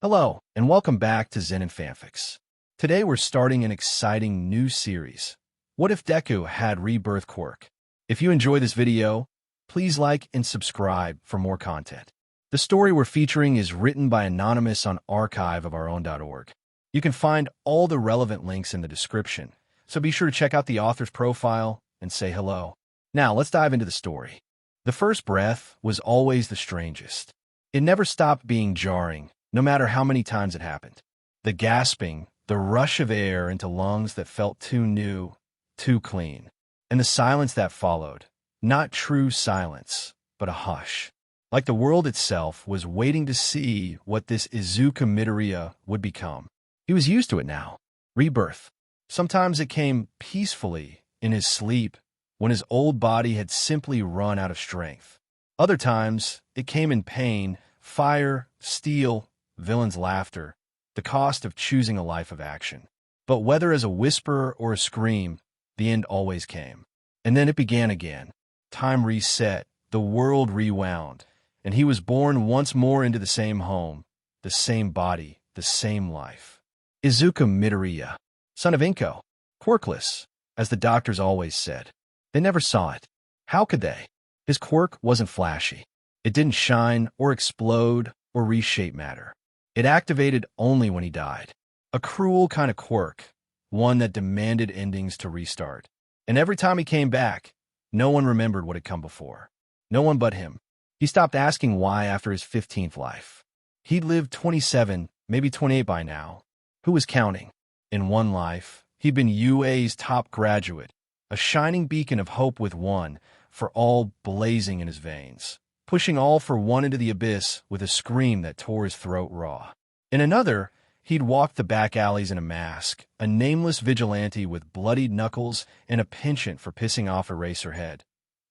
Hello, and welcome back to Zenin Fanfics. Today we're starting an exciting new series. What if Deku had Rebirth Quirk? If you enjoy this video, please like and subscribe for more content. The story we're featuring is written by Anonymous on archiveofourown.org. You can find all the relevant links in the description, so be sure to check out the author's profile and say hello. Now let's dive into the story. The first breath was always the strangest. It never stopped being jarring, no matter how many times it happened. The gasping, the rush of air into lungs that felt too new, too clean, and the silence that followed. Not true silence, but a hush. Like the world itself was waiting to see what this Izuku Midoriya would become. He was used to it now. Rebirth. Sometimes it came peacefully in his sleep, when his old body had simply run out of strength. Other times, it came in pain, fire, steel, villains' laughter, the cost of choosing a life of action. But whether as a whisper or a scream, the end always came. And then it began again. Time reset, the world rewound, and he was born once more into the same home, the same body, the same life. Izuku Midoriya, son of Inko, quirkless, as the doctors always said. They never saw it. How could they? His quirk wasn't flashy. It didn't shine or explode or reshape matter. It activated only when he died. A cruel kind of quirk, one that demanded endings to restart. And every time he came back, no one remembered what had come before. No one but him. He stopped asking why after his 15th life. He'd lived 27, maybe 28 by now. Who was counting? In one life, he'd been UA's top graduate, a shining beacon of hope with one for all blazing in his veins, pushing all for one into the abyss with a scream that tore his throat raw. In another, he'd walked the back alleys in a mask, a nameless vigilante with bloodied knuckles and a penchant for pissing off Eraserhead.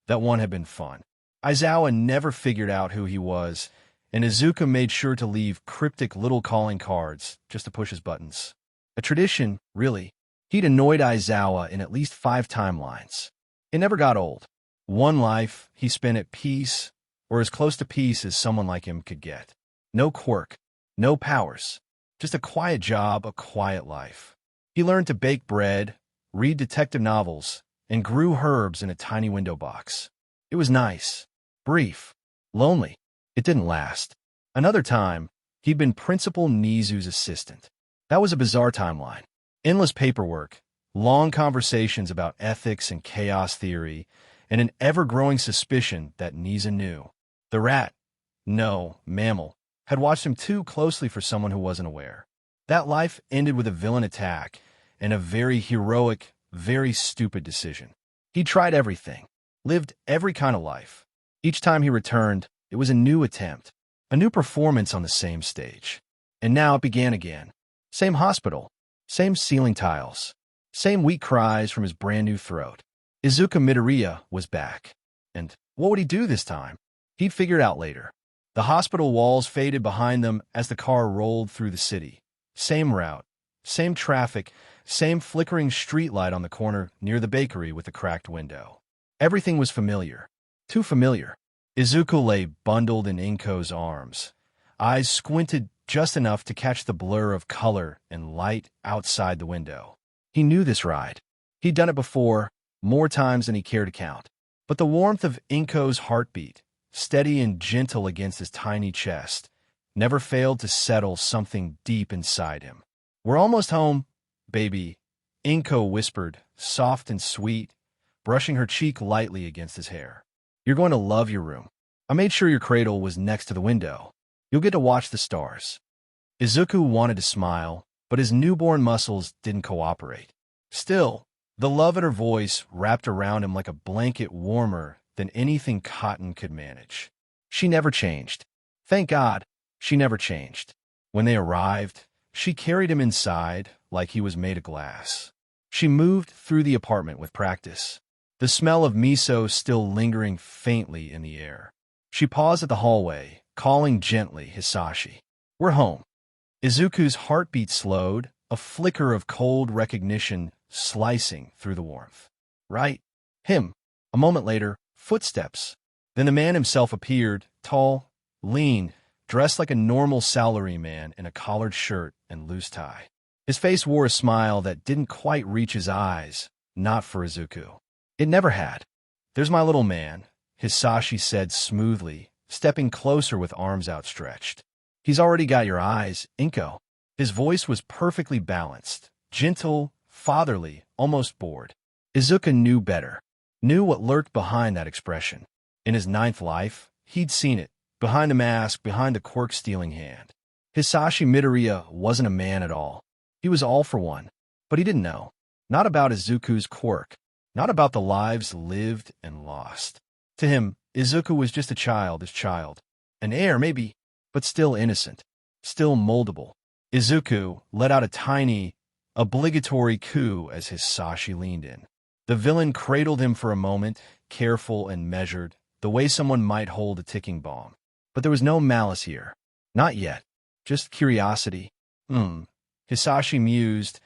That one had been fun. Aizawa never figured out who he was, and Izuku made sure to leave cryptic little calling cards just to push his buttons. A tradition, really. He'd annoyed Aizawa in at least 5 timelines. It never got old. One life he spent at peace, or as close to peace as someone like him could get. No quirk, no powers, just a quiet job, a quiet life. He learned to bake bread, read detective novels, and grew herbs in a tiny window box. It was nice, brief, lonely. It didn't last. Another time, he'd been Principal Nezu's assistant. That was a bizarre timeline. Endless paperwork, long conversations about ethics and chaos theory, and an ever-growing suspicion that Nezu knew. The rat, no, mammal, had watched him too closely for someone who wasn't aware. That life ended with a villain attack and a very heroic, very stupid decision. He tried everything, lived every kind of life. Each time he returned, it was a new attempt, a new performance on the same stage. And now it began again. Same hospital, same ceiling tiles, same weak cries from his brand new throat. Izuku Midoriya was back. And what would he do this time? He'd figure it out later. The hospital walls faded behind them as the car rolled through the city. Same route, same traffic, same flickering streetlight on the corner near the bakery with the cracked window. Everything was familiar. Too familiar. Izuku lay bundled in Inko's arms, eyes squinted just enough to catch the blur of color and light outside the window. He knew this ride. He'd done it before, more times than he cared to count. But the warmth of Inko's heartbeat, steady and gentle against his tiny chest, never failed to settle something deep inside him. "We're almost home, baby," Inko whispered, soft and sweet, brushing her cheek lightly against his hair. "You're going to love your room. I made sure your cradle was next to the window. You'll get to watch the stars." Izuku wanted to smile, but his newborn muscles didn't cooperate. Still, the love in her voice wrapped around him like a blanket warmer than anything cotton could manage. She never changed. Thank God, she never changed. When they arrived, she carried him inside like he was made of glass. She moved through the apartment with practice, the smell of miso still lingering faintly in the air. She paused at the hallway, calling gently Hisashi. "We're home." Izuku's heartbeat slowed, a flicker of cold recognition slicing through the warmth. Right? Him. A moment later, footsteps. Then the man himself appeared, tall, lean, dressed like a normal salaryman in a collared shirt and loose tie. His face wore a smile that didn't quite reach his eyes, not for Izuku. It never had. "There's my little man," Hisashi said smoothly, stepping closer with arms outstretched. "He's already got your eyes, Inko." His voice was perfectly balanced, gentle, fatherly, almost bored. Izuku knew better, knew what lurked behind that expression. In his 9th life, he'd seen it, behind the mask, behind the quirk-stealing hand. Hisashi Midoriya wasn't a man at all. He was all for one, but he didn't know. Not about Izuku's quirk, not about the lives lived and lost. To him, Izuku was just a child, his child. An heir, maybe, but still innocent, still moldable. Izuku let out a tiny, obligatory coo as Hisashi leaned in. The villain cradled him for a moment, careful and measured, the way someone might hold a ticking bomb. But there was no malice here. Not yet. Just curiosity. Hisashi mused,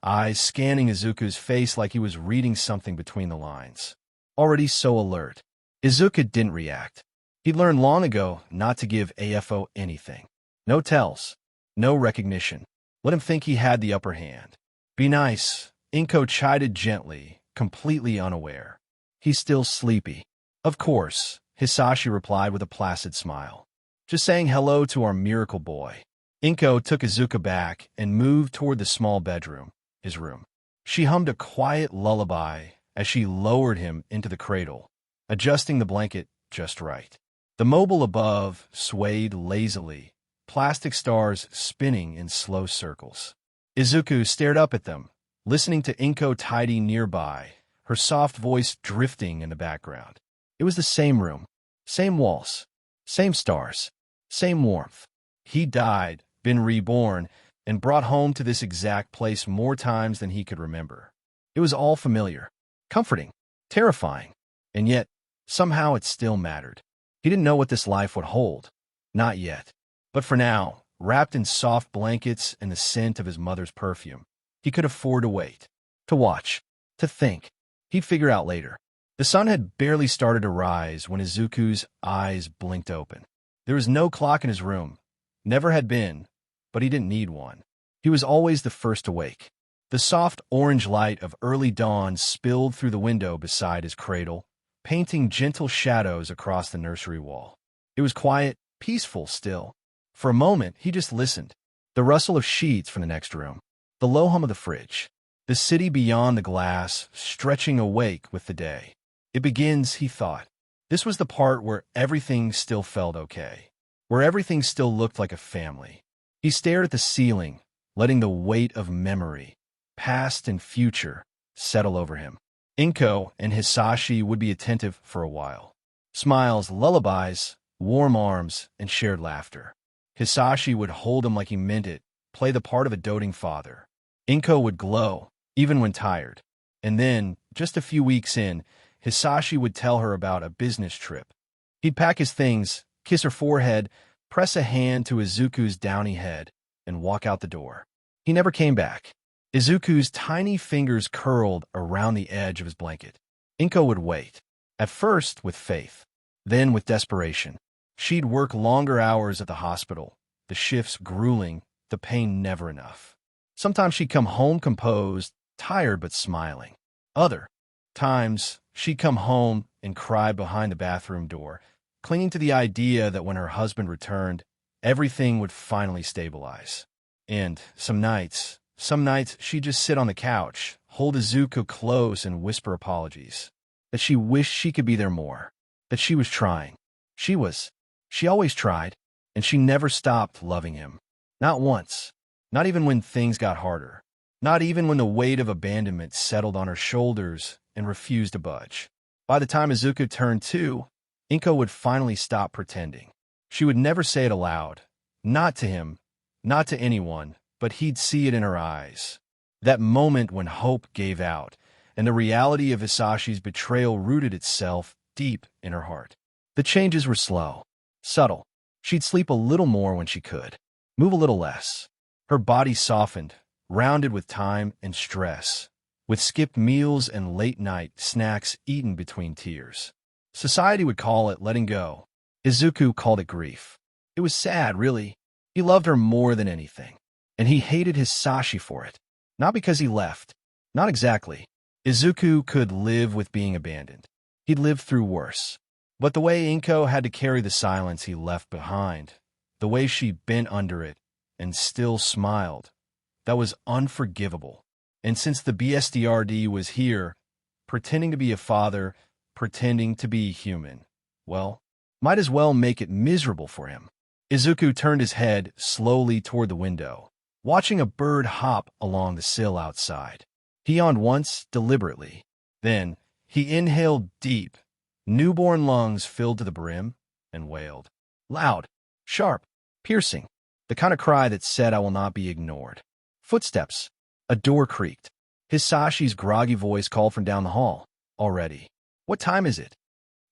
eyes scanning Izuku's face like he was reading something between the lines. Already so alert. Izuku didn't react. He'd learned long ago not to give AFO anything. No tells. No recognition. Let him think he had the upper hand. "Be nice," Inko chided gently, completely unaware. "He's still sleepy." "Of course," Hisashi replied with a placid smile. "Just saying hello to our miracle boy." Inko took Izuku back and moved toward the small bedroom, his room. She hummed a quiet lullaby as she lowered him into the cradle, adjusting the blanket just right. The mobile above swayed lazily, plastic stars spinning in slow circles. Izuku stared up at them, listening to Inko tidy nearby, her soft voice drifting in the background. It was the same room, same walls, same stars, same warmth. He died, been reborn, and brought home to this exact place more times than he could remember. It was all familiar, comforting, terrifying, and yet, somehow it still mattered. He didn't know what this life would hold. Not yet. But for now, wrapped in soft blankets and the scent of his mother's perfume, he could afford to wait, to watch, to think. He'd figure out later. The sun had barely started to rise when Izuku's eyes blinked open. There was no clock in his room. Never had been, but he didn't need one. He was always the first awake. The soft orange light of early dawn spilled through the window beside his cradle, painting gentle shadows across the nursery wall. It was quiet, peaceful still. For a moment, he just listened. The rustle of sheets from the next room, the low hum of the fridge, the city beyond the glass stretching awake with the day. It begins, he thought. This was the part where everything still felt okay, where everything still looked like a family. He stared at the ceiling, letting the weight of memory, past and future, settle over him. Inko and Hisashi would be attentive for a while. Smiles, lullabies, warm arms, and shared laughter. Hisashi would hold him like he meant it, play the part of a doting father. Inko would glow, even when tired. And then, just a few weeks in, Hisashi would tell her about a business trip. He'd pack his things, kiss her forehead, press a hand to Izuku's downy head, and walk out the door. He never came back. Izuku's tiny fingers curled around the edge of his blanket. Inko would wait, at first with faith, then with desperation. She'd work longer hours at the hospital, the shifts grueling, the pain never enough. Sometimes she'd come home composed, tired but smiling. Other times, she'd come home and cry behind the bathroom door, clinging to the idea that when her husband returned, everything would finally stabilize. And some nights she'd just sit on the couch, hold Izuku close and whisper apologies. That she wished she could be there more. That she was trying. She always tried, and she never stopped loving him. Not once. Not even when things got harder. Not even when the weight of abandonment settled on her shoulders and refused to budge. By the time Izuku turned 2, Inko would finally stop pretending. She would never say it aloud. Not to him, not to anyone, but he'd see it in her eyes. That moment when hope gave out, and the reality of Hisashi's betrayal rooted itself deep in her heart. The changes were slow, subtle. She'd sleep a little more when she could, move a little less. Her body softened, rounded with time and stress, with skipped meals and late-night snacks eaten between tears. Society would call it letting go. Izuku called it grief. It was sad, really. He loved her more than anything, and he hated Hisashi for it. Not because he left. Not exactly. Izuku could live with being abandoned. He'd lived through worse. But the way Inko had to carry the silence he left behind, the way she bent under it and still smiled, that was unforgivable. And since the BSDRD was here, pretending to be a father, pretending to be human, well, might as well make it miserable for him. Izuku turned his head slowly toward the window, watching a bird hop along the sill outside. He yawned once, deliberately. Then, he inhaled deep, newborn lungs filled to the brim, and wailed. Loud, sharp, piercing, the kind of cry that said, I will not be ignored. Footsteps. A door creaked. Hisashi's groggy voice called from down the hall. Already. What time is it?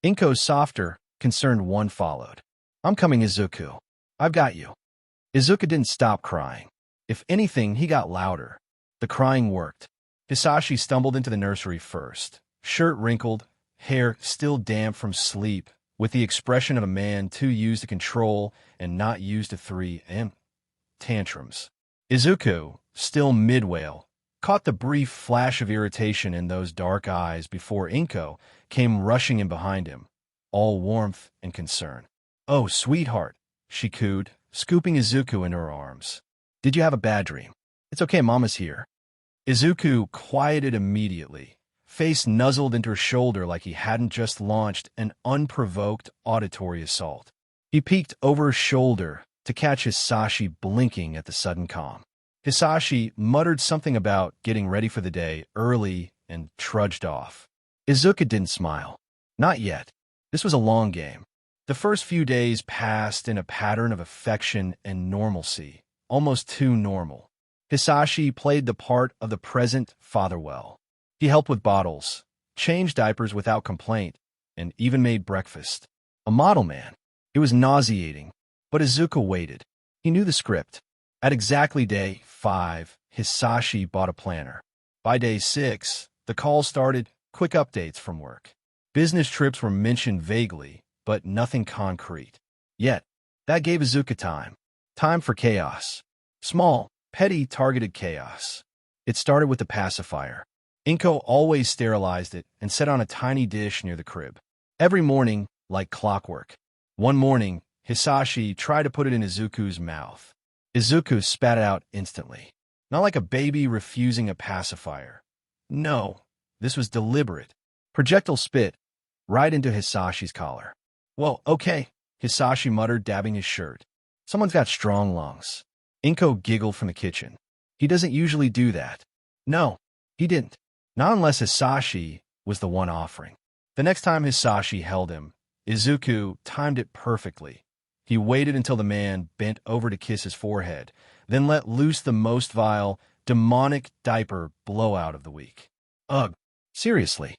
Inko's softer, concerned one followed. I'm coming, Izuku. I've got you. Izuku didn't stop crying. If anything, he got louder. The crying worked. Hisashi stumbled into the nursery first, shirt wrinkled, hair still damp from sleep, with the expression of a man too used to control and not used to three tantrums. Izuku, still mid-wail, caught the brief flash of irritation in those dark eyes before Inko came rushing in behind him, all warmth and concern. Oh, sweetheart, she cooed, scooping Izuku into her arms. Did you have a bad dream? It's okay, Mama's here. Izuku quieted immediately, face nuzzled into her shoulder like he hadn't just launched an unprovoked auditory assault. He peeked over his shoulder to catch Hisashi blinking at the sudden calm. Hisashi muttered something about getting ready for the day early and trudged off. Izuku didn't smile. Not yet. This was a long game. The first few days passed in a pattern of affection and normalcy, almost too normal. Hisashi played the part of the present father well. He helped with bottles, changed diapers without complaint, and even made breakfast. A model man. It was nauseating, but Izuku waited. He knew the script. At exactly day 5, Hisashi bought a planner. By day 6, the calls started, quick updates from work. Business trips were mentioned vaguely, but nothing concrete. Yet, that gave Izuku time. Time for chaos. Small, petty, targeted chaos. It started with the pacifier. Inko always sterilized it and set on a tiny dish near the crib. Every morning, like clockwork. One morning, Hisashi tried to put it in Izuku's mouth. Izuku spat it out instantly. Not like a baby refusing a pacifier. No, this was deliberate. Projectile spit right into Hisashi's collar. Well, okay, Hisashi muttered, dabbing his shirt. Someone's got strong lungs. Inko giggled from the kitchen. He doesn't usually do that. No, he didn't. Not unless Hisashi was the one offering. The next time Hisashi held him, Izuku timed it perfectly. He waited until the man bent over to kiss his forehead, then let loose the most vile, demonic diaper blowout of the week. Ugh, seriously.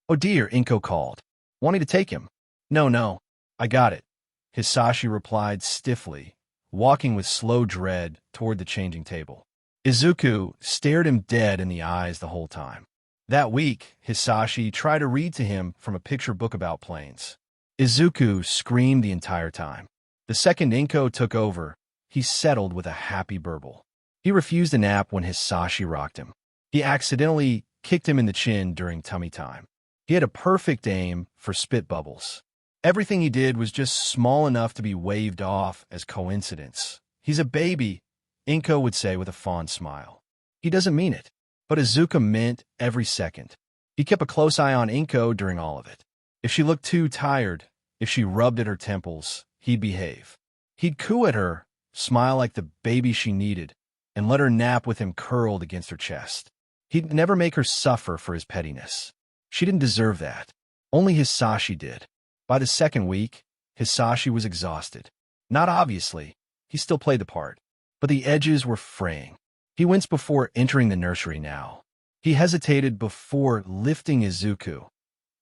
Oh dear, Inko called. Wanting to take him? No, I got it. Hisashi replied stiffly, walking with slow dread toward the changing table. Izuku stared him dead in the eyes the whole time. That week, Hisashi tried to read to him from a picture book about planes. Izuku screamed the entire time. The second Inko took over, he settled with a happy burble. He refused a nap when Hisashi rocked him. He accidentally kicked him in the chin during tummy time. He had a perfect aim for spit bubbles. Everything he did was just small enough to be waved off as coincidence. He's a baby, Inko would say with a fond smile. He doesn't mean it, but Izuku meant every second. He kept a close eye on Inko during all of it. If she looked too tired, if she rubbed at her temples, he'd behave. He'd coo at her, smile like the baby she needed, and let her nap with him curled against her chest. He'd never make her suffer for his pettiness. She didn't deserve that. Only Hisashi did. By the second week, Hisashi was exhausted. Not obviously. He still played the part. But the edges were fraying. He winced before entering the nursery now. He hesitated before lifting Izuku,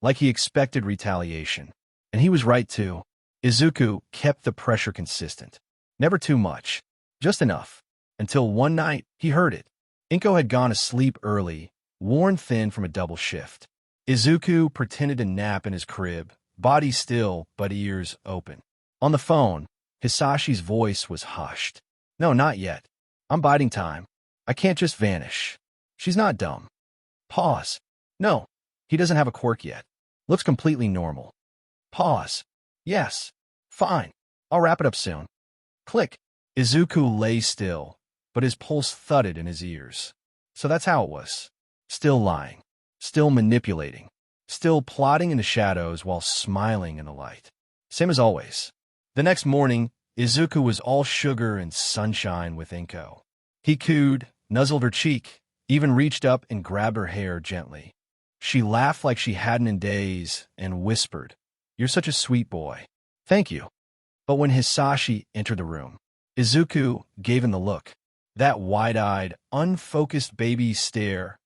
like he expected retaliation. And he was right too. Izuku kept the pressure consistent. Never too much. Just enough. Until one night, he heard it. Inko had gone to sleep early, worn thin from a double shift. Izuku pretended to nap in his crib, body still but ears open. On the phone, Hisashi's voice was hushed. No, not yet. I'm biding time. I can't just vanish. She's not dumb. Pause. No, he doesn't have a quirk yet. Looks completely normal. Pause. Yes. Fine. I'll wrap it up soon. Click. Izuku lay still, but his pulse thudded in his ears. So that's how it was. Still lying. Still manipulating. Still plotting in the shadows while smiling in the light. Same as always. The next morning, Izuku was all sugar and sunshine with Inko. He cooed, nuzzled her cheek, even reached up and grabbed her hair gently. She laughed like she hadn't in days and whispered, "You're such a sweet boy." "Thank you." But when Hisashi entered the room, Izuku gave him the look. That wide-eyed, unfocused baby stare,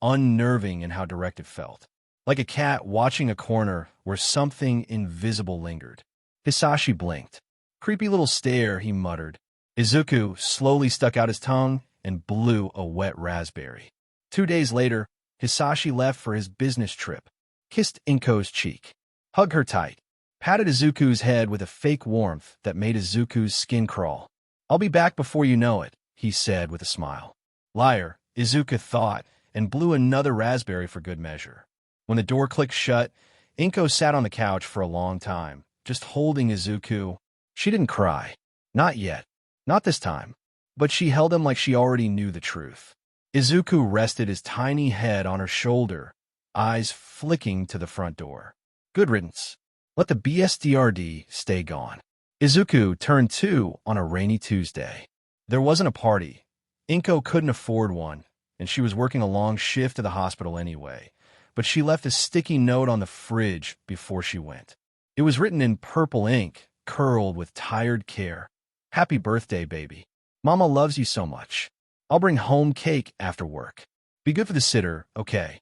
unnerving in how direct it felt. Like a cat watching a corner where something invisible lingered. Hisashi blinked. "Creepy little stare," he muttered. Izuku slowly stuck out his tongue and blew a wet raspberry. 2 days later, Hisashi left for his business trip, kissed Inko's cheek, hugged her tight, patted Izuku's head with a fake warmth that made Izuku's skin crawl. "I'll be back before you know it," he said with a smile. Liar, Izuku thought, and blew another raspberry for good measure. When the door clicked shut, Inko sat on the couch for a long time, just holding Izuku. She didn't cry. Not yet. Not this time. But she held him like she already knew the truth. Izuku rested his tiny head on her shoulder, eyes flicking to the front door. Good riddance. Let the BSDRD stay gone. Izuku turned 2 on a rainy Tuesday. There wasn't a party. Inko couldn't afford one, and she was working a long shift at the hospital anyway. But she left a sticky note on the fridge before she went. It was written in purple ink, curled with tired care. "Happy birthday, baby. Mama loves you so much. I'll bring home cake after work. Be good for the sitter, okay?"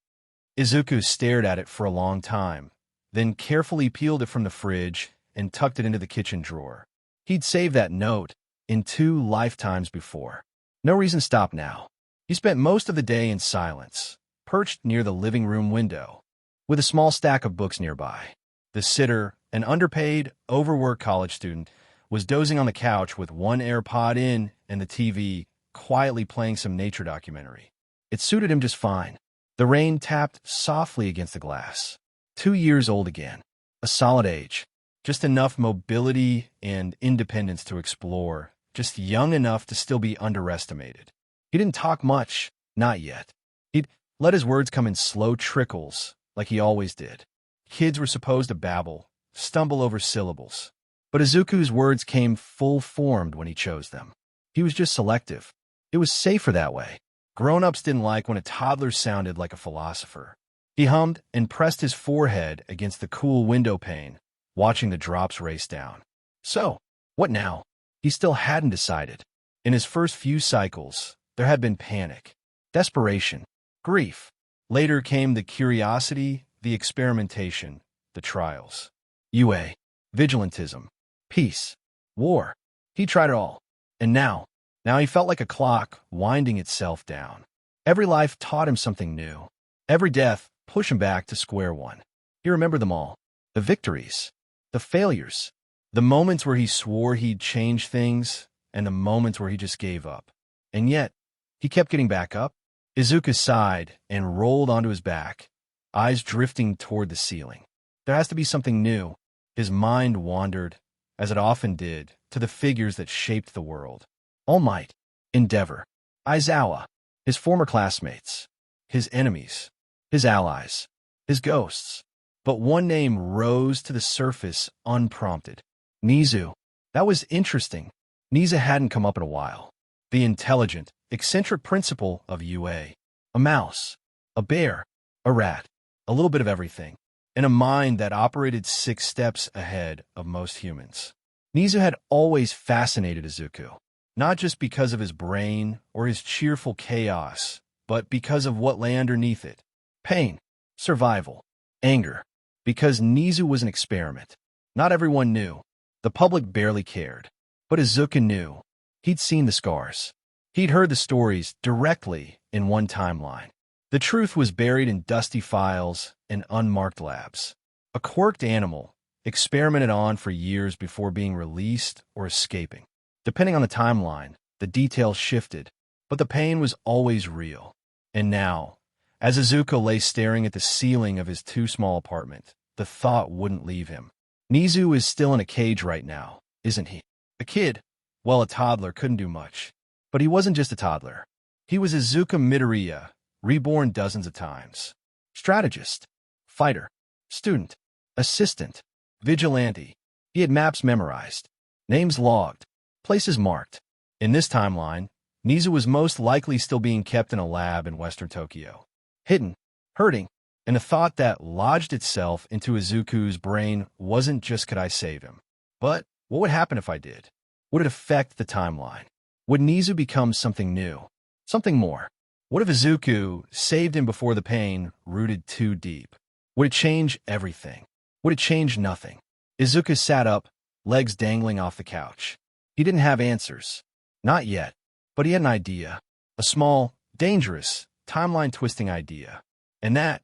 Izuku stared at it for a long time, then carefully peeled it from the fridge and tucked it into the kitchen drawer. He'd saved that note in 2 lifetimes before. No reason to stop now. He spent most of the day in silence, perched near the living room window, with a small stack of books nearby. The sitter, an underpaid, overworked college student, was dozing on the couch with one AirPod in and the TV, quietly playing some nature documentary. It suited him just fine. The rain tapped softly against the glass. 2 years old again. A solid age. Just enough mobility and independence to explore. Just young enough to still be underestimated. He didn't talk much. Not yet. He'd let his words come in slow trickles, like he always did. Kids were supposed to babble, stumble over syllables. But Izuku's words came full-formed when he chose them. He was just selective. It was safer that way. Grown-ups didn't like when a toddler sounded like a philosopher. He hummed and pressed his forehead against the cool window pane, watching the drops race down. So, what now? He still hadn't decided. In his first few cycles, there had been panic, desperation, grief. Later came the curiosity, the experimentation, the trials. UA, vigilantism, peace, war. He tried it all. And now he felt like a clock winding itself down. Every life taught him something new. Every death pushed him back to square one. He remembered them all. The victories, the failures, the moments where he swore he'd change things, and the moments where he just gave up. And yet, he kept getting back up. Izuku sighed and rolled onto his back, eyes drifting toward the ceiling. There has to be something new. His mind wandered, as it often did, to the figures that shaped the world. All Might, Endeavor, Aizawa, his former classmates, his enemies, his allies, his ghosts. But one name rose to the surface unprompted. Nezu. That was interesting. Nezu hadn't come up in a while. The intelligent, eccentric principal of UA. A mouse, a bear, a rat, a little bit of everything, and a mind that operated 6 steps ahead of most humans. Nezu had always fascinated Izuku, not just because of his brain or his cheerful chaos, but because of what lay underneath it. Pain, survival, anger. Because Nezu was an experiment. Not everyone knew. The public barely cared. But Izuku knew. He'd seen the scars. He'd heard the stories directly in one timeline. The truth was buried in dusty files and unmarked labs. A quirked animal, experimented on for years before being released or escaping. Depending on the timeline, the details shifted, but the pain was always real. And now, as Izuku lay staring at the ceiling of his too-small apartment, the thought wouldn't leave him. Nezu is still in a cage right now, isn't he? A kid, well, a toddler, couldn't do much. But he wasn't just a toddler. He was Izuku Midoriya, reborn dozens of times. Strategist, fighter, student, assistant, vigilante. He had maps memorized, names logged, places marked. In this timeline, Nezu was most likely still being kept in a lab in Western Tokyo. Hidden, hurting, and the thought that lodged itself into Izuku's brain wasn't just could I save him, but what would happen if I did? Would it affect the timeline? Would Nezu become something new? Something more? What if Izuku saved him before the pain rooted too deep? Would it change everything? Would it change nothing? Izuku sat up, legs dangling off the couch. He didn't have answers. Not yet. But he had an idea. A small, dangerous, timeline-twisting idea. And that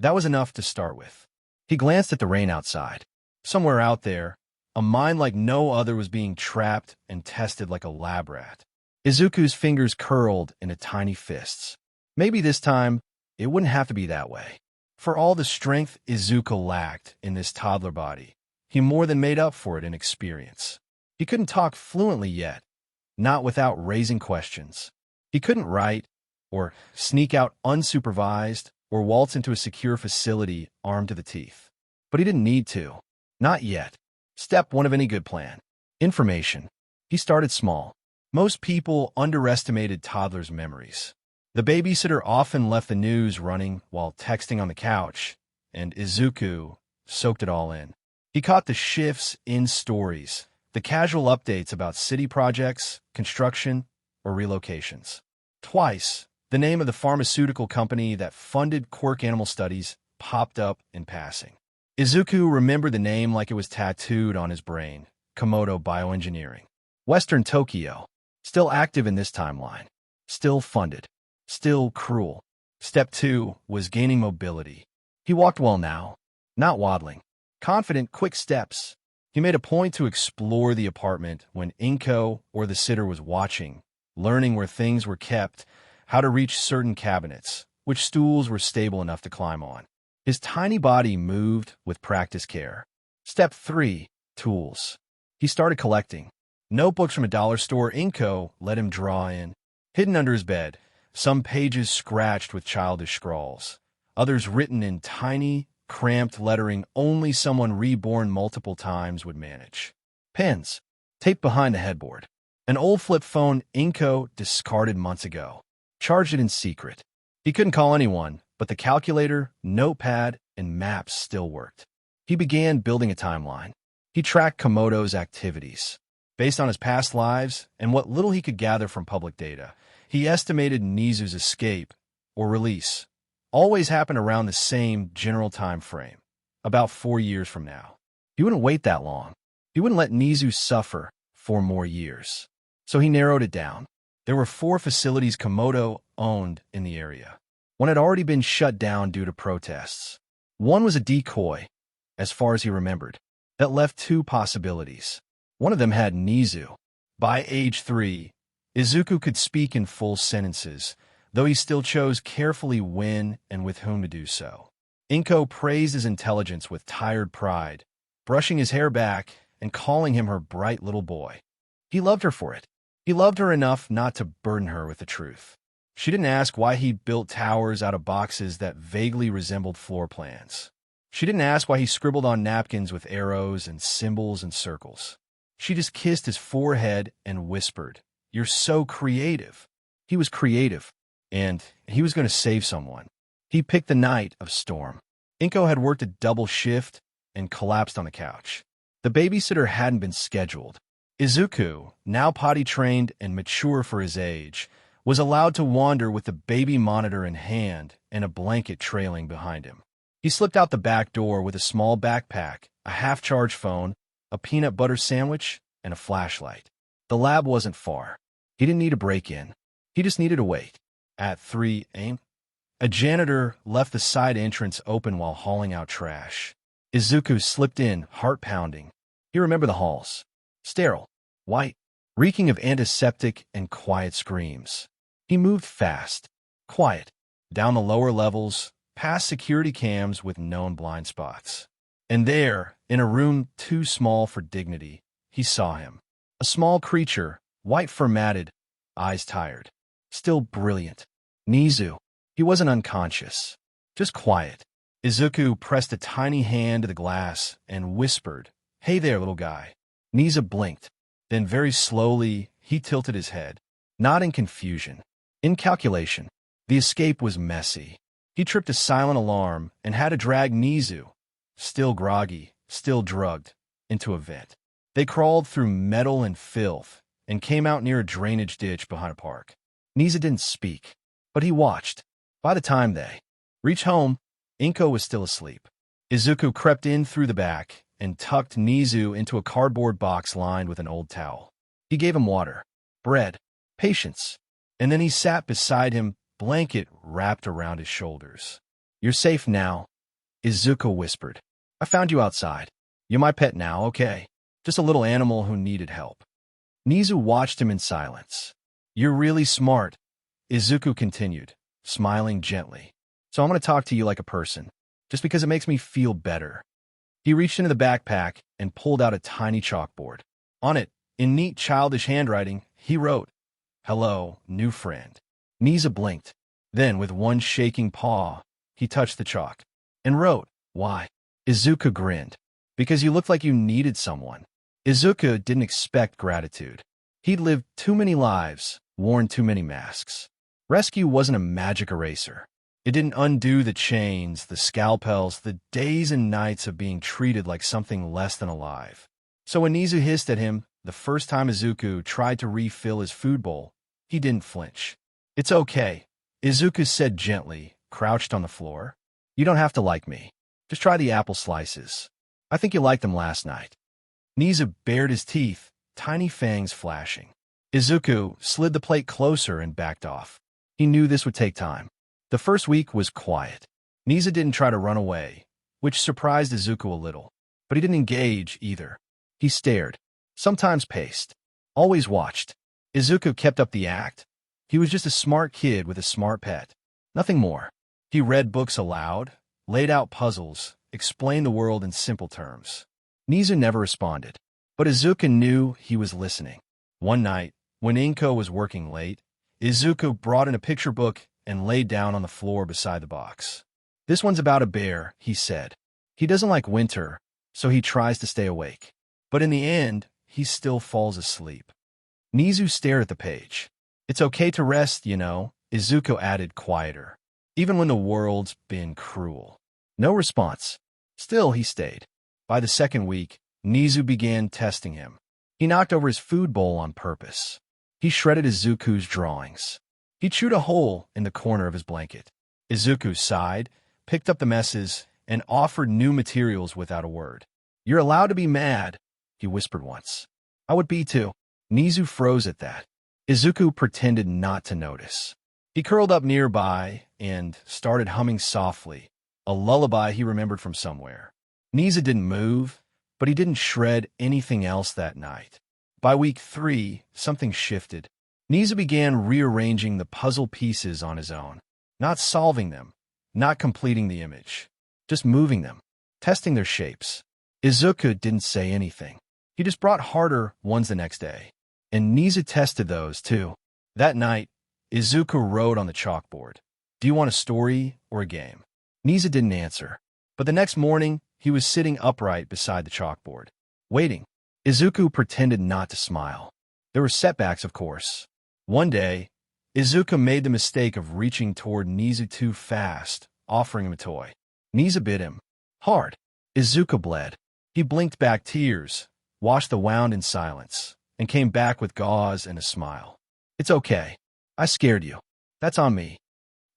was enough to start with. He glanced at the rain outside. Somewhere out there, a mind like no other was being trapped and tested like a lab rat. Izuku's fingers curled into tiny fists. Maybe this time, it wouldn't have to be that way. For all the strength Izuku lacked in this toddler body, he more than made up for it in experience. He couldn't talk fluently yet, not without raising questions. He couldn't write, or sneak out unsupervised, or waltz into a secure facility armed to the teeth. But he didn't need to. Not yet. Step one of any good plan. Information. He started small. Most people underestimated toddlers' memories. The babysitter often left the news running while texting on the couch, and Izuku soaked it all in. He caught the shifts in stories, the casual updates about city projects, construction, or relocations. Twice, the name of the pharmaceutical company that funded quirk animal studies popped up in passing. Izuku remembered the name like it was tattooed on his brain, Komodo Bioengineering. Western Tokyo, still active in this timeline, still funded, still cruel. Step 2 was gaining mobility. He walked well now, not waddling. Confident, quick steps. He made a point to explore the apartment when Inko or the sitter was watching, learning where things were kept, how to reach certain cabinets, which stools were stable enough to climb on. His tiny body moved with practiced care. Step 3, tools. He started collecting. Notebooks from a dollar store Inko let him draw in. Hidden under his bed, some pages scratched with childish scrawls, others written in tiny, cramped lettering only someone reborn multiple times would manage. Pens, taped behind the headboard. An old flip phone Inko discarded months ago. Charged it in secret. He couldn't call anyone, but the calculator, notepad, and maps still worked. He began building a timeline. He tracked Komodo's activities. Based on his past lives and what little he could gather from public data, he estimated Nezu's escape, or release, always happened around the same general time frame, about 4 years from now. He wouldn't wait that long. He wouldn't let Nezu suffer 4 more years. So he narrowed it down. There were 4 facilities Komodo owned in the area. One had already been shut down due to protests. One was a decoy, as far as he remembered, that left 2 possibilities. One of them had Nezu. By age 3, Izuku could speak in full sentences, though he still chose carefully when and with whom to do so. Inko praised his intelligence with tired pride, brushing his hair back and calling him her bright little boy. He loved her for it. He loved her enough not to burden her with the truth. She didn't ask why he built towers out of boxes that vaguely resembled floor plans. She didn't ask why he scribbled on napkins with arrows and symbols and circles. She just kissed his forehead and whispered, "You're so creative." He was creative, and he was going to save someone. He picked the night of storm. Inko had worked a double shift and collapsed on the couch. The babysitter hadn't been scheduled. Izuku, now potty-trained and mature for his age, was allowed to wander with the baby monitor in hand and a blanket trailing behind him. He slipped out the back door with a small backpack, a half-charged phone, a peanut butter sandwich, and a flashlight. The lab wasn't far. He didn't need a break-in. He just needed to wait. At 3 a.m., a janitor left the side entrance open while hauling out trash. Izuku slipped in, heart pounding. He remembered the halls. Sterile, white, reeking of antiseptic and quiet screams. He moved fast, quiet, down the lower levels, past security cams with known blind spots. And there, in a room too small for dignity, he saw him. A small creature, white fur-matted, eyes tired. Still brilliant. Nezu. He wasn't unconscious. Just quiet. Izuku pressed a tiny hand to the glass and whispered, "Hey there, little guy." Nezu blinked. Then very slowly, he tilted his head. Not in confusion. In calculation. The escape was messy. He tripped a silent alarm and had to drag Nezu, still groggy, still drugged, into a vent. They crawled through metal and filth and came out near a drainage ditch behind a park. Nezu didn't speak, but he watched. By the time they reached home, Inko was still asleep. Izuku crept in through the back and tucked Nezu into a cardboard box lined with an old towel. He gave him water, bread, patience, and then he sat beside him, blanket wrapped around his shoulders. "You're safe now," Izuku whispered. "I found you outside. You're my pet now, okay? Just a little animal who needed help." Nezu watched him in silence. "You're really smart," Izuku continued, smiling gently. "So I'm going to talk to you like a person, just because it makes me feel better." He reached into the backpack and pulled out a tiny chalkboard. On it, in neat childish handwriting, he wrote, "Hello, new friend." Nezu blinked. Then, with one shaking paw, he touched the chalk and wrote, "Why?" Izuku grinned. "Because you looked like you needed someone." Izuku didn't expect gratitude. He'd lived too many lives, worn too many masks. Rescue wasn't a magic eraser. It didn't undo the chains, the scalpels, the days and nights of being treated like something less than alive. So when Nezu hissed at him the first time Izuku tried to refill his food bowl, he didn't flinch. "It's okay," Izuku said gently, crouched on the floor. "You don't have to like me. Just try the apple slices. I think you liked them last night." Nezu bared his teeth, tiny fangs flashing. Izuku slid the plate closer and backed off. He knew this would take time. The first week was quiet. Nezu didn't try to run away, which surprised Izuku a little. But he didn't engage either. He stared, sometimes paced, always watched. Izuku kept up the act. He was just a smart kid with a smart pet. Nothing more. He read books aloud, laid out puzzles, explained the world in simple terms. Nezu never responded, but Izuku knew he was listening. One night, when Inko was working late, Izuku brought in a picture book and laid down on the floor beside the box. "This one's about a bear," he said. "He doesn't like winter, so he tries to stay awake. But in the end, he still falls asleep." Nezu stared at the page. "It's okay to rest, you know," Izuku added quieter, "even when the world's been cruel." No response. Still, he stayed. By the second week, Nezu began testing him. He knocked over his food bowl on purpose. He shredded Izuku's drawings. He chewed a hole in the corner of his blanket. Izuku sighed, picked up the messes, and offered new materials without a word. "You're allowed to be mad," he whispered once. "I would be too." Nezu froze at that. Izuku pretended not to notice. He curled up nearby and started humming softly, a lullaby he remembered from somewhere. Nezu didn't move, but he didn't shred anything else that night. By week 3, something shifted. Nezu began rearranging the puzzle pieces on his own, not solving them, not completing the image, just moving them, testing their shapes. Izuku didn't say anything. He just brought harder ones the next day, and Nezu tested those too. That night, Izuku wrote on the chalkboard, "Do you want a story or a game?" Nezu didn't answer, but the next morning, he was sitting upright beside the chalkboard, waiting. Izuku pretended not to smile. There were setbacks, of course. One day, Izuku made the mistake of reaching toward Nezu too fast, offering him a toy. Nezu bit him. Hard. Izuku bled. He blinked back tears, washed the wound in silence, and came back with gauze and a smile. "It's okay. I scared you. That's on me."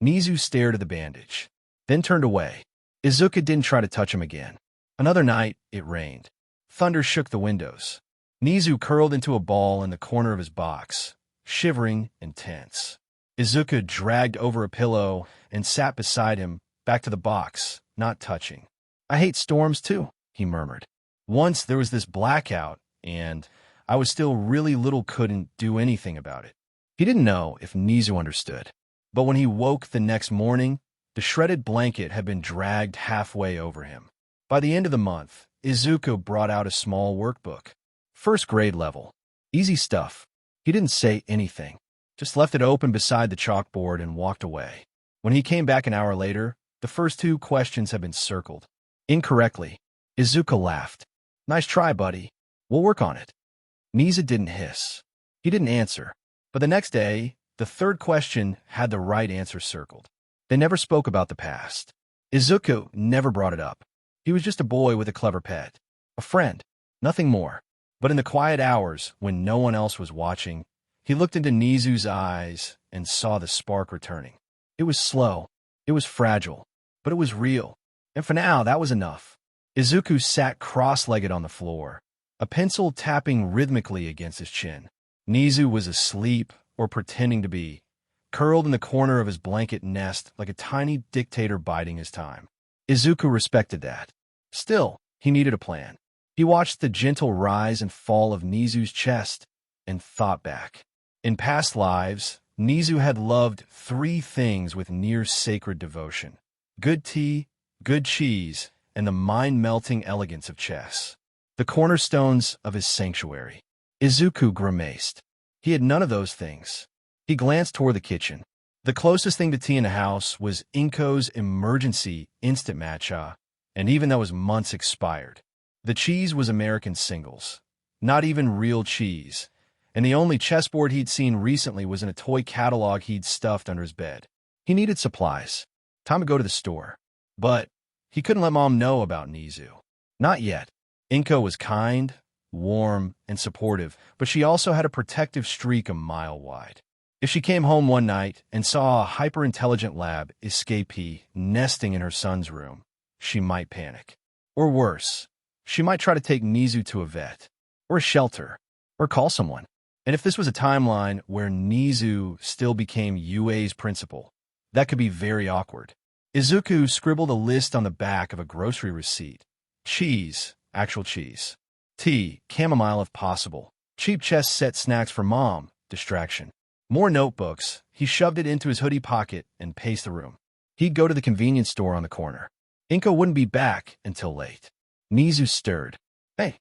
Nezu stared at the bandage, then turned away. Izuku didn't try to touch him again. Another night, it rained. Thunder shook the windows. Nezu curled into a ball in the corner of his box, shivering and tense. Izuku dragged over a pillow and sat beside him, back to the box, not touching. I hate storms too, he murmured. Once there was this blackout, and I was still really little, couldn't do anything about it. He didn't know if Nezu understood. But when he woke the next morning, the shredded blanket had been dragged halfway over him. By the end of the month, Izuku brought out a small workbook. First grade level. Easy stuff. He didn't say anything, just left it open beside the chalkboard and walked away. When he came back an hour later, the first 2 questions had been circled. Incorrectly. Izuku laughed. Nice try, buddy. We'll work on it. Nezu didn't hiss. He didn't answer. But the next day, the 3rd question had the right answer circled. They never spoke about the past. Izuku never brought it up. He was just a boy with a clever pet. A friend. Nothing more. But in the quiet hours, when no one else was watching, he looked into Nezu's eyes and saw the spark returning. It was slow. It was fragile. But it was real. And for now, that was enough. Izuku sat cross-legged on the floor, a pencil tapping rhythmically against his chin. Nezu was asleep, or pretending to be, curled in the corner of his blanket nest like a tiny dictator biding his time. Izuku respected that. Still, he needed a plan. He watched the gentle rise and fall of Nezu's chest and thought back. In past lives, Nezu had loved 3 things with near-sacred devotion: good tea, good cheese, and the mind-melting elegance of chess. The cornerstones of his sanctuary. Izuku grimaced. He had none of those things. He glanced toward the kitchen. The closest thing to tea in the house was Inko's emergency instant matcha, and even that was months expired. The cheese was American singles, not even real cheese, and the only chessboard he'd seen recently was in a toy catalog he'd stuffed under his bed. He needed supplies. Time to go to the store. But he couldn't let Mom know about Nezu. Not yet. Inko was kind, warm, and supportive, but she also had a protective streak a mile wide. If she came home one night and saw a hyper-intelligent lab escapee nesting in her son's room, she might panic. Or worse, she might try to take Nezu to a vet, or a shelter, or call someone. And if this was a timeline where Nezu still became UA's principal, that could be very awkward. Izuku scribbled a list on the back of a grocery receipt. Cheese, actual cheese. Tea, chamomile if possible. Cheap chess set snacks for Mom, distraction. More notebooks. He shoved it into his hoodie pocket and paced the room. He'd go to the convenience store on the corner. Inko wouldn't be back until late. Nezu stirred. Hey,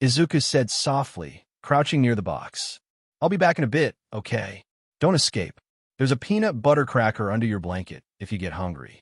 Izuku said softly, crouching near the box. I'll be back in a bit, okay? Don't escape. There's a peanut butter cracker under your blanket if you get hungry.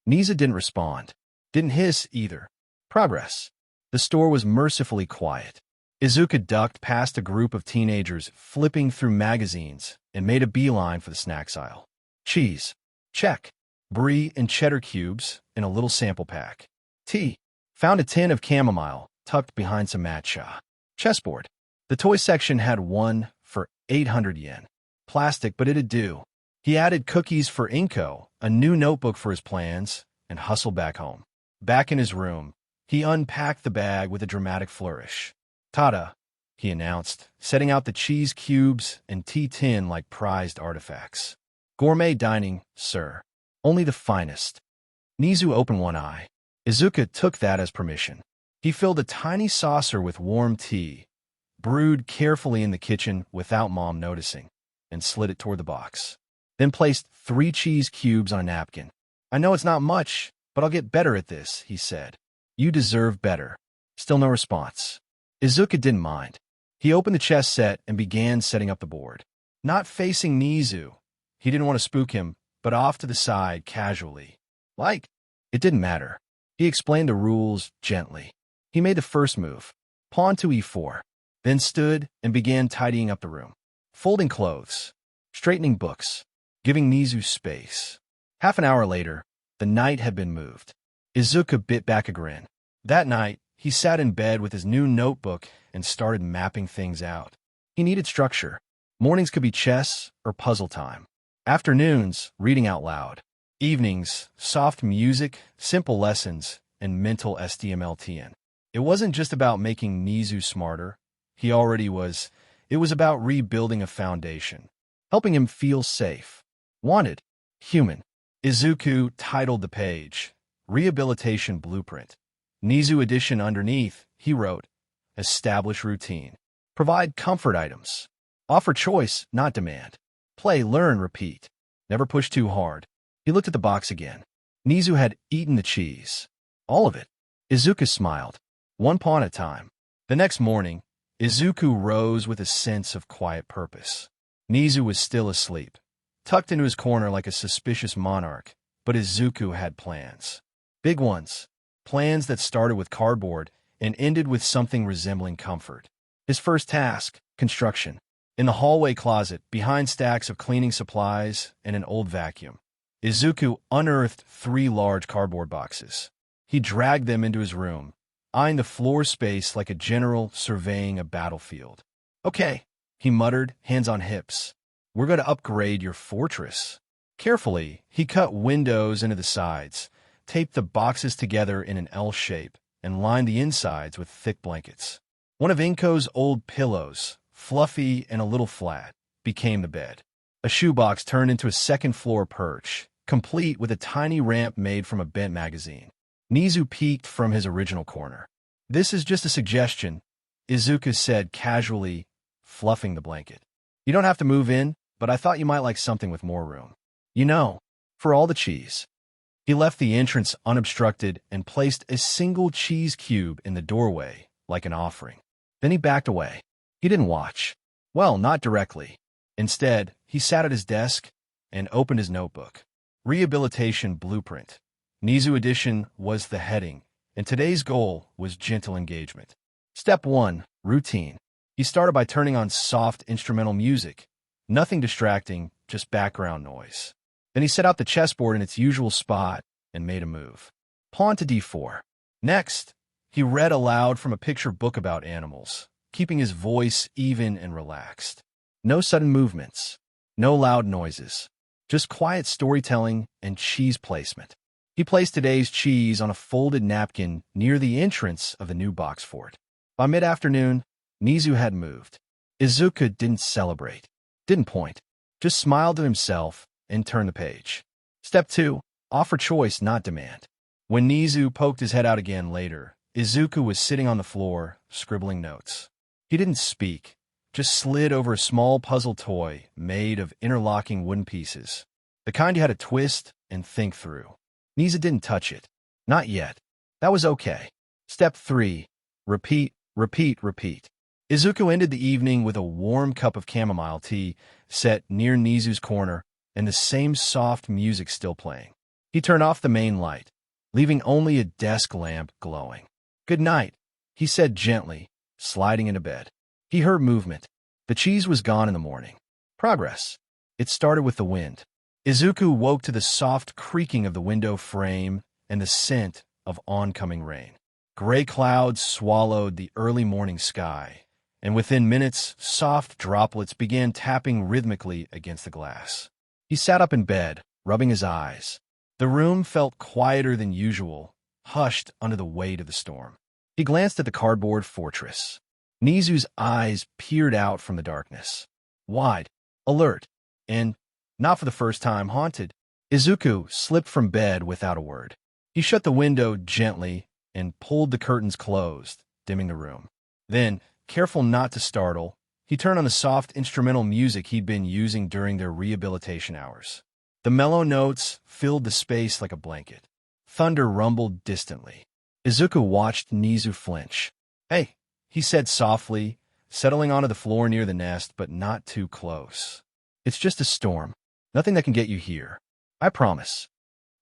Nezu didn't respond. Didn't hiss either. Progress. The store was mercifully quiet. Izuku ducked past a group of teenagers flipping through magazines and made a beeline for the snacks aisle. Cheese. Check. Brie and cheddar cubes in a little sample pack. Tea. Found a tin of chamomile tucked behind some matcha. Chessboard. The toy section had one for 800 yen. Plastic, but it'd do. He added cookies for Inko, a new notebook for his plans, and hustled back home. Back in his room, he unpacked the bag with a dramatic flourish. "Tada," he announced, setting out the cheese cubes and tea tin like prized artifacts. "Gourmet dining, sir. Only the finest." Nezu opened one eye. Izuku took that as permission. He filled a tiny saucer with warm tea, brewed carefully in the kitchen without Mom noticing, and slid it toward the box. Then placed 3 cheese cubes on a napkin. "I know it's not much, but I'll get better at this," he said. "You deserve better." Still no response. Izuku didn't mind. He opened the chess set and began setting up the board. Not facing Nezu. He didn't want to spook him, but off to the side, casually. It didn't matter. He explained the rules gently. He made the first move, pawn to e4, then stood and began tidying up the room. Folding clothes, straightening books, giving Nezu space. Half an hour later, the knight had been moved. Izuku bit back a grin. That night, he sat in bed with his new notebook and started mapping things out. He needed structure. Mornings could be chess or puzzle time. Afternoons, reading out loud. Evenings, soft music, simple lessons, and mental STMLTN. It wasn't just about making Nezu smarter. He already was. It was about rebuilding a foundation, helping him feel safe, wanted, human. Izuku titled the page, Rehabilitation Blueprint, Nezu edition underneath, he wrote, establish routine. Provide comfort items. Offer choice, not demand. Play, learn, repeat. Never push too hard. He looked at the box again. Nezu had eaten the cheese. All of it. Izuku smiled. One pawn at a time. The next morning, Izuku rose with a sense of quiet purpose. Nezu was still asleep, tucked into his corner like a suspicious monarch, but Izuku had plans. Big ones. Plans that started with cardboard and ended with something resembling comfort. His first task, construction. In the hallway closet, behind stacks of cleaning supplies and an old vacuum, Izuku unearthed 3 large cardboard boxes. He dragged them into his room, eyeing the floor space like a general surveying a battlefield. Okay, he muttered, hands on hips. We're going to upgrade your fortress. Carefully, he cut windows into the sides, taped the boxes together in an L shape, and lined the insides with thick blankets. One of Inko's old pillows, fluffy and a little flat, became the bed. A shoebox turned into a second-floor perch, complete with a tiny ramp made from a bent magazine. Nezu peeked from his original corner. This is just a suggestion, Izuku said casually, fluffing the blanket. You don't have to move in, but I thought you might like something with more room. You know, for all the cheese. He left the entrance unobstructed and placed a single cheese cube in the doorway, like an offering. Then he backed away. He didn't watch. Well, not directly. Instead, he sat at his desk and opened his notebook. Rehabilitation Blueprint. Nezu Edition was the heading, and today's goal was gentle engagement. Step 1. Routine. He started by turning on soft instrumental music. Nothing distracting, just background noise. Then he set out the chessboard in its usual spot and made a move. Pawn to d4. Next, he read aloud from a picture book about animals, keeping his voice even and relaxed. No sudden movements, no loud noises, just quiet storytelling and cheese placement. He placed today's cheese on a folded napkin near the entrance of the new box fort. By mid-afternoon, Nezu had moved. Izuku didn't celebrate, didn't point, just smiled to himself and turned the page. Step 2. Offer choice, not demand. When Nezu poked his head out again later, Izuku was sitting on the floor, scribbling notes. He didn't speak, just slid over a small puzzle toy made of interlocking wooden pieces, the kind you had to twist and think through. Nezu didn't touch it. Not yet. That was okay. Step 3. Repeat, repeat, repeat. Izuku ended the evening with a warm cup of chamomile tea set near Nezu's corner and the same soft music still playing. He turned off the main light, leaving only a desk lamp glowing. Good night, he said gently, sliding into bed. He heard movement. The cheese was gone in the morning. Progress. It started with the wind. Izuku woke to the soft creaking of the window frame and the scent of oncoming rain. Gray clouds swallowed the early morning sky, and within minutes, soft droplets began tapping rhythmically against the glass. He sat up in bed, rubbing his eyes. The room felt quieter than usual, hushed under the weight of the storm. He glanced at the cardboard fortress. Nezu's eyes peered out from the darkness. Wide, alert, and, not for the first time, haunted. Izuku slipped from bed without a word. He shut the window gently and pulled the curtains closed, dimming the room. Then, careful not to startle, he turned on the soft instrumental music he'd been using during their rehabilitation hours. The mellow notes filled the space like a blanket. Thunder rumbled distantly. Izuku watched Nezu flinch. Hey, he said softly, settling onto the floor near the nest, but not too close. It's just a storm. Nothing that can get you here. I promise.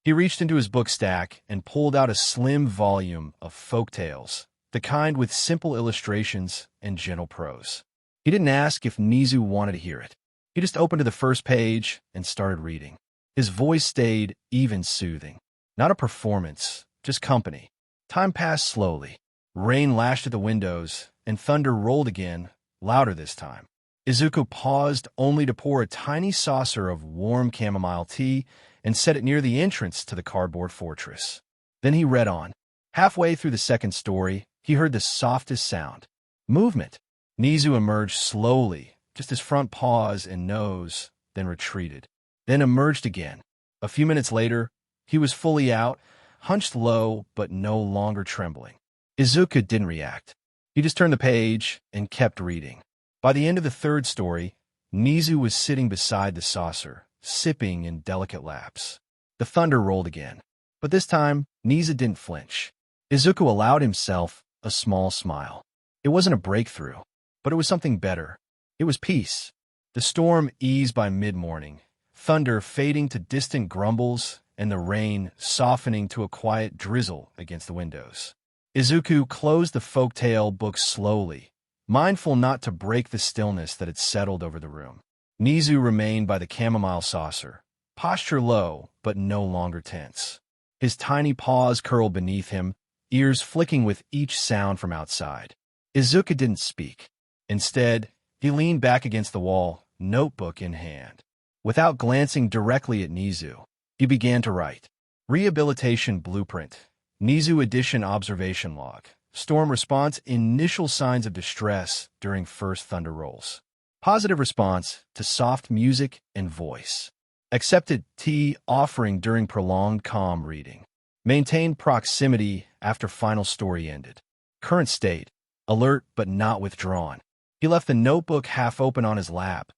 He reached into his book stack and pulled out a slim volume of folk tales, the kind with simple illustrations and gentle prose. He didn't ask if Nezu wanted to hear it. He just opened to the first page and started reading. His voice stayed even soothing. Not a performance, just company. Time passed slowly. Rain lashed at the windows, and thunder rolled again, louder this time. Izuku paused only to pour a tiny saucer of warm chamomile tea and set it near the entrance to the cardboard fortress. Then he read on. Halfway through the second story, he heard the softest sound. Movement. Nezu emerged slowly, just his front paws and nose, then retreated. Then emerged again. A few minutes later, he was fully out, hunched low but no longer trembling. Izuku didn't react. He just turned the page and kept reading. By the end of the third story, Nezu was sitting beside the saucer, sipping in delicate laps. The thunder rolled again, but this time Nezu didn't flinch. Izuku allowed himself a small smile. It wasn't a breakthrough, but it was something better. It was peace. The storm eased by mid-morning, thunder fading to distant grumbles and the rain softening to a quiet drizzle against the windows. Izuku closed the folktale book slowly, mindful not to break the stillness that had settled over the room. Nezu remained by the chamomile saucer, posture low but no longer tense. His tiny paws curled beneath him, ears flicking with each sound from outside. Izuku didn't speak. Instead, he leaned back against the wall, notebook in hand. Without glancing directly at Nezu, he began to write. Rehabilitation blueprint. Nezu edition observation log. Storm response, initial signs of distress during first thunder rolls. Positive response to soft music and voice. Accepted tea offering during prolonged calm reading. Maintained proximity after final story ended. Current state, alert but not withdrawn. He left the notebook half open on his lap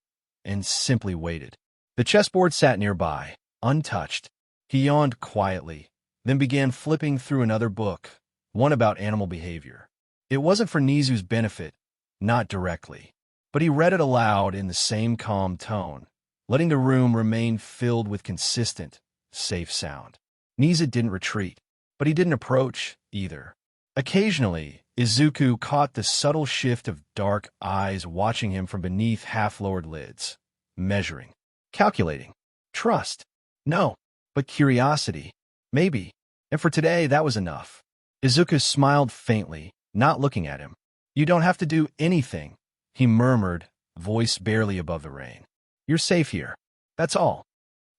and simply waited. The chessboard sat nearby, untouched. He yawned quietly, then began flipping through another book, one about animal behavior. It wasn't for Nezu's benefit, not directly, but he read it aloud in the same calm tone, letting the room remain filled with consistent, safe sound. Nezu didn't retreat, but he didn't approach either. Occasionally, Izuku caught the subtle shift of dark eyes watching him from beneath half-lowered lids, measuring, calculating. Trust? No, but curiosity. Maybe. And for today, that was enough. Izuku smiled faintly, not looking at him. You don't have to do anything, he murmured, voice barely above the rain. You're safe here. That's all.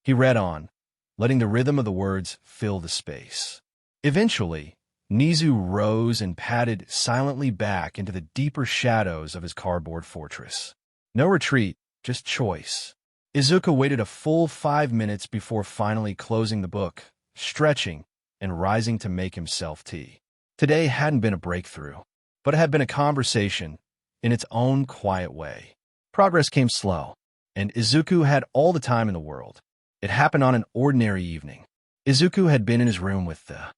He read on, letting the rhythm of the words fill the space. Eventually, Nezu rose and padded silently back into the deeper shadows of his cardboard fortress. No retreat, just choice. Izuku waited a full 5 minutes before finally closing the book, stretching, and rising to make himself tea. Today hadn't been a breakthrough, but it had been a conversation in its own quiet way. Progress came slow, and Izuku had all the time in the world. It happened on an ordinary evening. Izuku had been in his room with the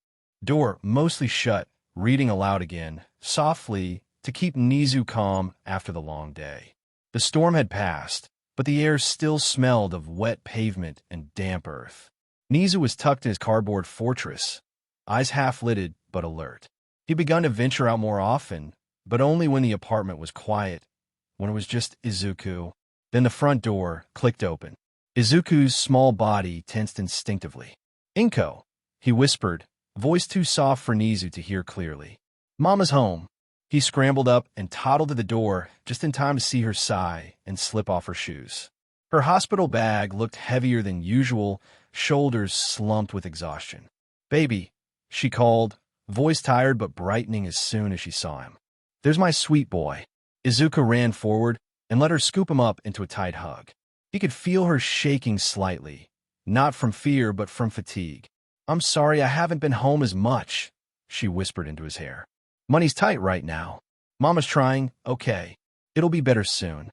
door mostly shut, reading aloud again, softly, to keep Nezu calm after the long day. The storm had passed, but the air still smelled of wet pavement and damp earth. Nezu was tucked in his cardboard fortress, eyes half-lidded but alert. He'd begun to venture out more often, but only when the apartment was quiet, when it was just Izuku. Then the front door clicked open. Izuku's small body tensed instinctively. Inko, he whispered, voice too soft for Nezu to hear clearly. Mama's home. He scrambled up and toddled to the door just in time to see her sigh and slip off her shoes. Her hospital bag looked heavier than usual, shoulders slumped with exhaustion. Baby, she called, voice tired but brightening as soon as she saw him. There's my sweet boy. Izuku ran forward and let her scoop him up into a tight hug. He could feel her shaking slightly, not from fear but from fatigue. I'm sorry I haven't been home as much, she whispered into his hair. Money's tight right now. Mama's trying, okay. It'll be better soon.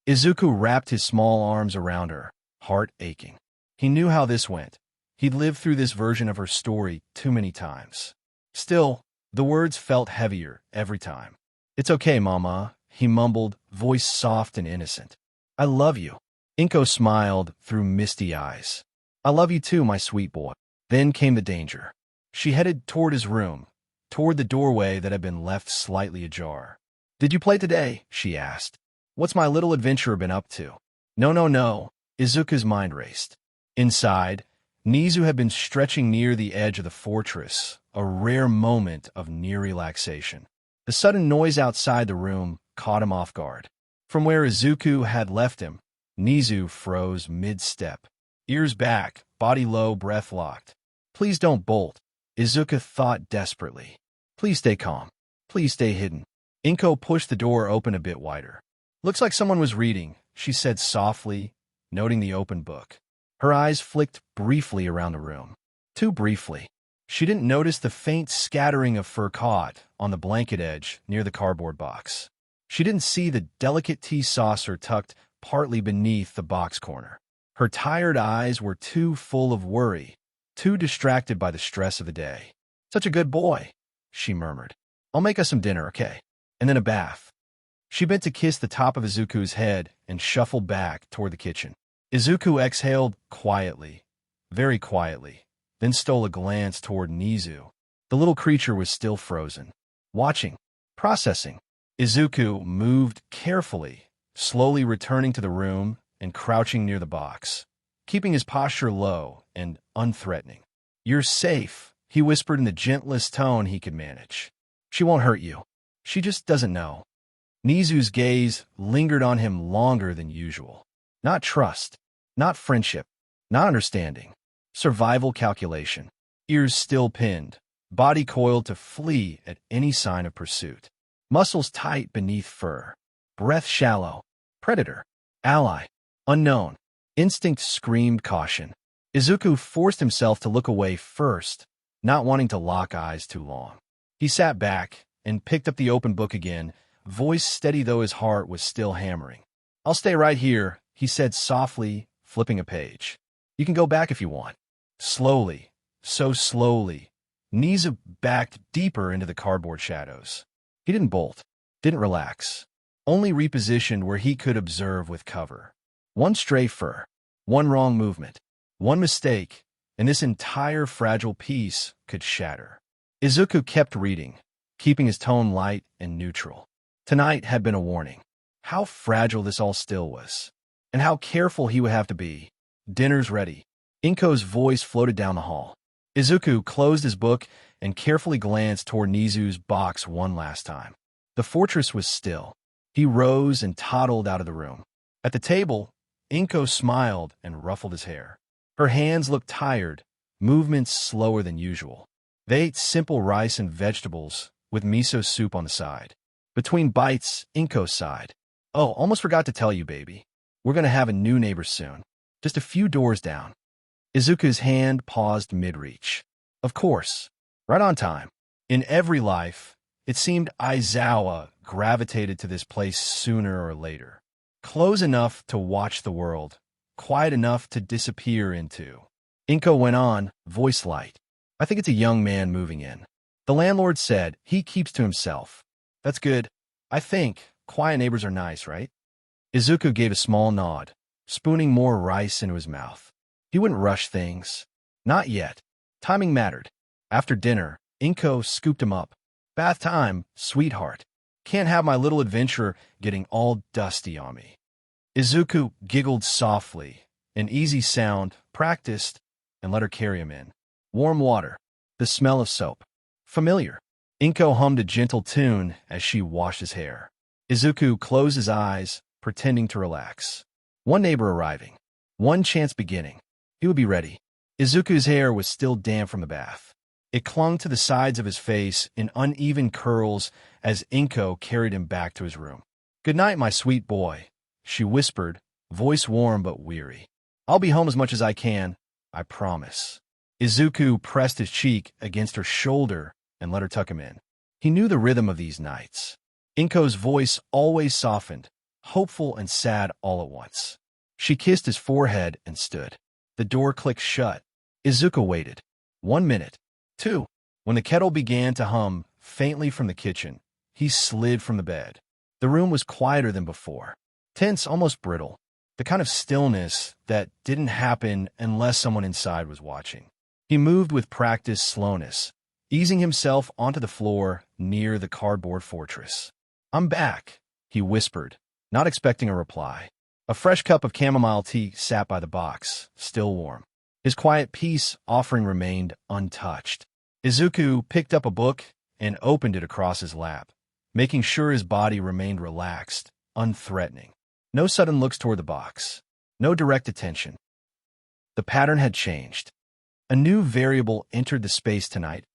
Izuku wrapped his small arms around her, heart aching. He knew how this went. He'd lived through this version of her story too many times. Still, the words felt heavier every time. It's okay, Mama, he mumbled, voice soft and innocent. I love you. Inko smiled through misty eyes. I love you too, my sweet boy. Then came the danger. She headed toward his room, toward the doorway that had been left slightly ajar. Did you play today? She asked. What's my little adventurer been up to? No. Izuku's mind raced. Inside, Nezu had been stretching near the edge of the fortress, a rare moment of near relaxation. The sudden noise outside the room caught him off guard. From where Izuku had left him, Nezu froze mid-step. Ears back, body low, breath locked. Please don't bolt, Izuku thought desperately. Please stay calm. Please stay hidden. Inko pushed the door open a bit wider. Looks like someone was reading, she said softly, noting the open book. Her eyes flicked briefly around the room. Too briefly. She didn't notice the faint scattering of fur caught on the blanket edge near the cardboard box. She didn't see the delicate tea saucer tucked partly beneath the box corner. Her tired eyes were too full of worry, too distracted by the stress of the day. "Such a good boy," she murmured. "I'll make us some dinner, okay? And then a bath." She bent to kiss the top of Izuku's head and shuffled back toward the kitchen. Izuku exhaled quietly, very quietly, then stole a glance toward Nezu. The little creature was still frozen, watching, processing. Izuku moved carefully, slowly returning to the room and crouching near the box, keeping his posture low and unthreatening. "You're safe," he whispered in the gentlest tone he could manage. "She won't hurt you. She just doesn't know." Nezu's gaze lingered on him longer than usual. Not trust, not friendship, not understanding. Survival calculation. Ears still pinned, body coiled to flee at any sign of pursuit. Muscles tight beneath fur. Breath shallow. Predator. Ally. Unknown. Instinct screamed caution. Izuku forced himself to look away first, not wanting to lock eyes too long. He sat back and picked up the open book again, voice steady though his heart was still hammering. "I'll stay right here," he said softly, flipping a page. "You can go back if you want." Slowly, so slowly, Nizu backed deeper into the cardboard shadows. He didn't bolt, didn't relax, only repositioned where he could observe with cover. One stray fur, one wrong movement, one mistake, and this entire fragile piece could shatter. Izuku kept reading, keeping his tone light and neutral. Tonight had been a warning. How fragile this all still was, and how careful he would have to be. "Dinner's ready." Inko's voice floated down the hall. Izuku closed his book and carefully glanced toward Nizu's box one last time. The fortress was still. He rose and toddled out of the room. At the table, Inko smiled and ruffled his hair. Her hands looked tired, movements slower than usual. They ate simple rice and vegetables with miso soup on the side. Between bites, Inko sighed. "Oh, almost forgot to tell you, baby. We're going to have a new neighbor soon. Just a few doors down." Izuku's hand paused mid-reach. Of course, right on time. In every life, it seemed Aizawa gravitated to this place sooner or later. Close enough to watch the world, quiet enough to disappear into. Inko went on, voice light. "I think it's a young man moving in. The landlord said he keeps to himself. That's good. I think quiet neighbors are nice, right?" Izuku gave a small nod, spooning more rice into his mouth. He wouldn't rush things. Not yet. Timing mattered. After dinner, Inko scooped him up. "Bath time, sweetheart. Can't have my little adventurer getting all dusty on me." Izuku giggled softly, an easy sound, practiced, and let her carry him in. Warm water. The smell of soap. Familiar. Inko hummed a gentle tune as she washed his hair. Izuku closed his eyes, pretending to relax. One neighbor arriving. One chance beginning. He would be ready. Izuku's hair was still damp from the bath. It clung to the sides of his face in uneven curls as Inko carried him back to his room. "Good night, my sweet boy," she whispered, voice warm but weary. "I'll be home as much as I can, I promise." Izuku pressed his cheek against her shoulder and let her tuck him in. He knew the rhythm of these nights. Inko's voice always softened, hopeful and sad all at once. She kissed his forehead and stood. The door clicked shut. Izuku waited. 1 minute. 2. When the kettle began to hum faintly from the kitchen, he slid from the bed. The room was quieter than before. Tense, almost brittle. The kind of stillness that didn't happen unless someone inside was watching. He moved with practiced slowness, easing himself onto the floor near the cardboard fortress. "I'm back," he whispered, not expecting a reply. A fresh cup of chamomile tea sat by the box, still warm. His quiet peace offering remained untouched. Izuku picked up a book and opened it across his lap, making sure his body remained relaxed, unthreatening. No sudden looks toward the box. No direct attention. The pattern had changed. A new variable entered the space tonight,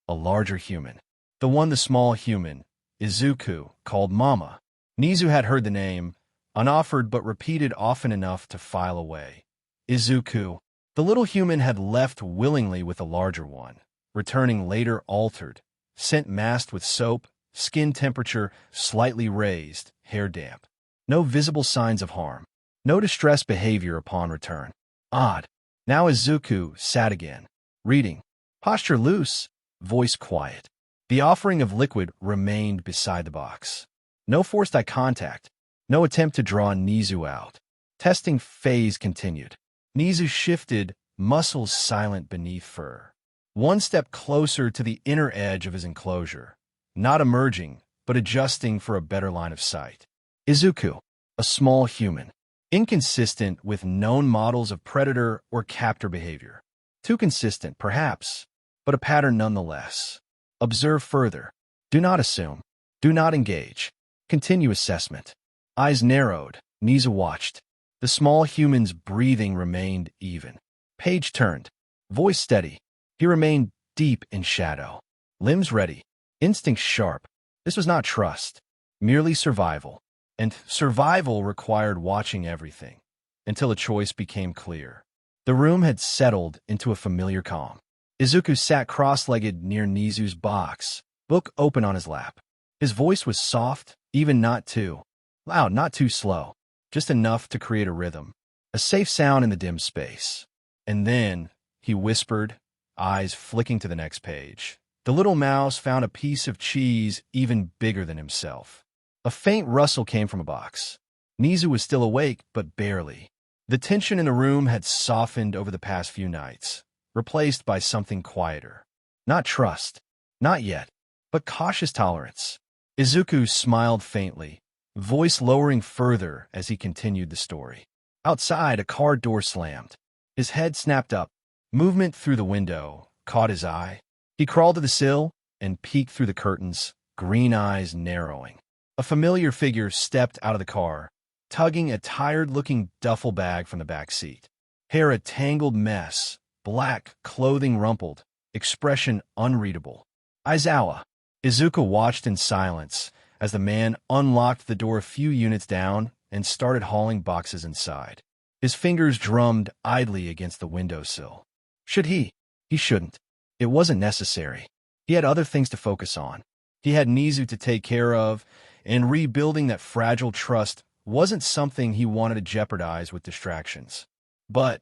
a larger human. The one the small human, Izuku, called Mama. Nizu had heard the name, unoffered but repeated often enough to file away. Izuku. The little human had left willingly with the larger one, returning later altered, scent masked with soap, skin temperature slightly raised, hair damp. No visible signs of harm. No distressed behavior upon return. Odd. Now Izuku sat again, reading. Posture loose, voice quiet. The offering of liquid remained beside the box. No forced eye contact. No attempt to draw Nezu out. Testing phase continued. Nezu shifted, muscles silent beneath fur. One step closer to the inner edge of his enclosure. Not emerging, but adjusting for a better line of sight. Izuku, a small human. Inconsistent with known models of predator or captor behavior. Too consistent, perhaps, but a pattern nonetheless. Observe further. Do not assume. Do not engage. Continue assessment. Eyes narrowed, Nezu watched. The small human's breathing remained even. Page turned. Voice steady. He remained deep in shadow. Limbs ready. Instincts sharp. This was not trust. Merely survival. And survival required watching everything, until a choice became clear. The room had settled into a familiar calm. Izuku sat cross-legged near Nezu's box, book open on his lap. His voice was soft, even not too loud, not too slow, just enough to create a rhythm, a safe sound in the dim space. And then, he whispered, eyes flicking to the next page. The little mouse found a piece of cheese even bigger than himself. A faint rustle came from a box. Nezu was still awake, but barely. The tension in the room had softened over the past few nights, replaced by something quieter. Not trust, not yet, but cautious tolerance. Izuku smiled faintly, voice lowering further as he continued the story. Outside, a car door slammed. His head snapped up. Movement through the window caught his eye. He crawled to the sill and peeked through the curtains, green eyes narrowing. A familiar figure stepped out of the car, tugging a tired-looking duffel bag from the back seat. Hair a tangled mess, black clothing rumpled, expression unreadable. Aizawa. Izuku watched in silence as the man unlocked the door a few units down and started hauling boxes inside. His fingers drummed idly against the windowsill. Should he? He shouldn't. It wasn't necessary. He had other things to focus on. He had Nezu to take care of, and rebuilding that fragile trust wasn't something he wanted to jeopardize with distractions. But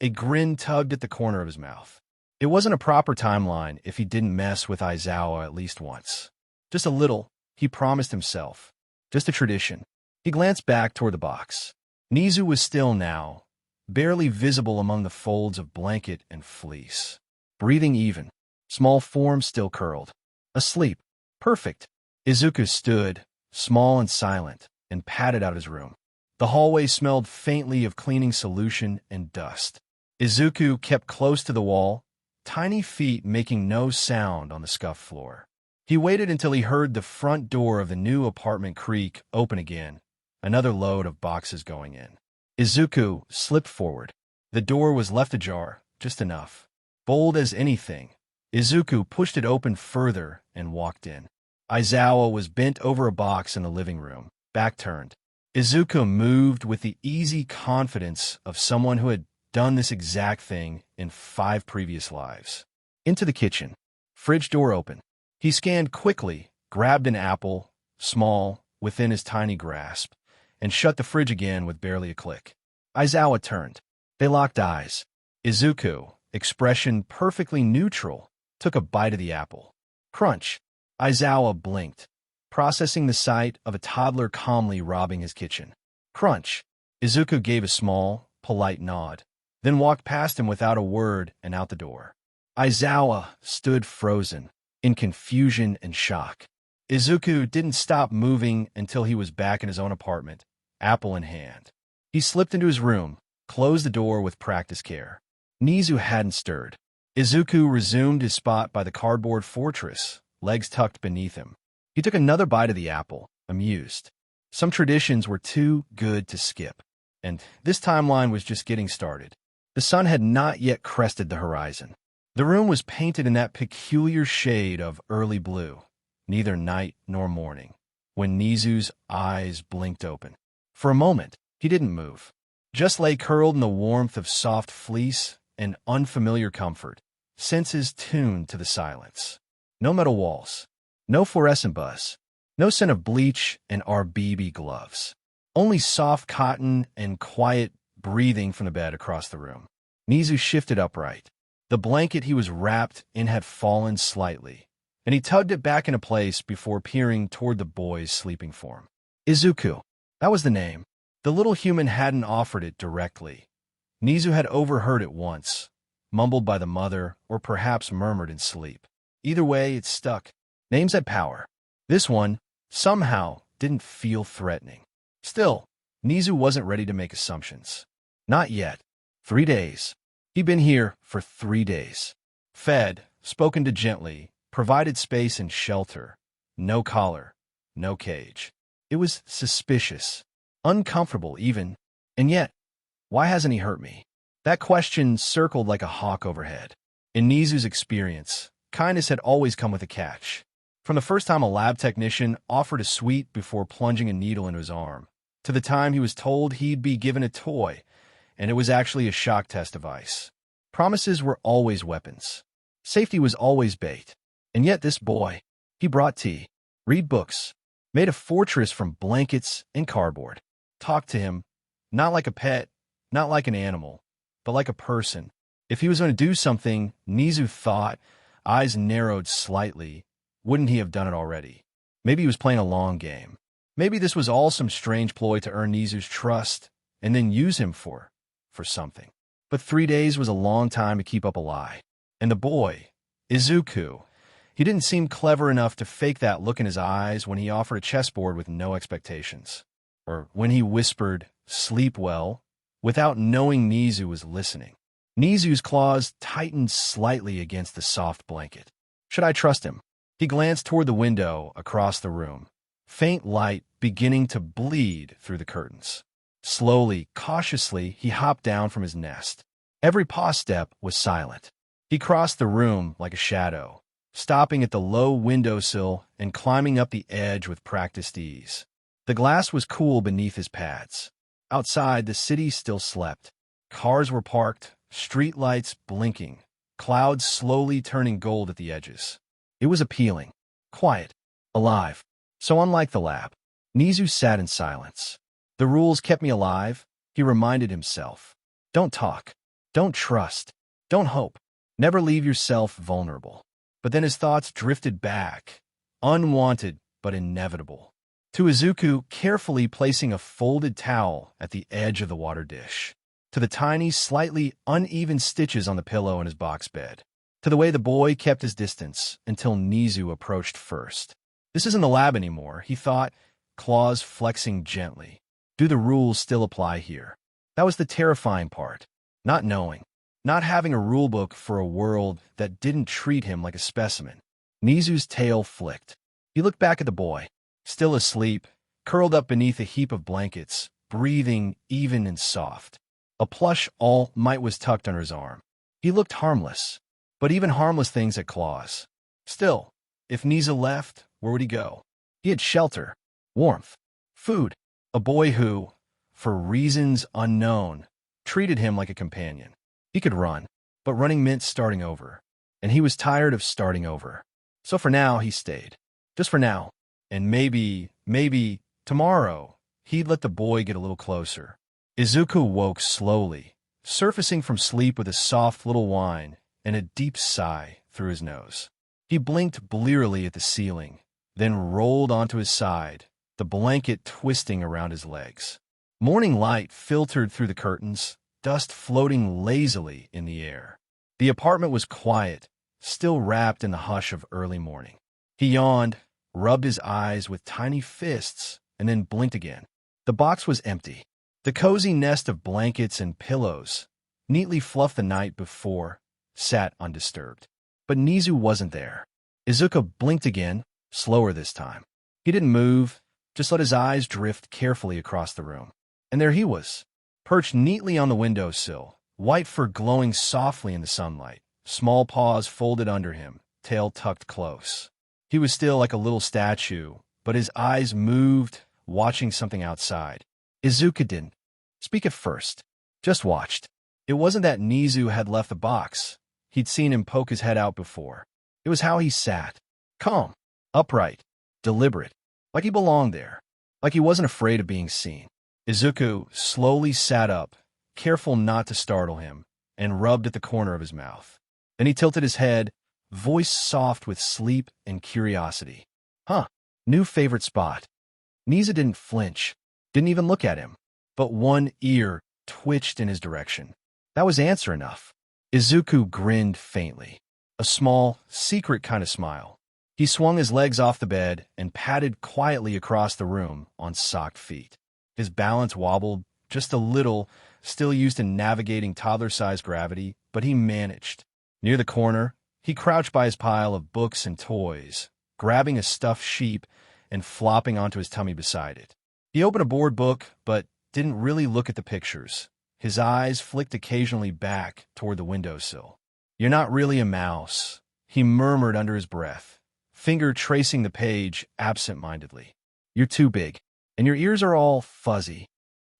a grin tugged at the corner of his mouth. It wasn't a proper timeline if he didn't mess with Aizawa at least once. Just a little, he promised himself. Just a tradition. He glanced back toward the box. Nezu was still now, barely visible among the folds of blanket and fleece. Breathing even, small form still curled. Asleep. Perfect. Izuku stood, small and silent, and padded out his room. The hallway smelled faintly of cleaning solution and dust. Izuku kept close to the wall, tiny feet making no sound on the scuffed floor. He waited until he heard the front door of the new apartment creak open again, another load of boxes going in. Izuku slipped forward. The door was left ajar, just enough. Bold as anything, Izuku pushed it open further and walked in. Aizawa was bent over a box in the living room, back turned. Izuku moved with the easy confidence of someone who had done this exact thing in 5 previous lives. Into the kitchen. Fridge door open. He scanned quickly, grabbed an apple, small, within his tiny grasp, and shut the fridge again with barely a click. Aizawa turned. They locked eyes. Izuku, expression perfectly neutral, took a bite of the apple. Crunch. Aizawa blinked, processing the sight of a toddler calmly robbing his kitchen. Crunch. Izuku gave a small, polite nod, then walked past him without a word and out the door. Aizawa stood frozen, in confusion and shock. Izuku didn't stop moving until he was back in his own apartment, apple in hand. He slipped into his room, closed the door with practiced care. Nezu hadn't stirred. Izuku resumed his spot by the cardboard fortress, legs tucked beneath him. He took another bite of the apple, amused. Some traditions were too good to skip, and this timeline was just getting started. The sun had not yet crested the horizon. The room was painted in that peculiar shade of early blue, neither night nor morning, when Nezu's eyes blinked open. For a moment, he didn't move, just lay curled in the warmth of soft fleece and unfamiliar comfort, senses tuned to the silence. No metal walls, no fluorescent buzz, no scent of bleach and RBB gloves. Only soft cotton and quiet breathing from the bed across the room. Nizu shifted upright. The blanket he was wrapped in had fallen slightly, and he tugged it back into place before peering toward the boy's sleeping form. Izuku. That was the name. The little human hadn't offered it directly. Nizu had overheard it once, mumbled by the mother, or perhaps murmured in sleep. Either way, it stuck. Names had power. This one, somehow, didn't feel threatening. Still, Nizu wasn't ready to make assumptions. Not yet. 3 days. He'd been here for 3 days. Fed, spoken to gently, provided space and shelter. No collar, no cage. It was suspicious, uncomfortable even. And yet, why hasn't he hurt me? That question circled like a hawk overhead. In Nizu's experience, kindness had always come with a catch. From the first time a lab technician offered a sweet before plunging a needle into his arm, to the time he was told he'd be given a toy, and it was actually a shock test device. Promises were always weapons. Safety was always bait. And yet this boy, he brought tea, read books, made a fortress from blankets and cardboard. Talked to him, not like a pet, not like an animal, but like a person. If he was going to do something, Nizu thought, eyes narrowed slightly, wouldn't he have done it already? Maybe he was playing a long game. Maybe this was all some strange ploy to earn Nizu's trust and then use him for something. But 3 days was a long time to keep up a lie. And the boy, Izuku, he didn't seem clever enough to fake that look in his eyes when he offered a chessboard with no expectations. Or when he whispered, "Sleep well," without knowing Nizu was listening. Nizu's claws tightened slightly against the soft blanket. Should I trust him? He glanced toward the window across the room, faint light beginning to bleed through the curtains. Slowly, cautiously, he hopped down from his nest. Every paw step was silent. He crossed the room like a shadow, stopping at the low windowsill and climbing up the edge with practiced ease. The glass was cool beneath his pads. Outside, the city still slept. Cars were parked, street lights blinking, clouds slowly turning gold at the edges. It was appealing, quiet, alive. So unlike the lab, Nizu sat in silence. The rules kept me alive, he reminded himself. Don't talk. Don't trust. Don't hope. Never leave yourself vulnerable. But then his thoughts drifted back, unwanted but inevitable, to Izuku carefully placing a folded towel at the edge of the water dish, to the tiny, slightly uneven stitches on the pillow in his box bed, to the way the boy kept his distance until Nizu approached first. This isn't the lab anymore, he thought, claws flexing gently. Do the rules still apply here? That was the terrifying part. Not knowing. Not having a rulebook for a world that didn't treat him like a specimen. Nizu's tail flicked. He looked back at the boy, still asleep, curled up beneath a heap of blankets, breathing even and soft. A plush All Might was tucked under his arm. He looked harmless, but even harmless things had claws. Still, if Nizu left, where would he go? He had shelter, warmth, food. A boy who, for reasons unknown, treated him like a companion. He could run, but running meant starting over, and he was tired of starting over. So for now, he stayed. Just for now. And maybe, tomorrow, he'd let the boy get a little closer. Izuku woke slowly, surfacing from sleep with a soft little whine and a deep sigh through his nose. He blinked blearily at the ceiling, then rolled onto his side, the blanket twisting around his legs. Morning light filtered through the curtains, dust floating lazily in the air. The apartment was quiet, still wrapped in the hush of early morning. He yawned, rubbed his eyes with tiny fists, and then blinked again. The box was empty. The cozy nest of blankets and pillows, neatly fluffed the night before, sat undisturbed. But Nizu wasn't there. Izuku blinked again, slower this time. He didn't move, just let his eyes drift carefully across the room. And there he was, perched neatly on the windowsill, white fur glowing softly in the sunlight, small paws folded under him, tail tucked close. He was still like a little statue, but his eyes moved, watching something outside. Izuku didn't speak at first, just watched. It wasn't that Nizu had left the box. He'd seen him poke his head out before. It was how he sat. Calm, upright, deliberate, like he belonged there, like he wasn't afraid of being seen. Izuku slowly sat up, careful not to startle him, and rubbed at the corner of his mouth. Then he tilted his head, voice soft with sleep and curiosity. Huh, new favorite spot. Nezu didn't flinch, didn't even look at him, but one ear twitched in his direction. That was answer enough. Izuku grinned faintly, a small, secret kind of smile. He swung his legs off the bed and padded quietly across the room on socked feet. His balance wobbled just a little, still used in navigating toddler-sized gravity, but he managed. Near the corner, he crouched by his pile of books and toys, grabbing a stuffed sheep and flopping onto his tummy beside it. He opened a board book, but didn't really look at the pictures. His eyes flicked occasionally back toward the windowsill. "You're not really a mouse," he murmured under his breath, finger tracing the page absent-mindedly. "You're too big, and your ears are all fuzzy."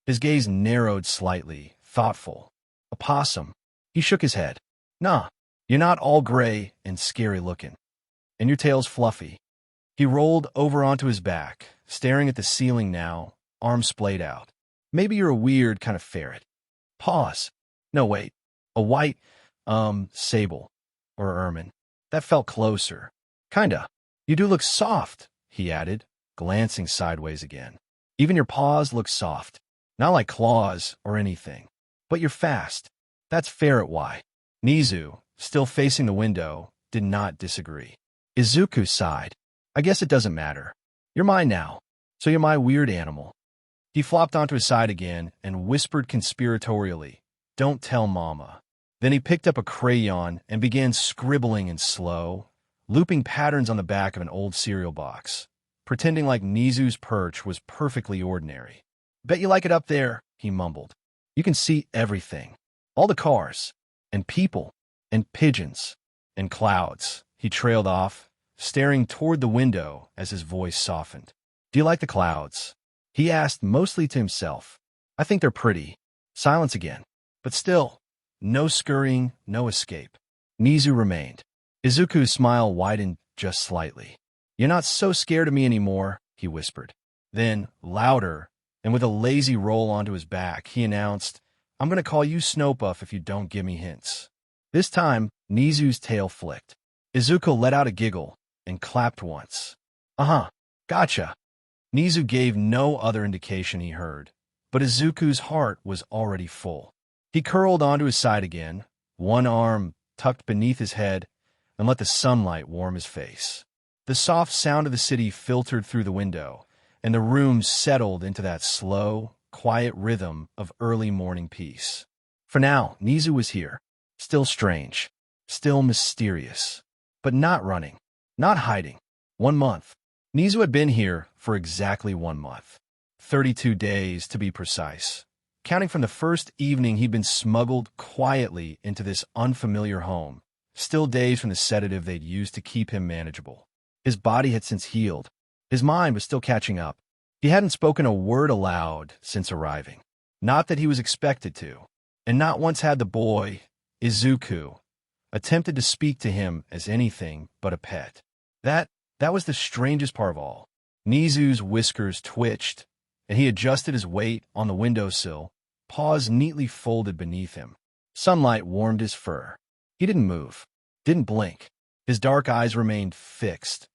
His gaze narrowed slightly, thoughtful. "A possum." He shook his head. "Nah, you're not all gray and scary-looking. And your tail's fluffy." He rolled over onto his back, staring at the ceiling now, arms splayed out. "Maybe you're a weird kind of ferret." Pause. No, wait. A white, sable. Or ermine. That felt closer. Kinda. "You do look soft," he added, glancing sideways again. "Even your paws look soft. Not like claws or anything. But you're fast. That's ferret-why." Nezu, still facing the window, did not disagree. Izuku sighed. "I guess it doesn't matter. You're mine now, so you're my weird animal." He flopped onto his side again and whispered conspiratorially, "Don't tell Mama." Then he picked up a crayon and began scribbling in slow, looping patterns on the back of an old cereal box, pretending like Nezu's perch was perfectly ordinary. "Bet you like it up there," he mumbled. "You can see everything. All the cars, and people, and pigeons, and clouds." He trailed off, staring toward the window as his voice softened. "Do you like the clouds?" he asked, mostly to himself. "I think they're pretty." Silence again. But still, no scurrying, no escape. Nezu remained. Izuku's smile widened just slightly. "You're not so scared of me anymore," he whispered. Then, louder, and with a lazy roll onto his back, he announced, "I'm going to call you Snowpuff if you don't give me hints." This time, Nezu's tail flicked. Izuku let out a giggle and clapped once. "Uh-huh, gotcha." Nezu gave no other indication he heard, but Izuku's heart was already full. He curled onto his side again, one arm tucked beneath his head, and let the sunlight warm his face. The soft sound of the city filtered through the window, and the room settled into that slow, quiet rhythm of early morning peace. For now, Nezu was here, still strange, still mysterious, but not running, not hiding. 1 month. Nezu had been here for exactly 1 month. 32 days, to be precise. Counting from the first evening he'd been smuggled quietly into this unfamiliar home, still days from the sedative they'd used to keep him manageable. His body had since healed. His mind was still catching up. He hadn't spoken a word aloud since arriving. Not that he was expected to. And not once had the boy, Izuku, attempted to speak to him as anything but a pet. That was the strangest part of all. Nezu's whiskers twitched, and he adjusted his weight on the windowsill, paws neatly folded beneath him. Sunlight warmed his fur. He didn't move, didn't blink. His dark eyes remained fixed,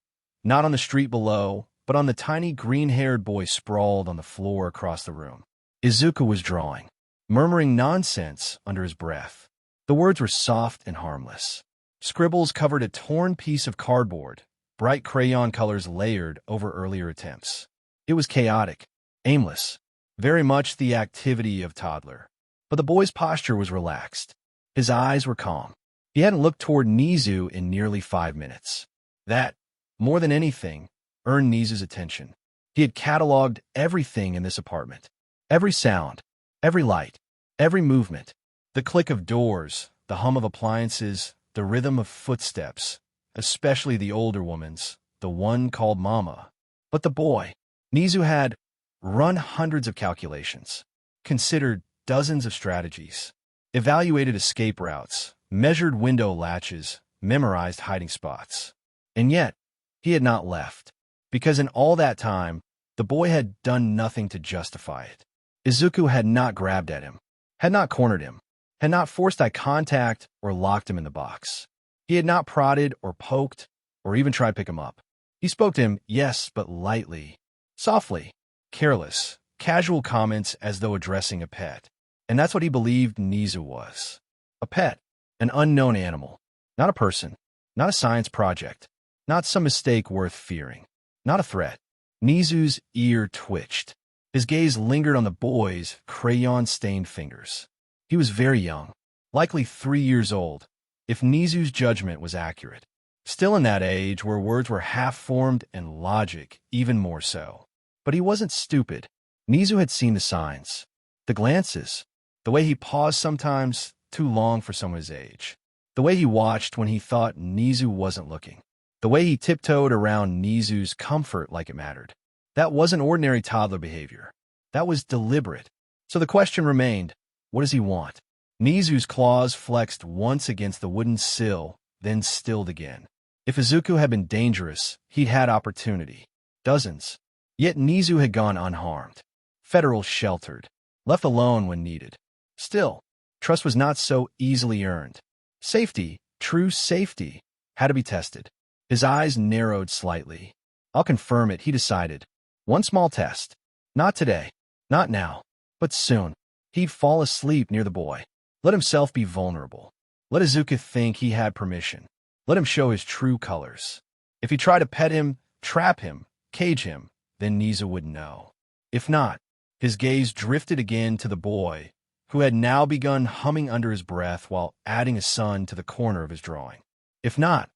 not on the street below, but on the tiny green-haired boy sprawled on the floor across the room. Izuku was drawing, murmuring nonsense under his breath. The words were soft and harmless. Scribbles covered a torn piece of cardboard, bright crayon colors layered over earlier attempts. It was chaotic, aimless, very much the activity of toddler. But the boy's posture was relaxed. His eyes were calm. He hadn't looked toward Nezu in nearly 5 minutes. That, more than anything, earned Nezu's attention. He had cataloged everything in this apartment. Every sound, every light, every movement. The click of doors, the hum of appliances, the rhythm of footsteps, especially the older woman's, the one called Mama. But the boy, Nezu had run hundreds of calculations, considered dozens of strategies, evaluated escape routes, measured window latches, memorized hiding spots. And yet, he had not left, because in all that time, the boy had done nothing to justify it. Izuku had not grabbed at him, had not cornered him, had not forced eye contact or locked him in the box. He had not prodded or poked or even tried to pick him up. He spoke to him, yes, but lightly, softly, careless, casual comments as though addressing a pet. And that's what he believed Nezu was. A pet, an unknown animal, not a person, not a science project, not some mistake worth fearing, not a threat. Nezu's ear twitched. His gaze lingered on the boy's crayon-stained fingers. He was very young, likely 3 years old, if Nezu's judgment was accurate. Still in that age where words were half-formed and logic even more so. But he wasn't stupid. Nezu had seen the signs, the glances, the way he paused sometimes too long for someone his age, the way he watched when he thought Nezu wasn't looking, the way he tiptoed around Nezu's comfort like it mattered. That wasn't ordinary toddler behavior. That was deliberate. So the question remained, what does he want? Nezu's claws flexed once against the wooden sill, then stilled again. If Izuku had been dangerous, he'd had opportunity. Dozens. Yet Nezu had gone unharmed. Federal sheltered. Left alone when needed. Still, trust was not so easily earned. Safety, true safety, had to be tested. His eyes narrowed slightly. I'll confirm it, he decided. One small test. Not today. Not now. But soon. He'd fall asleep near the boy. Let himself be vulnerable. Let Izuku think he had permission. Let him show his true colors. If he tried to pet him, trap him, cage him, then Nezu would know. If not, his gaze drifted again to the boy, who had now begun humming under his breath while adding a sun to the corner of his drawing. If not,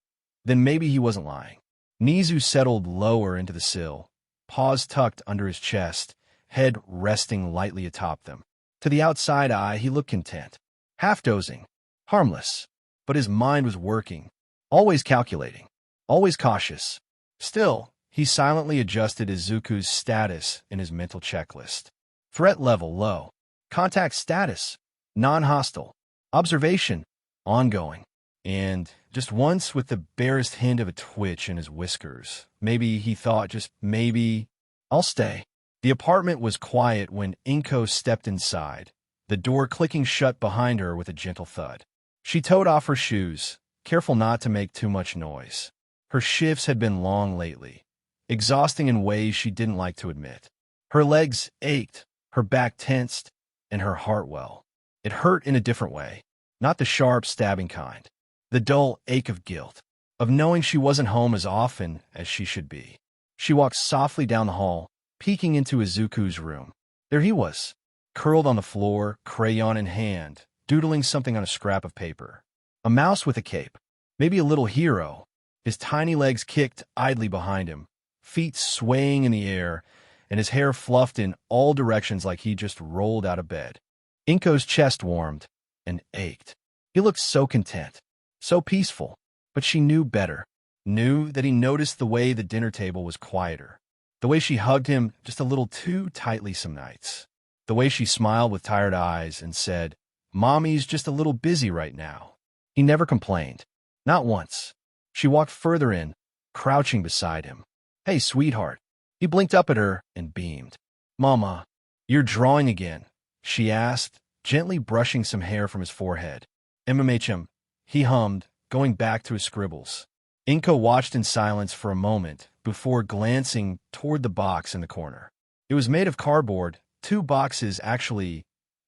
then maybe he wasn't lying. Nezu settled lower into the sill, paws tucked under his chest, head resting lightly atop them. To the outside eye, he looked content, half-dozing, harmless, but his mind was working, always calculating, always cautious. Still, he silently adjusted Izuku's status in his mental checklist. Threat level low. Contact status non-hostile. Observation ongoing. And just once with the barest hint of a twitch in his whiskers. Maybe he thought, just maybe, I'll stay. The apartment was quiet when Inko stepped inside, the door clicking shut behind her with a gentle thud. She toed off her shoes, careful not to make too much noise. Her shifts had been long lately, exhausting in ways she didn't like to admit. Her legs ached, her back tensed, and her heart well. It hurt in a different way, not the sharp, stabbing kind. The dull ache of guilt, of knowing she wasn't home as often as she should be. She walked softly down the hall, peeking into Izuku's room. There he was, curled on the floor, crayon in hand, doodling something on a scrap of paper. A mouse with a cape, maybe a little hero. His tiny legs kicked idly behind him, feet swaying in the air, and his hair fluffed in all directions like he just rolled out of bed. Inko's chest warmed and ached. He looked so content, so peaceful, but she knew better, knew that he noticed the way the dinner table was quieter, the way she hugged him just a little too tightly some nights, the way she smiled with tired eyes and said, "Mommy's just a little busy right now." He never complained, not once. She walked further in, crouching beside him. "Hey, sweetheart." He blinked up at her and beamed. "Mama, you're drawing again?" she asked, gently brushing some hair from his forehead. "MMHM," he hummed, going back to his scribbles. Inko watched in silence for a moment before glancing toward the box in the corner. It was made of cardboard, 2 boxes actually,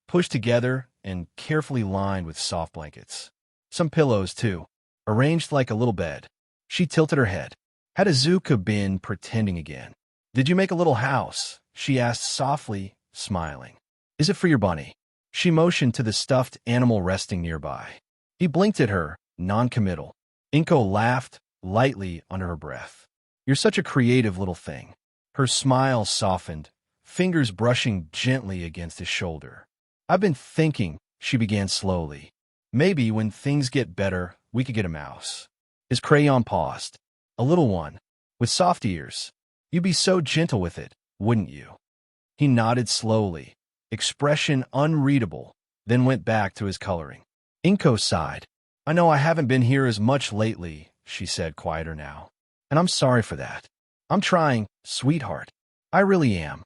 pushed together and carefully lined with soft blankets. Some pillows, too, arranged like a little bed. She tilted her head. Had Izuku been pretending again? "Did you make a little house?" she asked softly, smiling. "Is it for your bunny?" She motioned to the stuffed animal resting nearby. He blinked at her, non-committal. Inko laughed lightly under her breath. "You're such a creative little thing." Her smile softened, fingers brushing gently against his shoulder. "I've been thinking," she began slowly. "Maybe when things get better, we could get a mouse." His crayon paused. "A little one, with soft ears. You'd be so gentle with it, wouldn't you?" He nodded slowly, expression unreadable, then went back to his coloring. Inko sighed. I know I haven't been here as much lately, she said, quieter now. And I'm sorry for that. I'm trying, sweetheart. I really am.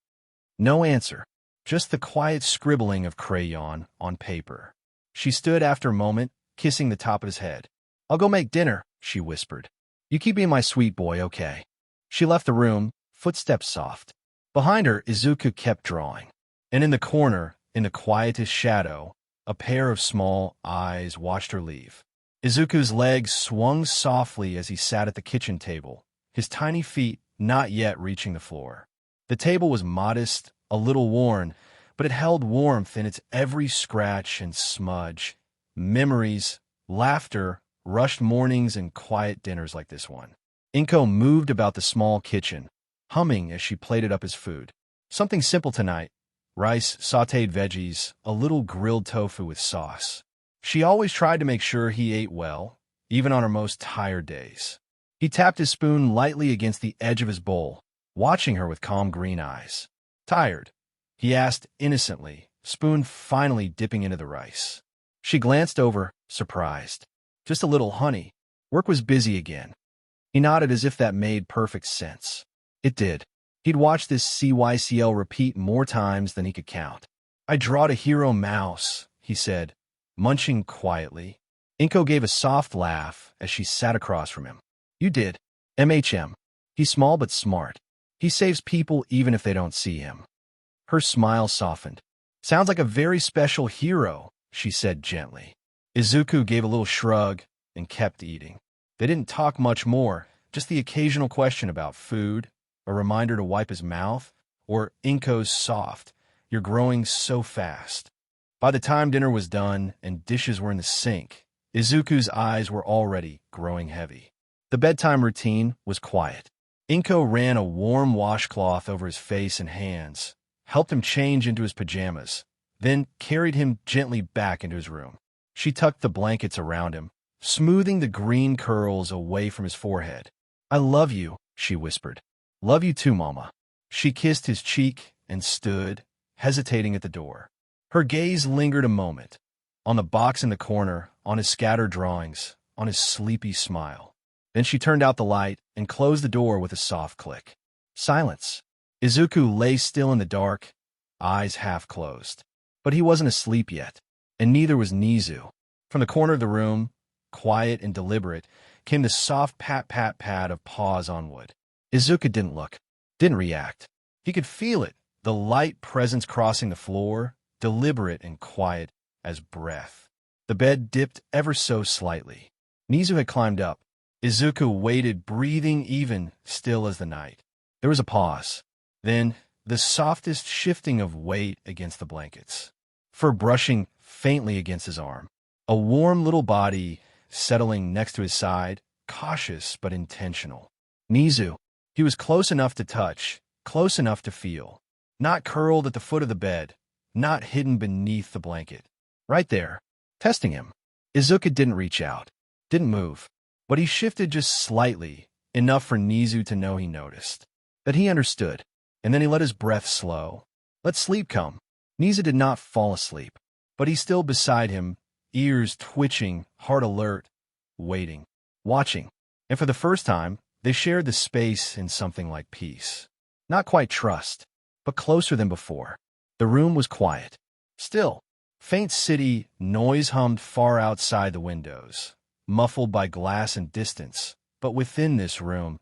No answer. Just the quiet scribbling of crayon on paper. She stood after a moment, kissing the top of his head. I'll go make dinner, she whispered. You keep being my sweet boy, okay? She left the room, footsteps soft. Behind her, Izuku kept drawing. And in the corner, in the quietest shadow, a pair of small eyes watched her leave. Izuku's legs swung softly as he sat at the kitchen table, his tiny feet not yet reaching the floor. The table was modest, a little worn, but it held warmth in its every scratch and smudge. Memories, laughter, rushed mornings, and quiet dinners like this one. Inko moved about the small kitchen, humming as she plated up his food. Something simple tonight. Rice, sautéed veggies, a little grilled tofu with sauce. She always tried to make sure he ate well, even on her most tired days. He tapped his spoon lightly against the edge of his bowl, watching her with calm green eyes. Tired? He asked innocently, spoon finally dipping into the rice. She glanced over, surprised. Just a little, honey. Work was busy again. He nodded as if that made perfect sense. It did. He'd watched this CYCL repeat more times than he could count. I drawed a hero mouse, he said, munching quietly. Inko gave a soft laugh as she sat across from him. You did. MHM. He's small but smart. He saves people even if they don't see him. Her smile softened. Sounds like a very special hero, she said gently. Izuku gave a little shrug and kept eating. They didn't talk much more, just the occasional question about food, a reminder to wipe his mouth, or Inko's soft, "You're growing so fast." By the time dinner was done and dishes were in the sink, Izuku's eyes were already growing heavy. The bedtime routine was quiet. Inko ran a warm washcloth over his face and hands, helped him change into his pajamas, then carried him gently back into his room. She tucked the blankets around him, smoothing the green curls away from his forehead. I love you, she whispered. Love you too, Mama. She kissed his cheek and stood, hesitating at the door. Her gaze lingered a moment, on the box in the corner, on his scattered drawings, on his sleepy smile. Then she turned out the light and closed the door with a soft click. Silence. Izuku lay still in the dark, eyes half closed. But he wasn't asleep yet, and neither was Nizu. From the corner of the room, quiet and deliberate, came the soft pat-pat-pat of paws on wood. Izuku didn't look, didn't react. He could feel it, the light presence crossing the floor, deliberate and quiet as breath. The bed dipped ever so slightly. Nizu had climbed up. Izuku waited, breathing even, still as the night. There was a pause. Then, the softest shifting of weight against the blankets. Fur brushing faintly against his arm. A warm little body settling next to his side, cautious but intentional. Nizu. He was close enough to touch, close enough to feel. Not curled at the foot of the bed, not hidden beneath the blanket. Right there, testing him. Izuku didn't reach out, didn't move, but he shifted just slightly, enough for Nizu to know he noticed, that he understood, and then he let his breath slow. Let sleep come. Nizu did not fall asleep, but he still beside him, ears twitching, heart alert, waiting, watching. And for the first time, they shared the space in something like peace. Not quite trust, but closer than before. The room was quiet. Still, faint city noise hummed far outside the windows, muffled by glass and distance, but within this room,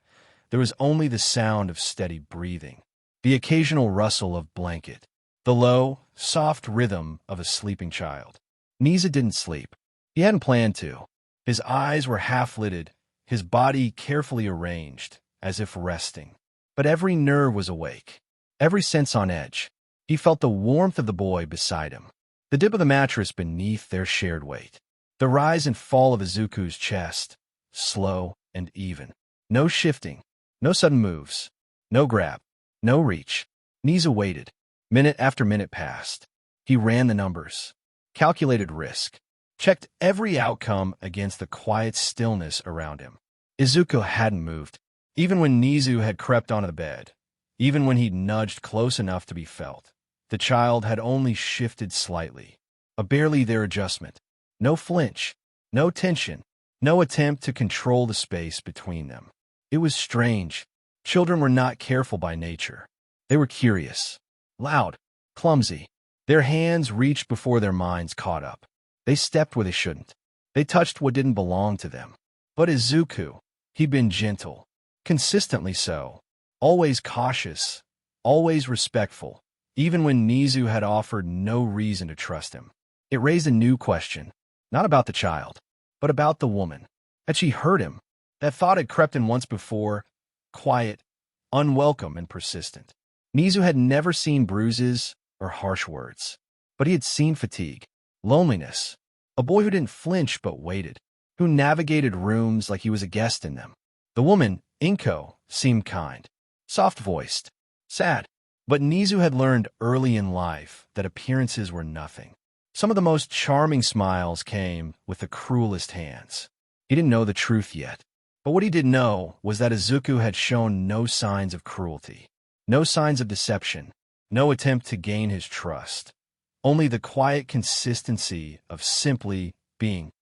there was only the sound of steady breathing, the occasional rustle of blanket, the low, soft rhythm of a sleeping child. Nizu didn't sleep. He hadn't planned to. His eyes were half-lidded, his body carefully arranged, as if resting. But every nerve was awake, every sense on edge. He felt the warmth of the boy beside him, the dip of the mattress beneath their shared weight, the rise and fall of Izuku's chest, slow and even. No shifting, no sudden moves, no grab, no reach. Nizu waited. Minute after minute passed. He ran the numbers, calculated risk, checked every outcome against the quiet stillness around him. Izuku hadn't moved, even when Nizu had crept onto the bed, even when he'd nudged close enough to be felt. The child had only shifted slightly, a barely there adjustment. No flinch, No tension, no attempt to control the space between them. It was strange. Children were not careful by nature. They were curious, loud, clumsy. Their hands reached before their minds caught up. They stepped where they shouldn't. They touched what didn't belong to them. But Izuku, he'd been gentle, consistently so, always cautious, always respectful, even when Nezu had offered no reason to trust him. It raised a new question, not about the child, but about the woman. Had she hurt him? That thought had crept in once before, quiet, unwelcome, and persistent. Nezu had never seen bruises or harsh words, but he had seen fatigue, loneliness, a boy who didn't flinch but waited, who navigated rooms like he was a guest in them. The woman, Inko, seemed kind, soft-voiced, sad, but Nezu had learned early in life that appearances were nothing. Some of the most charming smiles came with the cruelest hands. He didn't know the truth yet, but what he did know was that Izuku had shown no signs of cruelty, no signs of deception, no attempt to gain his trust, only the quiet consistency of simply being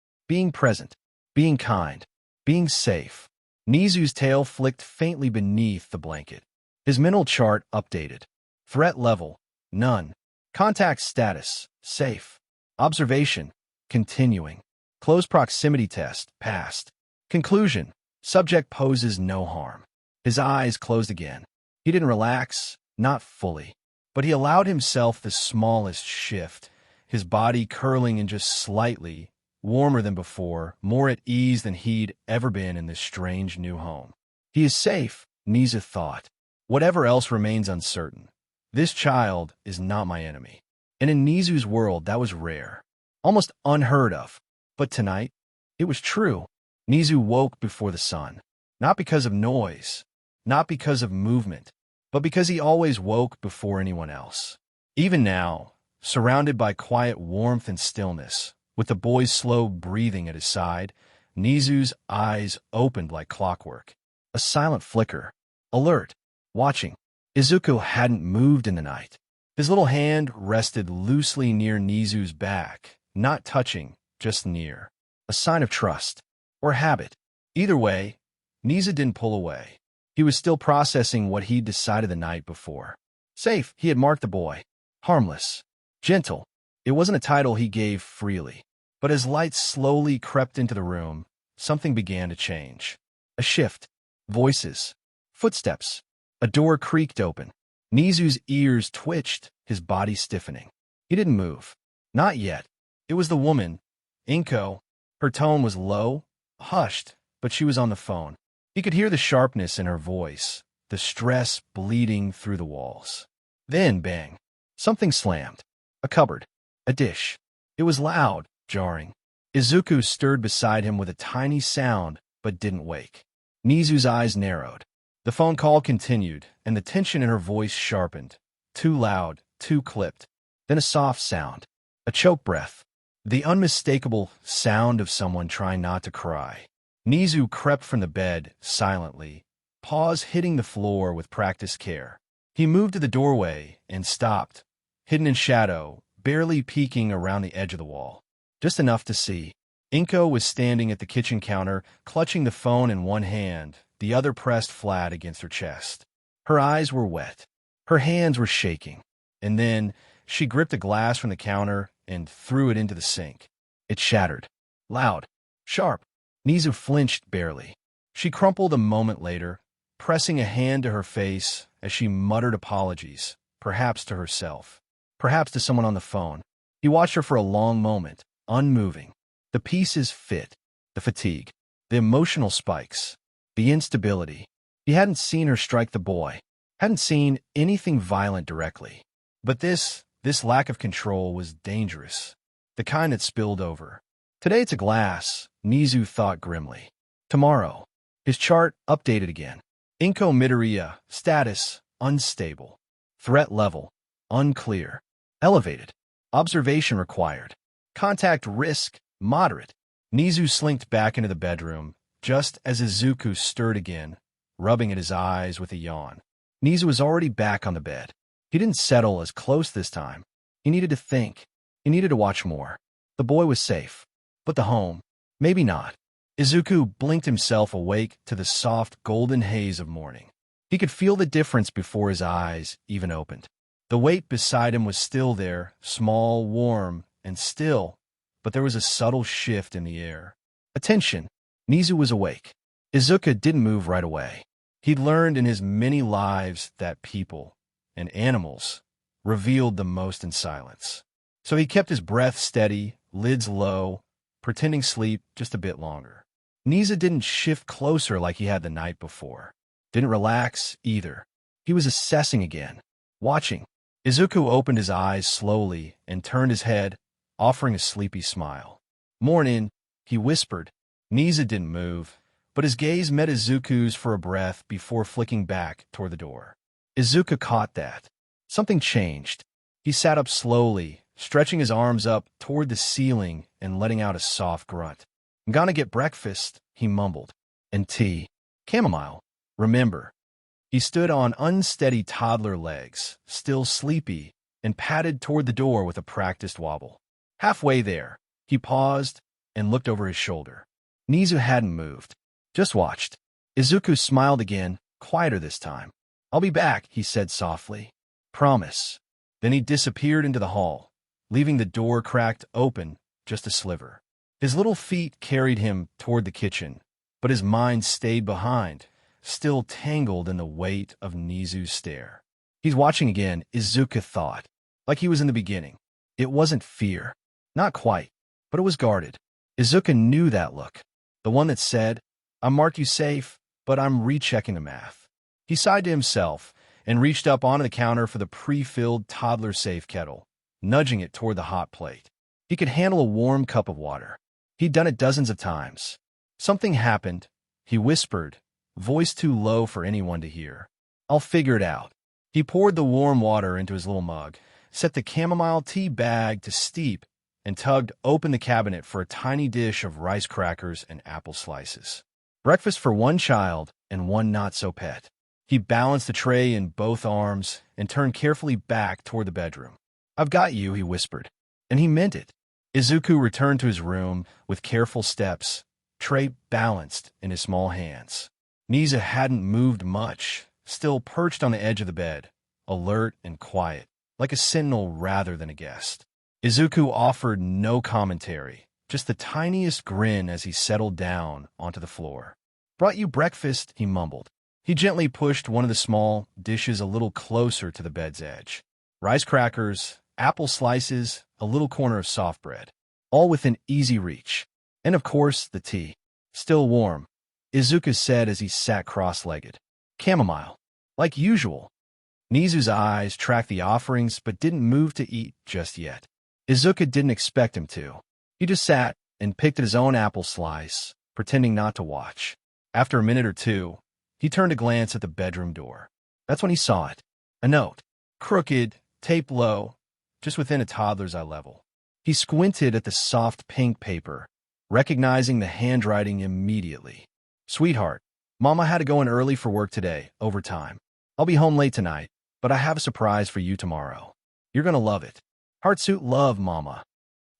present, being kind, being safe. Nezu's tail flicked faintly beneath the blanket. His mental chart updated. Threat level, none. Contact status, safe. Observation, continuing. Close proximity test, passed. Conclusion, subject poses no harm. His eyes closed again. He didn't relax, not fully, but he allowed himself the smallest shift, his body curling in just slightly, warmer than before, more at ease than he'd ever been in this strange new home. He is safe, Nezu thought. Whatever else remains uncertain. This child is not my enemy. And in Nezu's world, that was rare, almost unheard of. But tonight, it was true. Nezu woke before the sun, not because of noise, not because of movement, but because he always woke before anyone else. Even now, surrounded by quiet warmth and stillness, with the boy's slow breathing at his side, Nezu's eyes opened like clockwork. A silent flicker, alert, watching. Izuku hadn't moved in the night. His little hand rested loosely near Nezu's back, not touching, just near. A sign of trust, or habit. Either way, Nezu didn't pull away. He was still processing what he'd decided the night before. Safe, he had marked the boy. Harmless. Gentle. It wasn't a title he gave freely. But as light slowly crept into the room, something began to change. A shift. Voices. Footsteps. A door creaked open. Nezu's ears twitched, his body stiffening. He didn't move. Not yet. It was the woman, Inko. Her tone was low, hushed, but she was on the phone. He could hear the sharpness in her voice, the stress bleeding through the walls. Then, bang. Something slammed. A cupboard. A dish. It was loud, jarring. Izuku stirred beside him with a tiny sound, but didn't wake. Nezu's eyes narrowed. The phone call continued, and the tension in her voice sharpened. Too loud, too clipped. Then a soft sound. A choke breath. The unmistakable sound of someone trying not to cry. Nezu crept from the bed, silently, paws hitting the floor with practiced care. He moved to the doorway and stopped, hidden in shadow, barely peeking around the edge of the wall. Just enough to see. Inko was standing at the kitchen counter, clutching the phone in one hand, the other pressed flat against her chest. Her eyes were wet. Her hands were shaking. And then she gripped a glass from the counter and threw it into the sink. It shattered. Loud. Sharp. Nezu flinched barely. She crumpled a moment later, pressing a hand to her face as she muttered apologies, perhaps to herself, perhaps to someone on the phone. He watched her for a long moment, unmoving. The pieces fit, the fatigue, the emotional spikes, the instability. He hadn't seen her strike the boy, hadn't seen anything violent directly. But this lack of control was dangerous, the kind that spilled over. Today it's a glass, Nezu thought grimly. Tomorrow, his chart updated again. Inko Midoriya, status, unstable. Threat level, unclear. Elevated. Observation required. Contact risk, moderate. Nezu slinked back into the bedroom, just as Izuku stirred again, rubbing at his eyes with a yawn. Nezu was already back on the bed. He didn't settle as close this time. He needed to think. He needed to watch more. The boy was safe. But the home, Maybe not. Izuku blinked himself awake to the soft golden haze of morning. He could feel the difference before his eyes even opened. The weight beside him was still there, small, warm, and still, but there was a subtle shift in the air. Attention! Nezu was awake. Izuku didn't move right away. He'd learned in his many lives that people and animals revealed the most in silence. So he kept his breath steady, lids low, pretending sleep just a bit longer. Nezu didn't shift closer like he had the night before. Didn't relax either. He was assessing again, watching. Izuku opened his eyes slowly and turned his head, offering a sleepy smile. "Mornin'," he whispered. Nezu didn't move, but his gaze met Izuku's for a breath before flicking back toward the door. Izuku caught that. Something changed. He sat up slowly, stretching his arms up toward the ceiling and letting out a soft grunt. "I'm gonna get breakfast," he mumbled. "And tea. Chamomile. Remember." He stood on unsteady toddler legs, still sleepy, and padded toward the door with a practiced wobble. Halfway there, he paused and looked over his shoulder. Nezu hadn't moved, just watched. Izuku smiled again, quieter this time. "I'll be back," he said softly. "Promise." Then he disappeared into the hall, leaving the door cracked open just a sliver. His little feet carried him toward the kitchen, but his mind stayed behind, still tangled in the weight of Nezu's stare. "He's watching again," Izuku thought, like he was in the beginning. It wasn't fear. Not quite, but it was guarded. Izuku knew that look. The one that said, "I marked you safe, but I'm rechecking the math." He sighed to himself and reached up onto the counter for the pre-filled toddler-safe kettle, nudging it toward the hot plate. He could handle a warm cup of water. He'd done it dozens of times. Something happened, he whispered, voice too low for anyone to hear. "I'll figure it out." He poured the warm water into his little mug, set the chamomile tea bag to steep, and tugged open the cabinet for a tiny dish of rice crackers and apple slices. Breakfast for one child and one not-so-pet. He balanced the tray in both arms and turned carefully back toward the bedroom. "I've got you," he whispered. And he meant it. Izuku returned to his room with careful steps, tray balanced in his small hands. Nezu hadn't moved much, still perched on the edge of the bed, alert and quiet, like a sentinel rather than a guest. Izuku offered no commentary, just the tiniest grin as he settled down onto the floor. "Brought you breakfast," he mumbled. He gently pushed one of the small dishes a little closer to the bed's edge. Rice crackers, apple slices, a little corner of soft bread, all within easy reach. And of course, the tea. Still warm, Izuku said as he sat cross-legged. "Chamomile. Like usual." Nezu's eyes tracked the offerings but didn't move to eat just yet. Izuku didn't expect him to. He just sat and picked at his own apple slice, pretending not to watch. After a minute or two, he turned to glance at the bedroom door. That's when he saw it. A note. Crooked, taped low, just within a toddler's eye level. He squinted at the soft pink paper, recognizing the handwriting immediately. "Sweetheart, Mama had to go in early for work today, overtime. I'll be home late tonight, but I have a surprise for you tomorrow. You're gonna love it. Heartsuit love, Mama."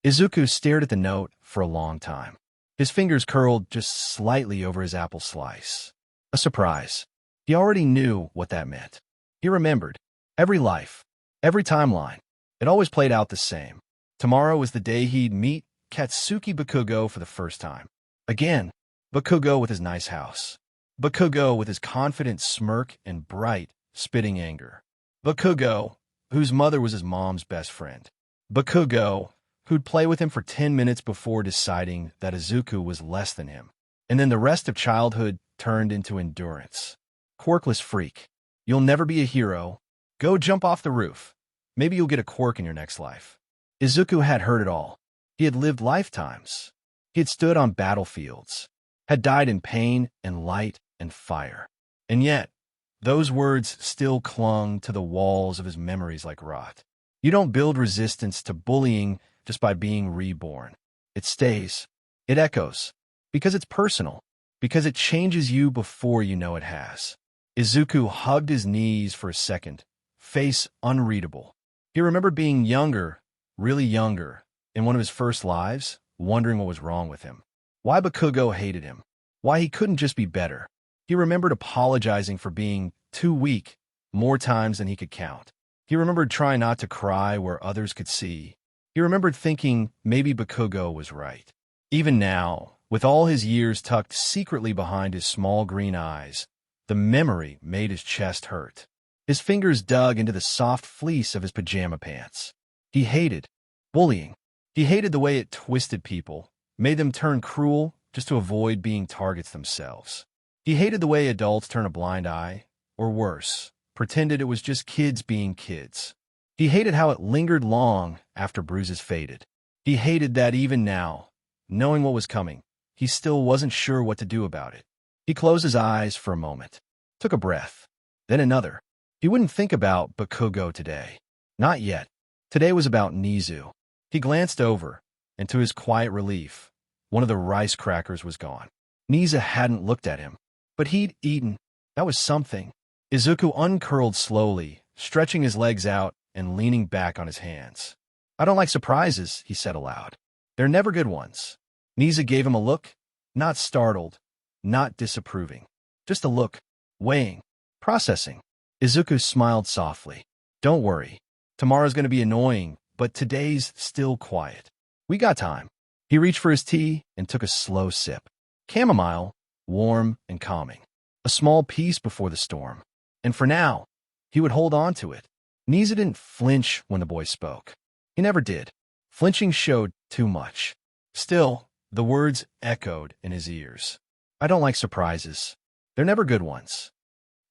Izuku stared at the note for a long time. His fingers curled just slightly over his apple slice. A surprise. He already knew what that meant. He remembered. Every life, every timeline. It always played out the same. Tomorrow was the day he'd meet Katsuki Bakugo for the first time. Again, Bakugo with his nice house. Bakugo with his confident smirk and bright, spitting anger. Bakugo, whose mother was his mom's best friend. Bakugo, who'd play with him for 10 minutes before deciding that Izuku was less than him. And then the rest of childhood turned into endurance. Quirkless freak. You'll never be a hero. Go jump off the roof. Maybe you'll get a quirk in your next life. Izuku had heard it all. He had lived lifetimes. He had stood on battlefields, had died in pain and light and fire. And yet, those words still clung to the walls of his memories like rot. You don't build resistance to bullying just by being reborn. It stays. It echoes. Because it's personal. Because it changes you before you know it has. Izuku hugged his knees for a second, face unreadable. He remembered being younger, really younger, in one of his first lives, wondering what was wrong with him. Why Bakugo hated him. Why he couldn't just be better. He remembered apologizing for being too weak more times than he could count. He remembered trying not to cry where others could see. He remembered thinking maybe Bakugo was right. Even now, with all his years tucked secretly behind his small green eyes, the memory made his chest hurt. His fingers dug into the soft fleece of his pajama pants. He hated bullying. He hated the way it twisted people, made them turn cruel just to avoid being targets themselves. He hated the way adults turn a blind eye, or worse, pretended it was just kids being kids. He hated how it lingered long after bruises faded. He hated that even now, knowing what was coming, he still wasn't sure what to do about it. He closed his eyes for a moment, took a breath, then another. He wouldn't think about Bakugo today. Not yet. Today was about Nizu. He glanced over, and to his quiet relief, one of the rice crackers was gone. Nizu hadn't looked at him, but he'd eaten. That was something. Izuku uncurled slowly, stretching his legs out and leaning back on his hands. I don't like surprises, he said aloud. They're never good ones. Nizu gave him a look, not startled, not disapproving. Just a look, weighing, processing. Izuku smiled softly. Don't worry. Tomorrow's going to be annoying, but today's still quiet. We got time. He reached for his tea and took a slow sip. Chamomile, warm and calming. A small peace before the storm. And for now, he would hold on to it. Nizu didn't flinch when the boy spoke. He never did. Flinching showed too much. Still, the words echoed in his ears. I don't like surprises. They're never good ones.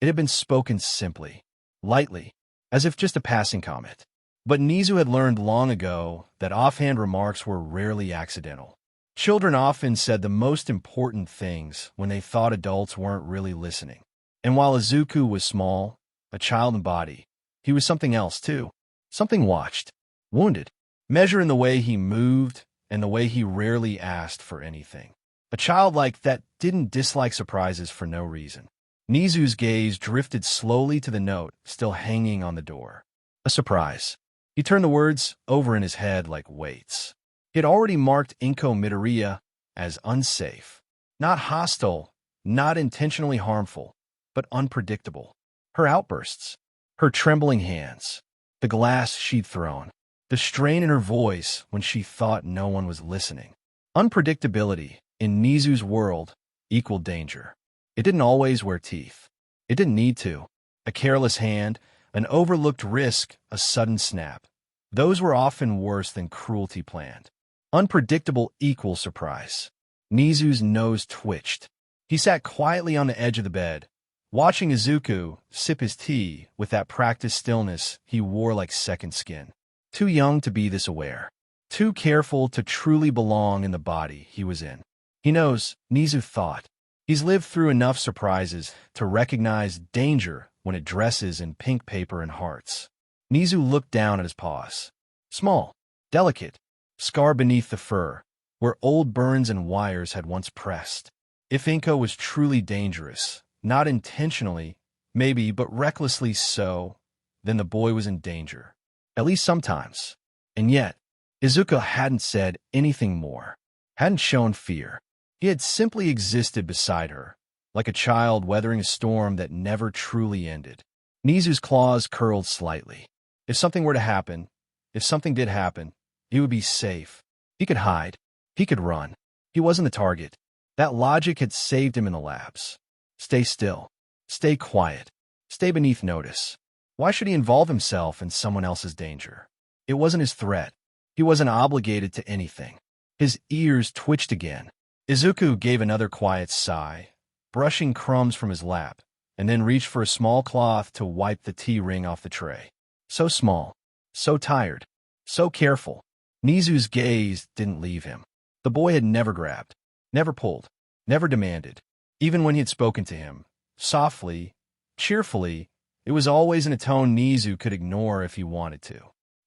It had been spoken simply, lightly, as if just a passing comment. But Nizu had learned long ago that offhand remarks were rarely accidental. Children often said the most important things when they thought adults weren't really listening. And while Izuku was small, a child in body, he was something else too. Something watched, wounded, measured in the way he moved and the way he rarely asked for anything. A child like that didn't dislike surprises for no reason. Nizu's gaze drifted slowly to the note still hanging on the door. A surprise. He turned the words over in his head like weights. He had already marked Inko Midoriya as unsafe. Not hostile, not intentionally harmful, but unpredictable. Her outbursts, her trembling hands, the glass she'd thrown, the strain in her voice when she thought no one was listening. Unpredictability, in Nizu's world, equaled danger. It didn't always wear teeth. It didn't need to. A careless hand, an overlooked risk, a sudden snap. Those were often worse than cruelty planned. Unpredictable equals surprise. Nizu's nose twitched. He sat quietly on the edge of the bed, watching Izuku sip his tea with that practiced stillness he wore like second skin. Too young to be this aware. Too careful to truly belong in the body he was in. He knows, Nizu thought. He's lived through enough surprises to recognize danger when it dresses in pink paper and hearts. Nizu looked down at his paws. Small, delicate, scar beneath the fur, where old burns and wires had once pressed. If Inko was truly dangerous, not intentionally, maybe, but recklessly so, then the boy was in danger. At least sometimes. And yet, Izuku hadn't said anything more, hadn't shown fear. He had simply existed beside her, like a child weathering a storm that never truly ended. Nizu's claws curled slightly. If something were to happen, if something did happen, he would be safe. He could hide. He could run. He wasn't the target. That logic had saved him in the labs. Stay still. Stay quiet. Stay beneath notice. Why should he involve himself in someone else's danger? It wasn't his threat. He wasn't obligated to anything. His ears twitched again. Izuku gave another quiet sigh, brushing crumbs from his lap, and then reached for a small cloth to wipe the tea ring off the tray. So small, so tired, so careful. Nizu's gaze didn't leave him. The boy had never grabbed, never pulled, never demanded. Even when he had spoken to him, softly, cheerfully, it was always in a tone Nizu could ignore if he wanted to.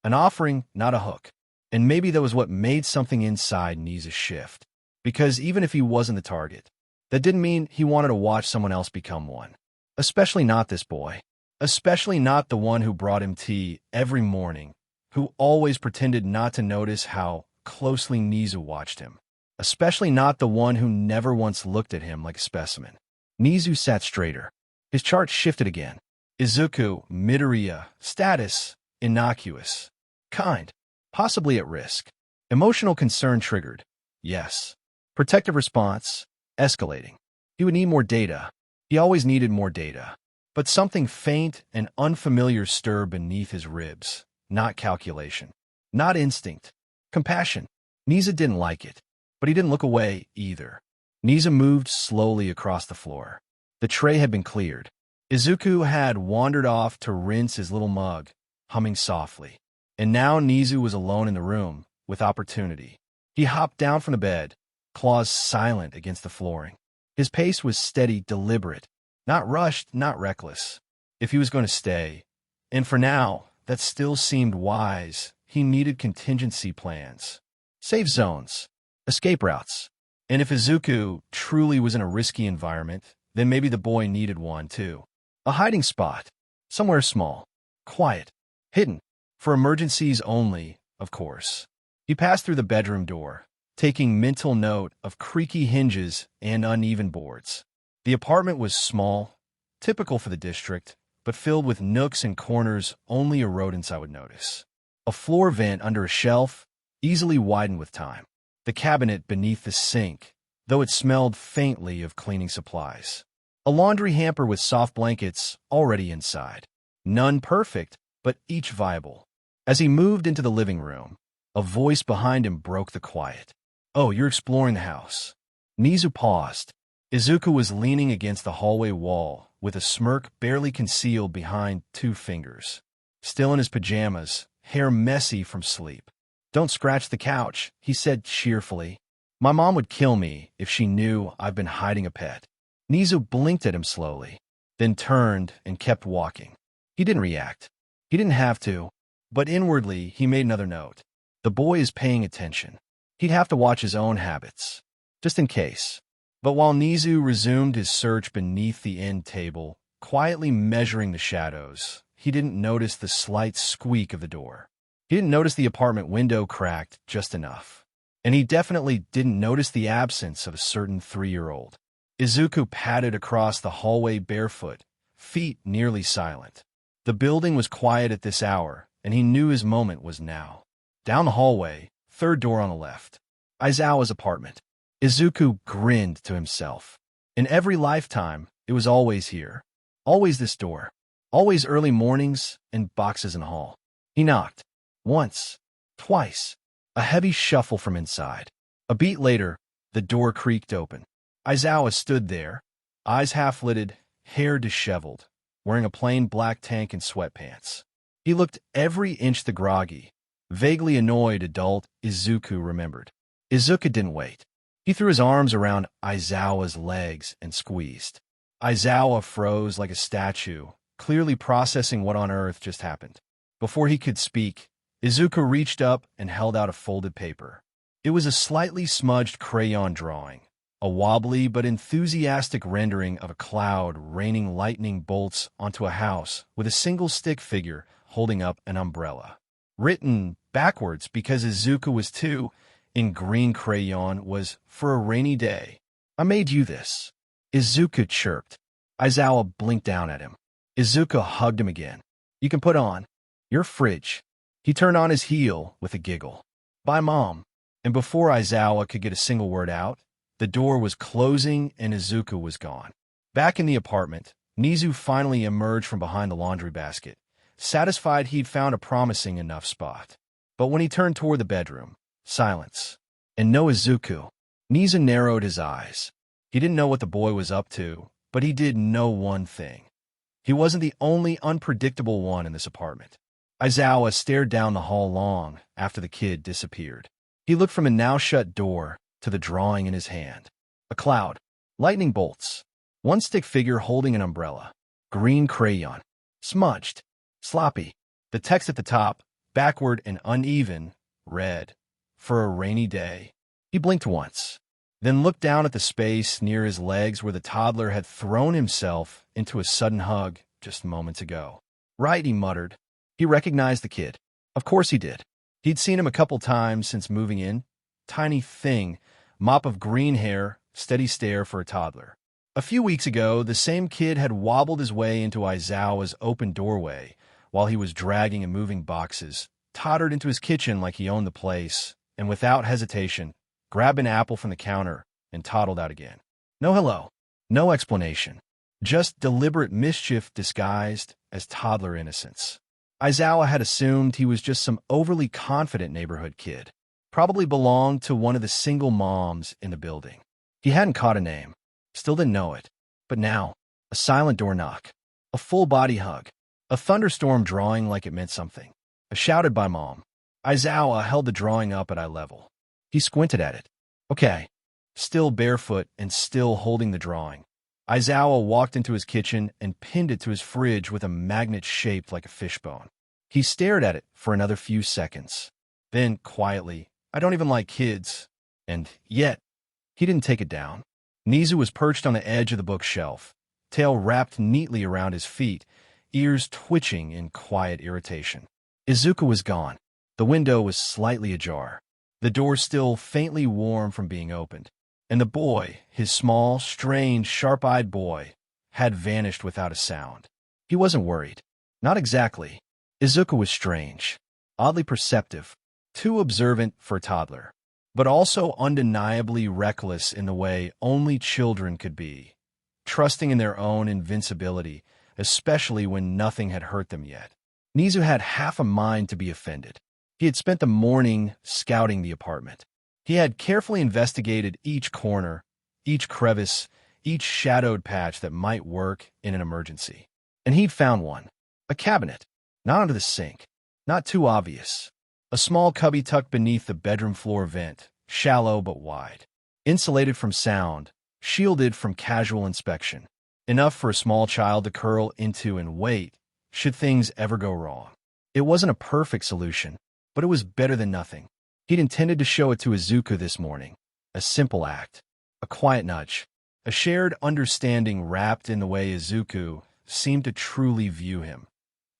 An offering, not a hook. And maybe that was what made something inside Nizu shift. Because even if he wasn't the target, that didn't mean he wanted to watch someone else become one. Especially not this boy. Especially not the one who brought him tea every morning, who always pretended not to notice how closely Nizu watched him. especially not the one who never once looked at him like a specimen. Nizu sat straighter. His chart shifted again. Izuku, Midoriya, status, innocuous. Kind, possibly at risk. Emotional concern triggered. Yes. Protective response, escalating. He would need more data. He always needed more data. But something faint and unfamiliar stirred beneath his ribs. Not calculation. Not instinct. Compassion. Nizu didn't like it. But he didn't look away either. Nizu moved slowly across the floor. The tray had been cleared. Izuku had wandered off to rinse his little mug, humming softly. And now Nizu was alone in the room, with opportunity. He hopped down from the bed, claws silent against the flooring. His pace was steady, deliberate. Not rushed, not reckless. If he was going to stay, and for now, that still seemed wise, he needed contingency plans. Safe zones. Escape routes. And if Izuku truly was in a risky environment, then maybe the boy needed one too. A hiding spot. Somewhere small. Quiet. Hidden. For emergencies only, of course. He passed through the bedroom door, taking mental note of creaky hinges and uneven boards. The apartment was small, typical for the district, but filled with nooks and corners only a rodents I would notice. A floor vent under a shelf, easily widened with time. The cabinet beneath the sink, though it smelled faintly of cleaning supplies. A laundry hamper with soft blankets already inside. None perfect, but each viable. As he moved into the living room, a voice behind him broke the quiet. "Oh, you're exploring the house." Nizu paused. Izuku was leaning against the hallway wall, with a smirk barely concealed behind 2 fingers. Still in his pajamas, hair messy from sleep. "Don't scratch the couch," he said cheerfully. "My mom would kill me if she knew I've been hiding a pet." Nizu blinked at him slowly, then turned and kept walking. He didn't react. He didn't have to, but inwardly he made another note. The boy is paying attention. He'd have to watch his own habits, just in case. But while Nizu resumed his search beneath the end table, quietly measuring the shadows, he didn't notice the slight squeak of the door. He didn't notice the apartment window cracked just enough. And he definitely didn't notice the absence of a certain 3-year-old. Izuku padded across the hallway barefoot, feet nearly silent. The building was quiet at this hour, and he knew his moment was now. Down the hallway, 3rd door on the left. Aizawa's apartment. Izuku grinned to himself. In every lifetime, it was always here. Always this door. Always early mornings and boxes in the hall. He knocked. Once. Twice. A heavy shuffle from inside. A beat later, the door creaked open. Aizawa stood there, eyes half-lidded, hair disheveled, wearing a plain black tank and sweatpants. He looked every inch the groggy, vaguely annoyed adult Izuku remembered. Izuku didn't wait. He threw his arms around Aizawa's legs and squeezed. Aizawa froze like a statue, clearly processing what on earth just happened. Before he could speak, Izuku reached up and held out a folded paper. It was a slightly smudged crayon drawing, a wobbly but enthusiastic rendering of a cloud raining lightning bolts onto a house with a single stick figure holding up an umbrella. Written backwards because Izuku was 2, in green crayon was "For a rainy day. I made you this." Izuku chirped. Aizawa blinked down at him. Izuku hugged him again. "You can put on your fridge." He turned on his heel with a giggle. "Bye, Mom." And before Aizawa could get a single word out, the door was closing and Izuku was gone. Back in the apartment, Nizu finally emerged from behind the laundry basket, satisfied he'd found a promising enough spot. But when he turned toward the bedroom, silence. And no Izuku. Nizu narrowed his eyes. He didn't know what the boy was up to, but he did know one thing. He wasn't the only unpredictable one in this apartment. Aizawa stared down the hall long after the kid disappeared. He looked from a now-shut door to the drawing in his hand. A cloud. Lightning bolts. One stick figure holding an umbrella. Green crayon. Smudged. Sloppy. The text at the top, backward and uneven, read, "For a rainy day." He blinked once, then looked down at the space near his legs where the toddler had thrown himself into a sudden hug just moments ago. "Right," he muttered. He recognized the kid. Of course he did. He'd seen him a couple times since moving in. Tiny thing, Mop of green hair, steady stare for a toddler. A few weeks ago, the same kid had wobbled his way into Aizawa's open doorway while he was dragging and moving boxes, tottered into his kitchen like he owned the place, and without hesitation, grabbed an apple from the counter and toddled out again. No hello, no explanation. Just deliberate mischief disguised as toddler innocence. Aizawa had assumed he was just some overly confident neighborhood kid. Probably belonged to one of the single moms in the building. He hadn't caught a name. Still didn't know it. But now, a silent door knock. A full body hug. A thunderstorm drawing like it meant something. A shouted by mom. Aizawa held the drawing up at eye level. He squinted at it. Okay. Still barefoot and still holding the drawing. Aizawa walked into his kitchen and pinned it to his fridge with a magnet shaped like a fishbone. He stared at it for another few seconds. Then, quietly, I don't even like kids. And yet, he didn't take it down. Nezu was perched on the edge of the bookshelf, tail wrapped neatly around his feet, ears twitching in quiet irritation. Izuku was gone. The window was slightly ajar, the door still faintly warm from being opened. And the boy, his small, strange, sharp-eyed boy, had vanished without a sound. He wasn't worried. Not exactly. Izuku was strange, oddly perceptive, too observant for a toddler, but also undeniably reckless in the way only children could be, trusting in their own invincibility, especially when nothing had hurt them yet. Nezu had half a mind to be offended. He had spent the morning scouting the apartment. He had carefully investigated each corner, each crevice, each shadowed patch that might work in an emergency. And he'd found one. A cabinet. Not under the sink. Not too obvious. A small cubby tucked beneath the bedroom floor vent, shallow but wide. Insulated from sound, shielded from casual inspection. Enough for a small child to curl into and wait, should things ever go wrong. It wasn't a perfect solution, but it was better than nothing. He'd intended to show it to Izuku this morning. A simple act. A quiet nudge. A shared understanding wrapped in the way Izuku seemed to truly view him.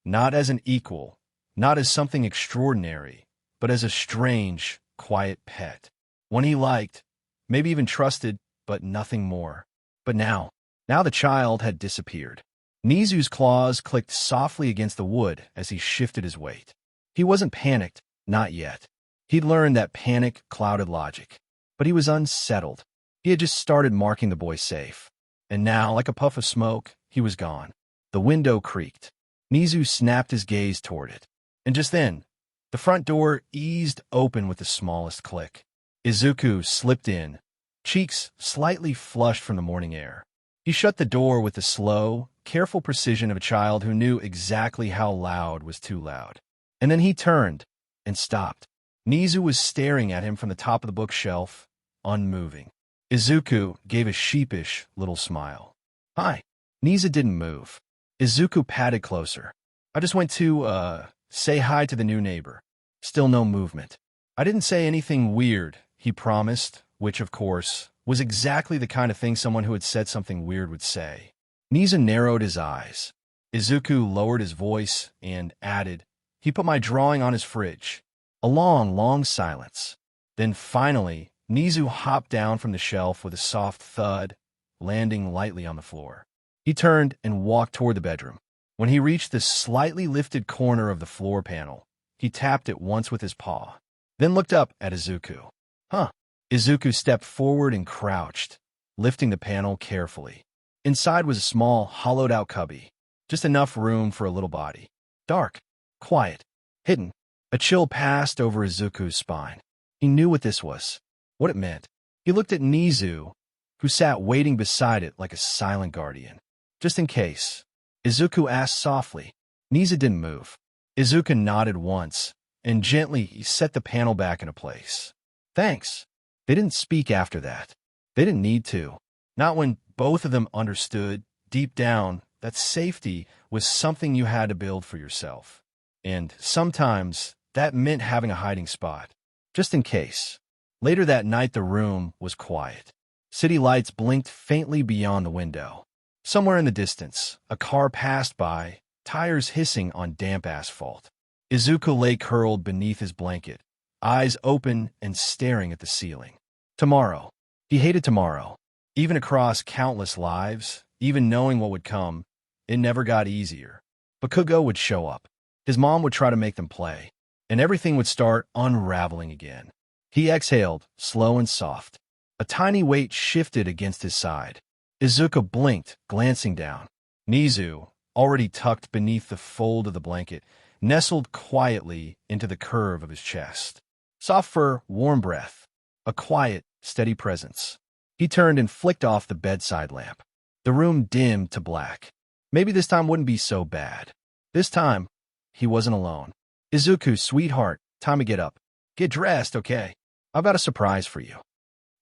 Not as an equal, not as something extraordinary, but as a strange, quiet pet. One he liked, maybe even trusted, but nothing more. But now the child had disappeared. Nezu's claws clicked softly against the wood as he shifted his weight. He wasn't panicked, not yet. He'd learned that panic clouded logic. But he was unsettled. He had just started marking the boy safe. And now, like a puff of smoke, he was gone. The window creaked. Nezu snapped his gaze toward it. And just then, the front door eased open with the smallest click. Izuku slipped in, cheeks slightly flushed from the morning air. He shut the door with the slow, careful precision of a child who knew exactly how loud was too loud. And then he turned and stopped. Nezu was staring at him from the top of the bookshelf, unmoving. Izuku gave a sheepish little smile. Hi. Nezu didn't move. Izuku patted closer. I just went to, say hi to the new neighbor. Still no movement. I didn't say anything weird, he promised, which, of course, was exactly the kind of thing someone who had said something weird would say. Nezu narrowed his eyes. Izuku lowered his voice and added, he put my drawing on his fridge. A long, long silence. Then finally, Nezu hopped down from the shelf with a soft thud, landing lightly on the floor. He turned and walked toward the bedroom. When he reached the slightly lifted corner of the floor panel, he tapped it once with his paw, then looked up at Izuku. Huh. Izuku stepped forward and crouched, lifting the panel carefully. Inside was a small, hollowed-out cubby, just enough room for a little body. Dark, quiet, hidden. A chill passed over Izuku's spine. He knew what this was, what it meant. He looked at Nezu, who sat waiting beside it like a silent guardian. Just in case, Izuku asked softly. Nezu didn't move. Izuku nodded once, and gently he set the panel back into place. Thanks. They didn't speak after that. They didn't need to. Not when both of them understood, deep down, that safety was something you had to build for yourself. And sometimes that meant having a hiding spot, just in case. Later that night, the room was quiet. City lights blinked faintly beyond the window. Somewhere in the distance, a car passed by, tires hissing on damp asphalt. Izuku lay curled beneath his blanket, eyes open and staring at the ceiling. Tomorrow. He hated tomorrow. Even across countless lives, even knowing what would come, it never got easier. Bakugo would show up. His mom would try to make them play, and everything would start unraveling again. He exhaled, slow and soft. A tiny weight shifted against his side. Izuku blinked, glancing down. Nezu, already tucked beneath the fold of the blanket, nestled quietly into the curve of his chest. Soft fur, warm breath. A quiet, steady presence. He turned and flicked off the bedside lamp. The room dimmed to black. Maybe this time wouldn't be so bad. This time, he wasn't alone. Izuku, sweetheart, time to get up. Get dressed, okay? I've got a surprise for you.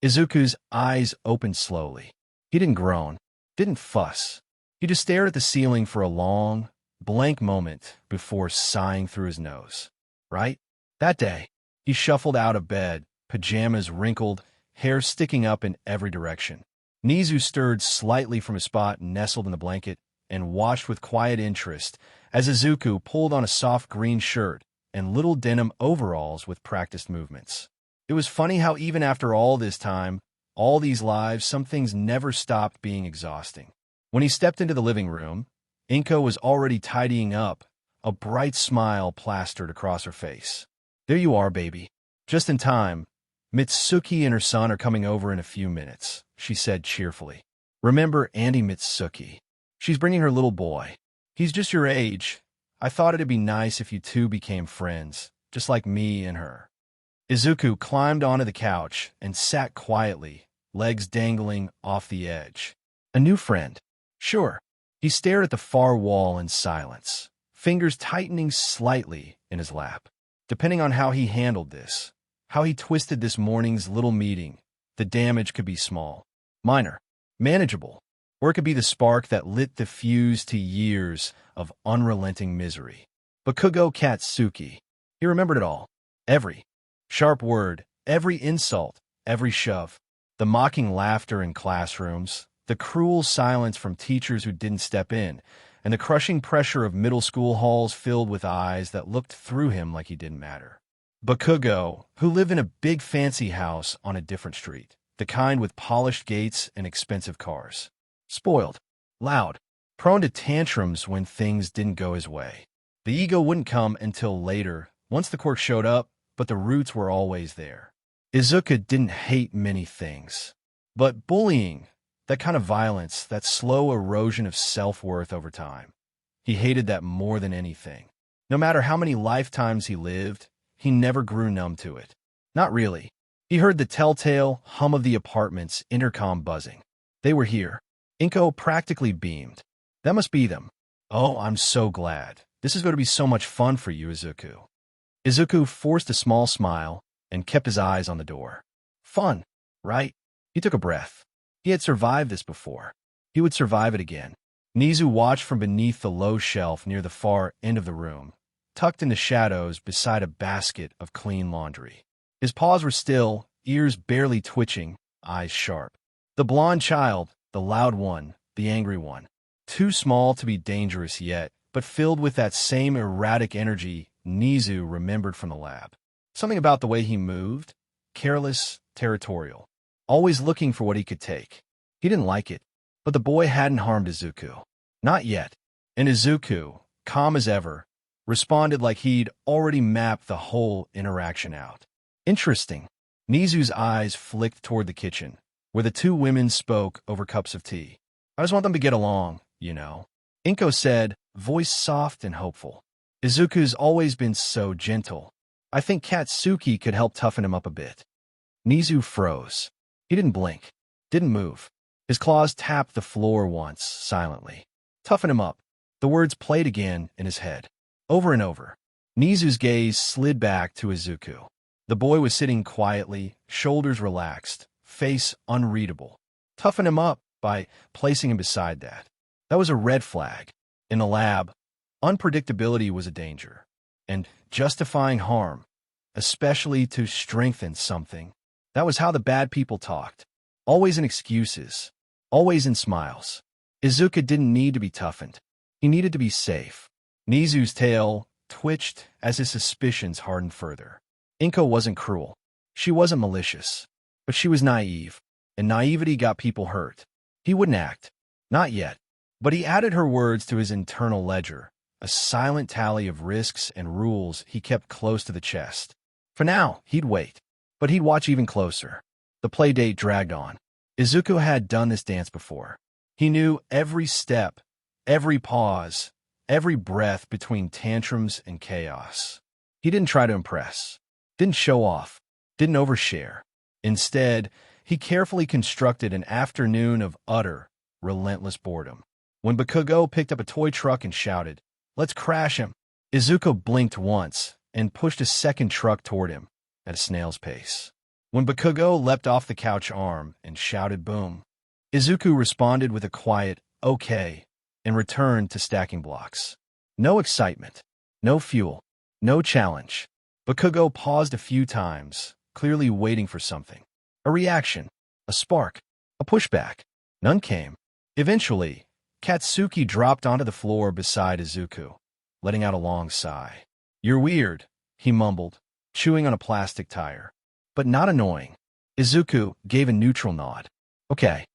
Izuku's eyes opened slowly. He didn't groan, didn't fuss. He just stared at the ceiling for a long, blank moment before sighing through his nose. Right? That day, he shuffled out of bed, pajamas wrinkled, hair sticking up in every direction. Nezu stirred slightly from his spot, nestled in the blanket, and watched with quiet interest as Izuku pulled on a soft green shirt and little denim overalls with practiced movements. It was funny how even after all this time, all these lives, some things never stopped being exhausting. When he stepped into the living room, Inko was already tidying up, a bright smile plastered across her face. There you are, baby. Just in time. Mitsuki and her son are coming over in a few minutes, she said cheerfully. Remember Auntie Mitsuki? She's bringing her little boy. He's just your age. I thought it'd be nice if you two became friends, just like me and her. Izuku climbed onto the couch and sat quietly, legs dangling off the edge. A new friend. Sure. He stared at the far wall in silence, fingers tightening slightly in his lap. Depending on how he handled this, how he twisted this morning's little meeting, the damage could be small, minor, manageable, or it could be the spark that lit the fuse to years of unrelenting misery. Bakugo Katsuki. He remembered it all. Every sharp word, every insult, every shove. The mocking laughter in classrooms, the cruel silence from teachers who didn't step in, and the crushing pressure of middle school halls filled with eyes that looked through him like he didn't matter. Bakugo, who lived in a big fancy house on a different street, the kind with polished gates and expensive cars. Spoiled, loud, prone to tantrums when things didn't go his way. The ego wouldn't come until later, once the quirk showed up, but the roots were always there. Izuku didn't hate many things, but bullying, that kind of violence, that slow erosion of self-worth over time, he hated that more than anything. No matter how many lifetimes he lived, he never grew numb to it. Not really. He heard the telltale hum of the apartment's intercom buzzing. They were here. Inko practically beamed. That must be them. Oh, I'm so glad. This is going to be so much fun for you, Izuku. Izuku forced a small smile and kept his eyes on the door. Fun, right? He took a breath. He had survived this before. He would survive it again. Nizu watched from beneath the low shelf near the far end of the room, tucked in the shadows beside a basket of clean laundry. His paws were still, ears barely twitching, eyes sharp. The blonde child, the loud one, the angry one. Too small to be dangerous yet, but filled with that same erratic energy Nizu remembered from the lab. Something about the way he moved, careless, territorial, always looking for what he could take. He didn't like it, but the boy hadn't harmed Izuku. Not yet. And Izuku, calm as ever, responded like he'd already mapped the whole interaction out. Interesting. Nizu's eyes flicked toward the kitchen, where the two women spoke over cups of tea. I just want them to get along, you know. Inko said, voice soft and hopeful. Izuku's always been so gentle. I think Katsuki could help toughen him up a bit. Nizu froze. He didn't blink, didn't move. His claws tapped the floor once, silently. Toughen him up. The words played again in his head, over and over. Nizu's gaze slid back to Izuku. The boy was sitting quietly, shoulders relaxed, face unreadable. Toughen him up by placing him beside that. That was a red flag. In the lab, unpredictability was a danger, and justifying harm, especially to strengthen something. That was how the bad people talked. Always in excuses, always in smiles. Izuku didn't need to be toughened. He needed to be safe. Nizu's tail twitched as his suspicions hardened further. Inko wasn't cruel. She wasn't malicious. But she was naive, and naivety got people hurt. He wouldn't act. Not yet. But he added her words to his internal ledger, a silent tally of risks and rules he kept close to the chest. For now, he'd wait. But he'd watch even closer. The playdate dragged on. Izuku had done this dance before. He knew every step, every pause, every breath between tantrums and chaos. He didn't try to impress, didn't show off, didn't overshare. Instead, he carefully constructed an afternoon of utter, relentless boredom. When Bakugo picked up a toy truck and shouted, "Let's crash him," Izuku blinked once and pushed a second truck toward him at a snail's pace. When Bakugo leapt off the couch arm and shouted boom, Izuku responded with a quiet, "Okay," and returned to stacking blocks. No excitement, no fuel, no challenge. Bakugo paused a few times, clearly waiting for something. A reaction, a spark, a pushback. None came. Eventually, Katsuki dropped onto the floor beside Izuku, letting out a long sigh. "You're weird," he mumbled, chewing on a plastic tire. But not annoying. Izuku gave a neutral nod. "Okay."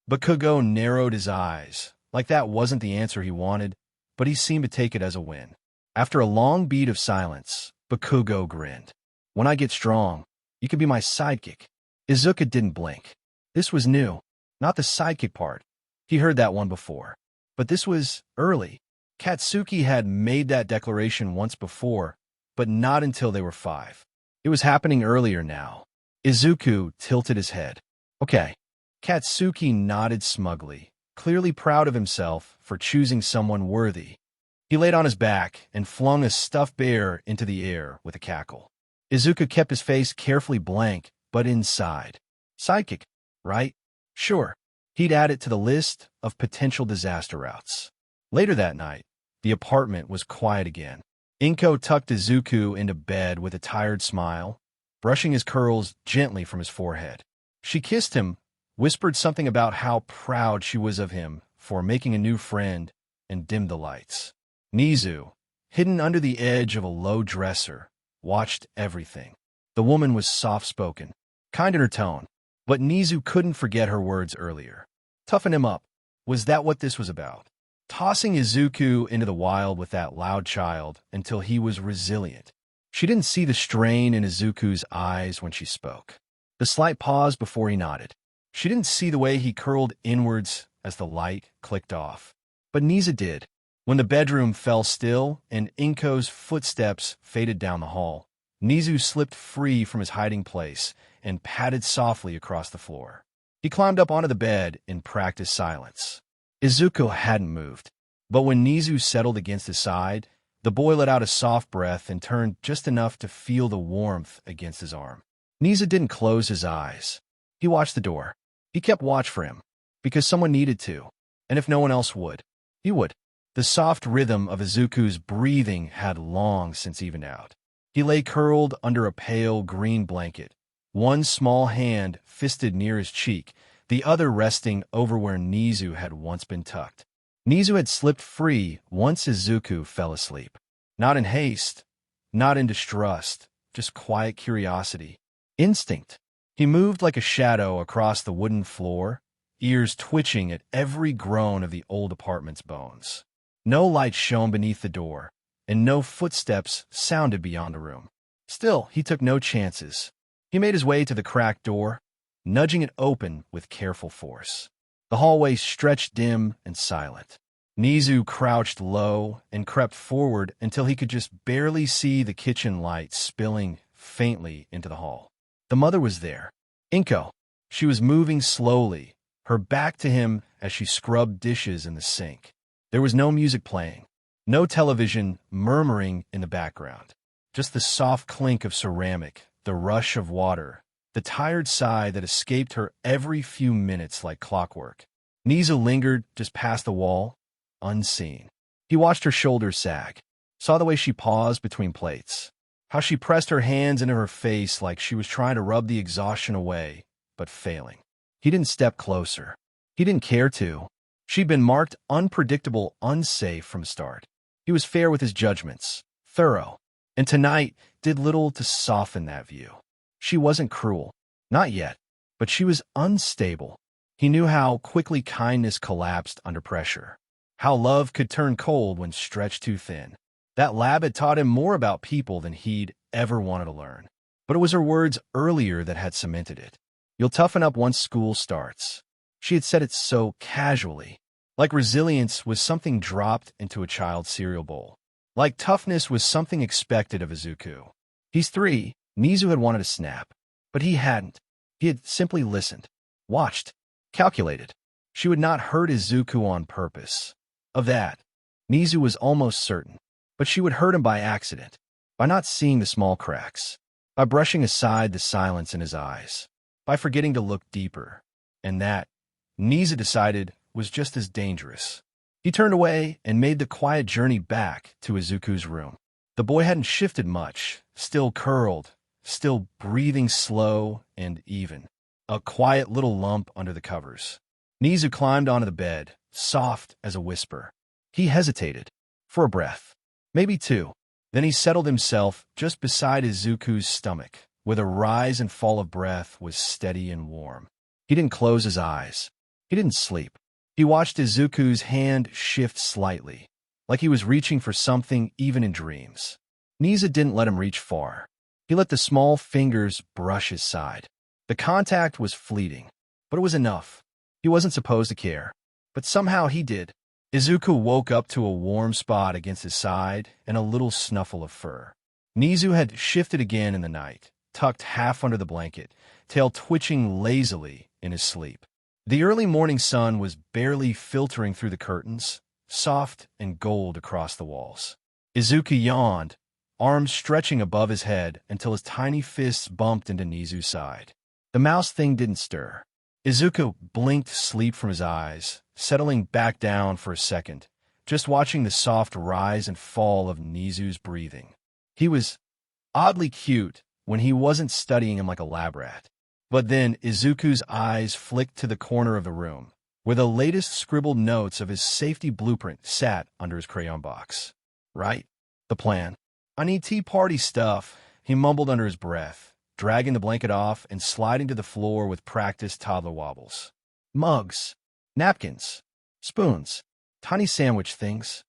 Bakugo narrowed his eyes, like that wasn't the answer he wanted, but he seemed to take it as a win. After a long beat of silence, Bakugo grinned. "When I get strong, you can be my sidekick." Izuku didn't blink. This was new. Not the sidekick part. He heard that one before. But this was early. Katsuki had made that declaration once before, but not until they were 5. It was happening earlier now. Izuku tilted his head. "Okay." Katsuki nodded smugly, clearly proud of himself for choosing someone worthy. He laid on his back and flung a stuffed bear into the air with a cackle. Izuku kept his face carefully blank, but inside. Sidekick, right? Sure. He'd add it to the list of potential disaster routes. Later that night, the apartment was quiet again. Inko tucked Izuku into bed with a tired smile, brushing his curls gently from his forehead. She kissed him, whispered something about how proud she was of him for making a new friend, and dimmed the lights. Nezu, hidden under the edge of a low dresser, watched everything. The woman was soft-spoken, kind in her tone, but Nezu couldn't forget her words earlier. Toughen him up. Was that what this was about? Tossing Izuku into the wild with that loud child until he was resilient. She didn't see the strain in Izuku's eyes when she spoke. The slight pause before he nodded. She didn't see the way he curled inwards as the light clicked off. But Nezu did. When the bedroom fell still and Inko's footsteps faded down the hall, Nezu slipped free from his hiding place and padded softly across the floor. He climbed up onto the bed in practiced silence. Izuku hadn't moved, but when Nezu settled against his side, the boy let out a soft breath and turned just enough to feel the warmth against his arm. Nezu didn't close his eyes. He watched the door. He kept watch for him, because someone needed to, and if no one else would, he would. The soft rhythm of Izuku's breathing had long since evened out. He lay curled under a pale green blanket, one small hand fisted near his cheek, the other resting over where Nezu had once been tucked. Nezu had slipped free once Izuku fell asleep. Not in haste, not in distrust, just quiet curiosity. Instinct. He moved like a shadow across the wooden floor, ears twitching at every groan of the old apartment's bones. No light shone beneath the door, and no footsteps sounded beyond the room. Still, he took no chances. He made his way to the cracked door, nudging it open with careful force. The hallway stretched dim and silent. Nezu crouched low and crept forward until he could just barely see the kitchen light spilling faintly into the hall. The mother was there. Inko. She was moving slowly, her back to him as she scrubbed dishes in the sink. There was no music playing, no television murmuring in the background. Just the soft clink of ceramic, the rush of water, the tired sigh that escaped her every few minutes like clockwork. Nezu lingered just past the wall, unseen. He watched her shoulders sag, saw the way she paused between plates, how she pressed her hands into her face like she was trying to rub the exhaustion away, but failing. He didn't step closer. He didn't care to. She'd been marked unpredictable, unsafe from start. He was fair with his judgments, thorough, and tonight did little to soften that view. She wasn't cruel. Not yet. but she was unstable. He knew how quickly kindness collapsed under pressure, how love could turn cold when stretched too thin. That lab had taught him more about people than he'd ever wanted to learn. But it was her words earlier that had cemented it. You'll toughen up once school starts. She had said it so casually, like resilience was something dropped into a child's cereal bowl, like toughness was something expected of Izuku. He's 3, Nizu had wanted to snap, but he hadn't. He had simply listened, watched, calculated. She would not hurt Izuku on purpose. Of that, Nizu was almost certain, but she would hurt him by accident, by not seeing the small cracks, by brushing aside the silence in his eyes, by forgetting to look deeper. And that, Nizu decided, was just as dangerous. He turned away and made the quiet journey back to Izuku's room. The boy hadn't shifted much, still curled, still breathing slow and even. A quiet little lump under the covers. Nizu climbed onto the bed, soft as a whisper. He hesitated, for a breath, maybe 2. Then he settled himself just beside Izuku's stomach, where the rise and fall of breath was steady and warm. He didn't close his eyes. He didn't sleep. He watched Izuku's hand shift slightly, like he was reaching for something even in dreams. Nizu didn't let him reach far. He let the small fingers brush his side. The contact was fleeting, but it was enough. He wasn't supposed to care, but somehow he did. Izuku woke up to a warm spot against his side and a little snuffle of fur. Nizu had shifted again in the night, tucked half under the blanket, tail twitching lazily in his sleep. The early morning sun was barely filtering through the curtains, soft and gold across the walls. Izuku yawned, arms stretching above his head until his tiny fists bumped into Nizu's side. The mouse thing didn't stir. Izuku blinked sleep from his eyes, settling back down for a second, just watching the soft rise and fall of Nizu's breathing. He was oddly cute when he wasn't studying him like a lab rat. But then Izuku's eyes flicked to the corner of the room, where the latest scribbled notes of his safety blueprint sat under his crayon box. Right? The plan. I need tea party stuff, he mumbled under his breath, dragging the blanket off and sliding to the floor with practiced toddler wobbles. Mugs, napkins, spoons, tiny sandwich things,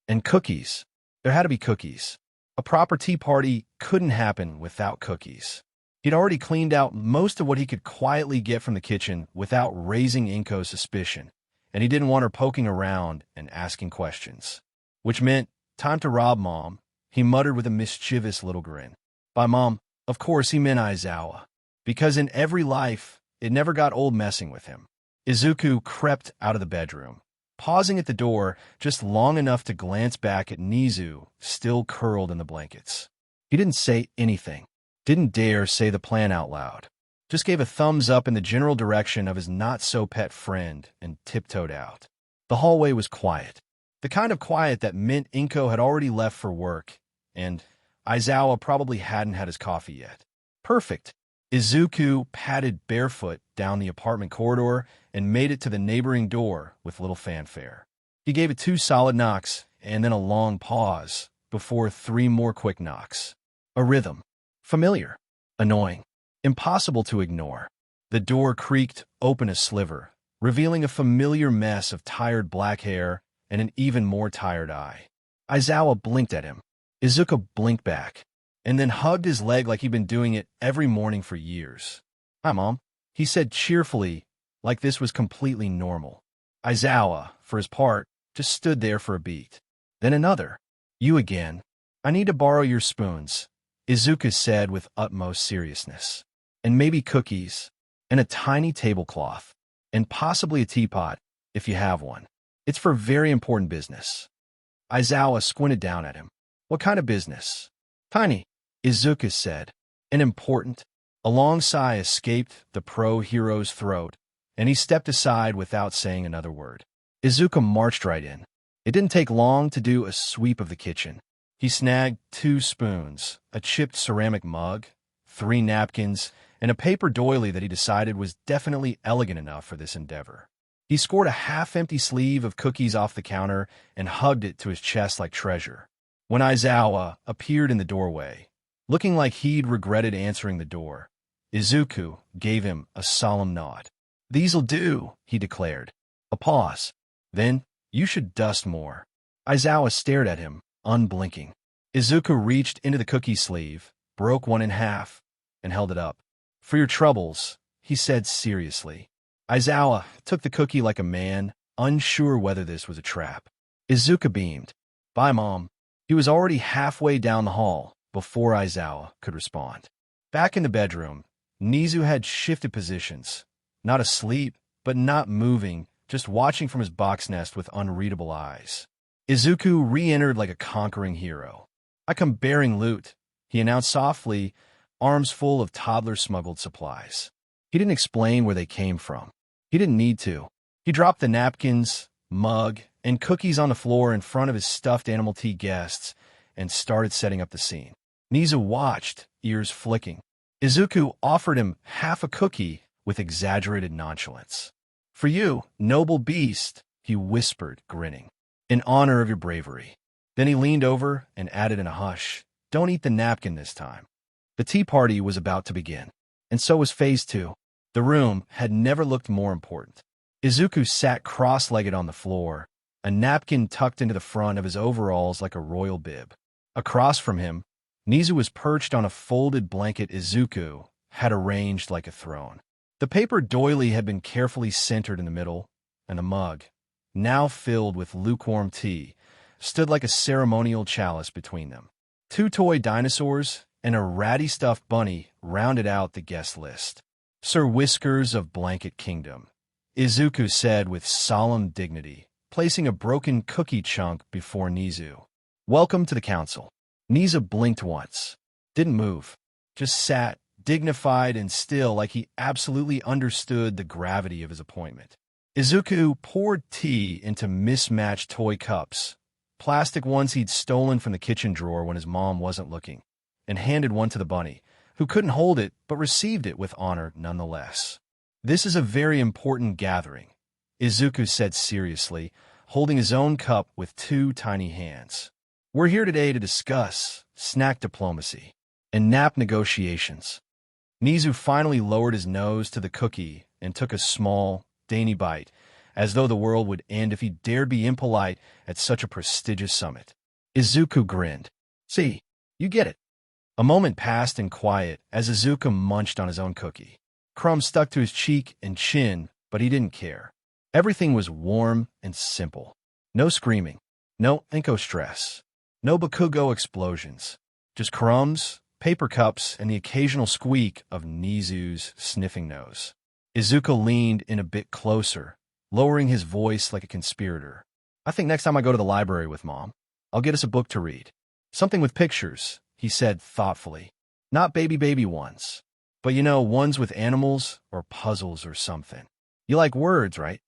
and cookies. There had to be cookies. A proper tea party couldn't happen without cookies. He'd already cleaned out most of what he could quietly get from the kitchen without raising Inko's suspicion, and he didn't want her poking around and asking questions. Which meant, time to rob Mom, he muttered with a mischievous little grin. By Mom, of course he meant Aizawa, because in every life, it never got old messing with him. Izuku crept out of the bedroom, pausing at the door just long enough to glance back at Nizu, still curled in the blankets. He didn't say anything. Didn't dare say the plan out loud. Just gave a thumbs up in the general direction of his not-so-pet friend and tiptoed out. The hallway was quiet. The kind of quiet that meant Inko had already left for work, and Aizawa probably hadn't had his coffee yet. Perfect. Izuku padded barefoot down the apartment corridor and made it to the neighboring door with little fanfare. He gave it 2 solid knocks and then a long pause before 3 more quick knocks. A rhythm. Familiar, annoying, impossible to ignore. The door creaked open a sliver, revealing a familiar mess of tired black hair and an even more tired eye. Aizawa blinked at him. Izuku blinked back, and then hugged his leg like he'd been doing it every morning for years. Hi, Mom, he said cheerfully, like this was completely normal. Aizawa, for his part, just stood there for a beat. Then another. You again. I need to borrow your spoons, Izuku said with utmost seriousness. And maybe cookies, and a tiny tablecloth, and possibly a teapot, if you have one. It's for very important business. Aizawa squinted down at him. What kind of business? Tiny, Izuku said. And important. A long sigh escaped the pro-hero's throat, and he stepped aside without saying another word. Izuku marched right in. It didn't take long to do a sweep of the kitchen. He snagged 2 spoons, a chipped ceramic mug, 3 napkins, and a paper doily that he decided was definitely elegant enough for this endeavor. He scored a half-empty sleeve of cookies off the counter and hugged it to his chest like treasure. When Aizawa appeared in the doorway, looking like he'd regretted answering the door, Izuku gave him a solemn nod. "These'll do," he declared. A pause. "Then, you should dust more." Aizawa stared at him, unblinking. Izuku reached into the cookie sleeve, broke one in half, and held it up. "For your troubles," he said seriously. Aizawa took the cookie like a man, unsure whether this was a trap. Izuku beamed. "Bye, Mom." He was already halfway down the hall before Aizawa could respond. Back in the bedroom, Nizu had shifted positions. Not asleep, but not moving, just watching from his box nest with unreadable eyes. Izuku re-entered like a conquering hero. "I come bearing loot," he announced softly, arms full of toddler-smuggled supplies. He didn't explain where they came from. He didn't need to. He dropped the napkins, mug, and cookies on the floor in front of his stuffed animal tea guests and started setting up the scene. Nizu watched, ears flicking. Izuku offered him half a cookie with exaggerated nonchalance. "For you, noble beast," he whispered, grinning. "In honor of your bravery." Then he leaned over and added in a hush, "Don't eat the napkin this time." The tea party was about to begin, and so was Phase 2. The room had never looked more important. Izuku sat cross-legged on the floor, a napkin tucked into the front of his overalls like a royal bib. Across from him, Nizu was perched on a folded blanket Izuku had arranged like a throne. The paper doily had been carefully centered in the middle, and the mug, now filled with lukewarm tea, stood like a ceremonial chalice between them. 2 toy dinosaurs and a ratty stuffed bunny rounded out the guest list. "Sir Whiskers of Blanket Kingdom," Izuku said with solemn dignity, placing a broken cookie chunk before Nizu. "Welcome to the council." Nizu blinked once. Didn't move. Just sat, dignified and still, like he absolutely understood the gravity of his appointment. Izuku poured tea into mismatched toy cups, plastic ones he'd stolen from the kitchen drawer when his mom wasn't looking, and handed one to the bunny, who couldn't hold it but received it with honor nonetheless. "This is a very important gathering," Izuku said seriously, holding his own cup with 2 tiny hands. "We're here today to discuss snack diplomacy and nap negotiations." Nizu finally lowered his nose to the cookie and took a small, dainty bite, as though the world would end if he dared be impolite at such a prestigious summit. Izuku grinned. "See, you get it." A moment passed in quiet as Izuku munched on his own cookie. Crumbs stuck to his cheek and chin, but he didn't care. Everything was warm and simple. No screaming, no Inko stress, no Bakugo explosions. Just crumbs, paper cups, and the occasional squeak of Nizu's sniffing nose. Izuku leaned in a bit closer, lowering his voice like a conspirator. "I think next time I go to the library with Mom, I'll get us a book to read. Something with pictures," he said thoughtfully. "Not baby ones. But ones with animals or puzzles or something. You like words, right?"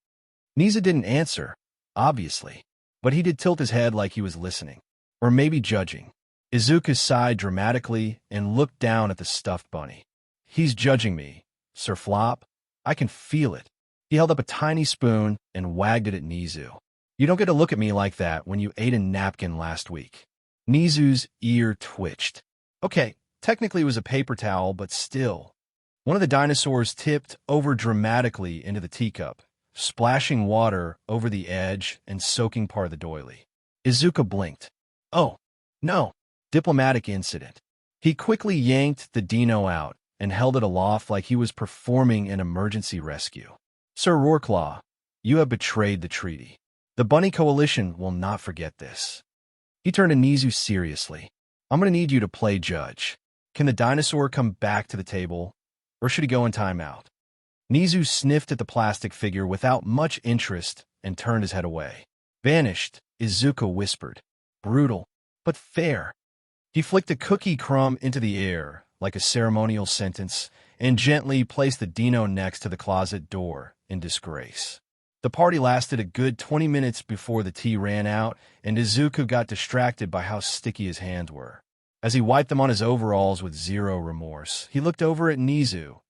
Nizu didn't answer, obviously, but he did tilt his head like he was listening, or maybe judging. Izuku sighed dramatically and looked down at the stuffed bunny. "He's judging me, Sir Flop. I can feel it." He held up a tiny spoon and wagged it at Nizu. "You don't get to look at me like that when you ate a napkin last week." Nizu's ear twitched. Okay, technically it was a paper towel, but still. One of the dinosaurs tipped over dramatically into the teacup, splashing water over the edge and soaking part of the doily. Izuku blinked. "Oh, no." Diplomatic incident. He quickly yanked the dino out and held it aloft like he was performing an emergency rescue. "Sir Roarclaw, you have betrayed the treaty. The Bunny Coalition will not forget this." He turned to Nizu seriously. "I'm going to need you to play judge. Can the dinosaur come back to the table, or should he go in timeout?" Nizu sniffed at the plastic figure without much interest and turned his head away. "Vanished," Izuku whispered. "Brutal, but fair." He flicked a cookie crumb into the air, like a ceremonial sentence, and gently placed the dino next to the closet door in disgrace. The party lasted a good 20 minutes before the tea ran out, and Izuku got distracted by how sticky his hands were. As he wiped them on his overalls with zero remorse, he looked over at Nizu,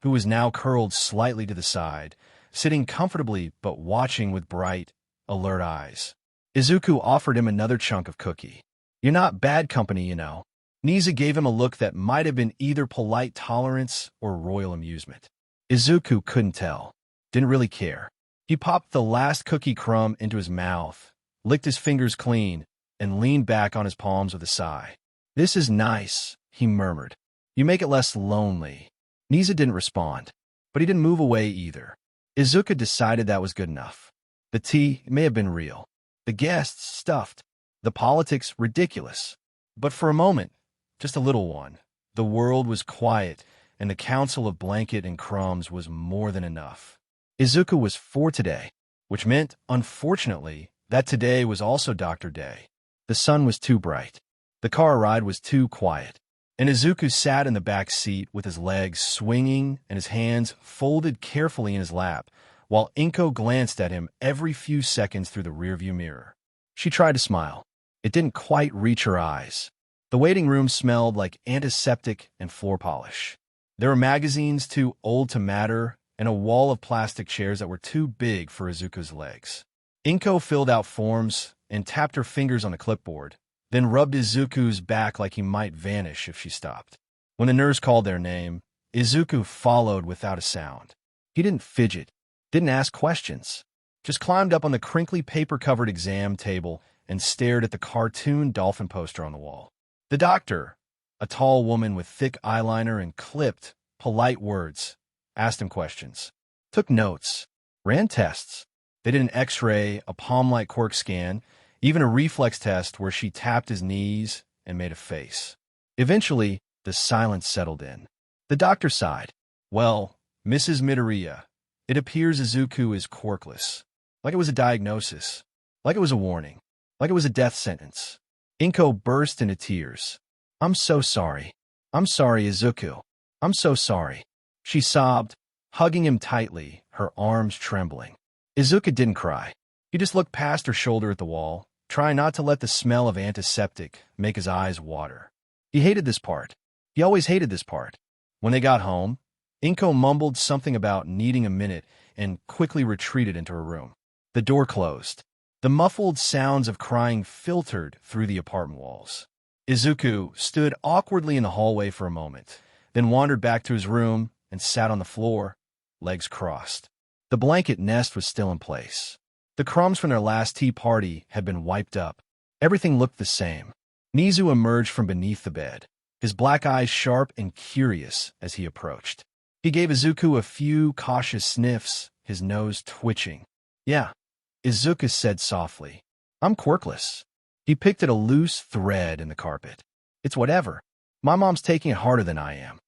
who was now curled slightly to the side, sitting comfortably but watching with bright, alert eyes. Izuku offered him another chunk of cookie. "You're not bad company, you know." Nizu gave him a look that might have been either polite tolerance or royal amusement. Izuku couldn't tell. Didn't really care. He popped the last cookie crumb into his mouth, licked his fingers clean, and leaned back on his palms with a sigh. "This is nice," he murmured. "You make it less lonely." Nizu didn't respond, but he didn't move away either. Izuku decided that was good enough. The tea may have been real. The guests stuffed. The politics ridiculous. But for a moment, just a little one, the world was quiet, and the council of blanket and crumbs was more than enough. Izuku was 4 today, which meant, unfortunately, that today was also Dr. Day. The sun was too bright. The car ride was too quiet. And Izuku sat in the back seat with his legs swinging and his hands folded carefully in his lap, while Inko glanced at him every few seconds through the rearview mirror. She tried to smile. It didn't quite reach her eyes. The waiting room smelled like antiseptic and floor polish. There were magazines too old to matter and a wall of plastic chairs that were too big for Izuku's legs. Inko filled out forms and tapped her fingers on the clipboard, then rubbed Izuku's back like he might vanish if she stopped. When the nurse called their name, Izuku followed without a sound. He didn't fidget, didn't ask questions, just climbed up on the crinkly paper-covered exam table and stared at the cartoon dolphin poster on the wall. The doctor, a tall woman with thick eyeliner and clipped, polite words, asked him questions, took notes, ran tests. They did an X-ray, a palm-like quirk scan, even a reflex test where she tapped his knees and made a face. Eventually, the silence settled in. The doctor sighed. "Well, Mrs. Midoriya, it appears Izuku is quirkless." Like it was a diagnosis. Like it was a warning. Like it was a death sentence. Inko burst into tears. "I'm so sorry. I'm sorry, Izuku. I'm so sorry." She sobbed, hugging him tightly, her arms trembling. Izuku didn't cry. He just looked past her shoulder at the wall, trying not to let the smell of antiseptic make his eyes water. He hated this part. He always hated this part. When they got home, Inko mumbled something about needing a minute and quickly retreated into her room. The door closed. The muffled sounds of crying filtered through the apartment walls. Izuku stood awkwardly in the hallway for a moment, then wandered back to his room and sat on the floor, legs crossed. The blanket nest was still in place. The crumbs from their last tea party had been wiped up. Everything looked the same. Nezu emerged from beneath the bed, his black eyes sharp and curious as he approached. He gave Izuku a few cautious sniffs, his nose twitching. "Yeah," Izuku said softly. "I'm quirkless." He picked at a loose thread in the carpet. "It's whatever. My mom's taking it harder than I am."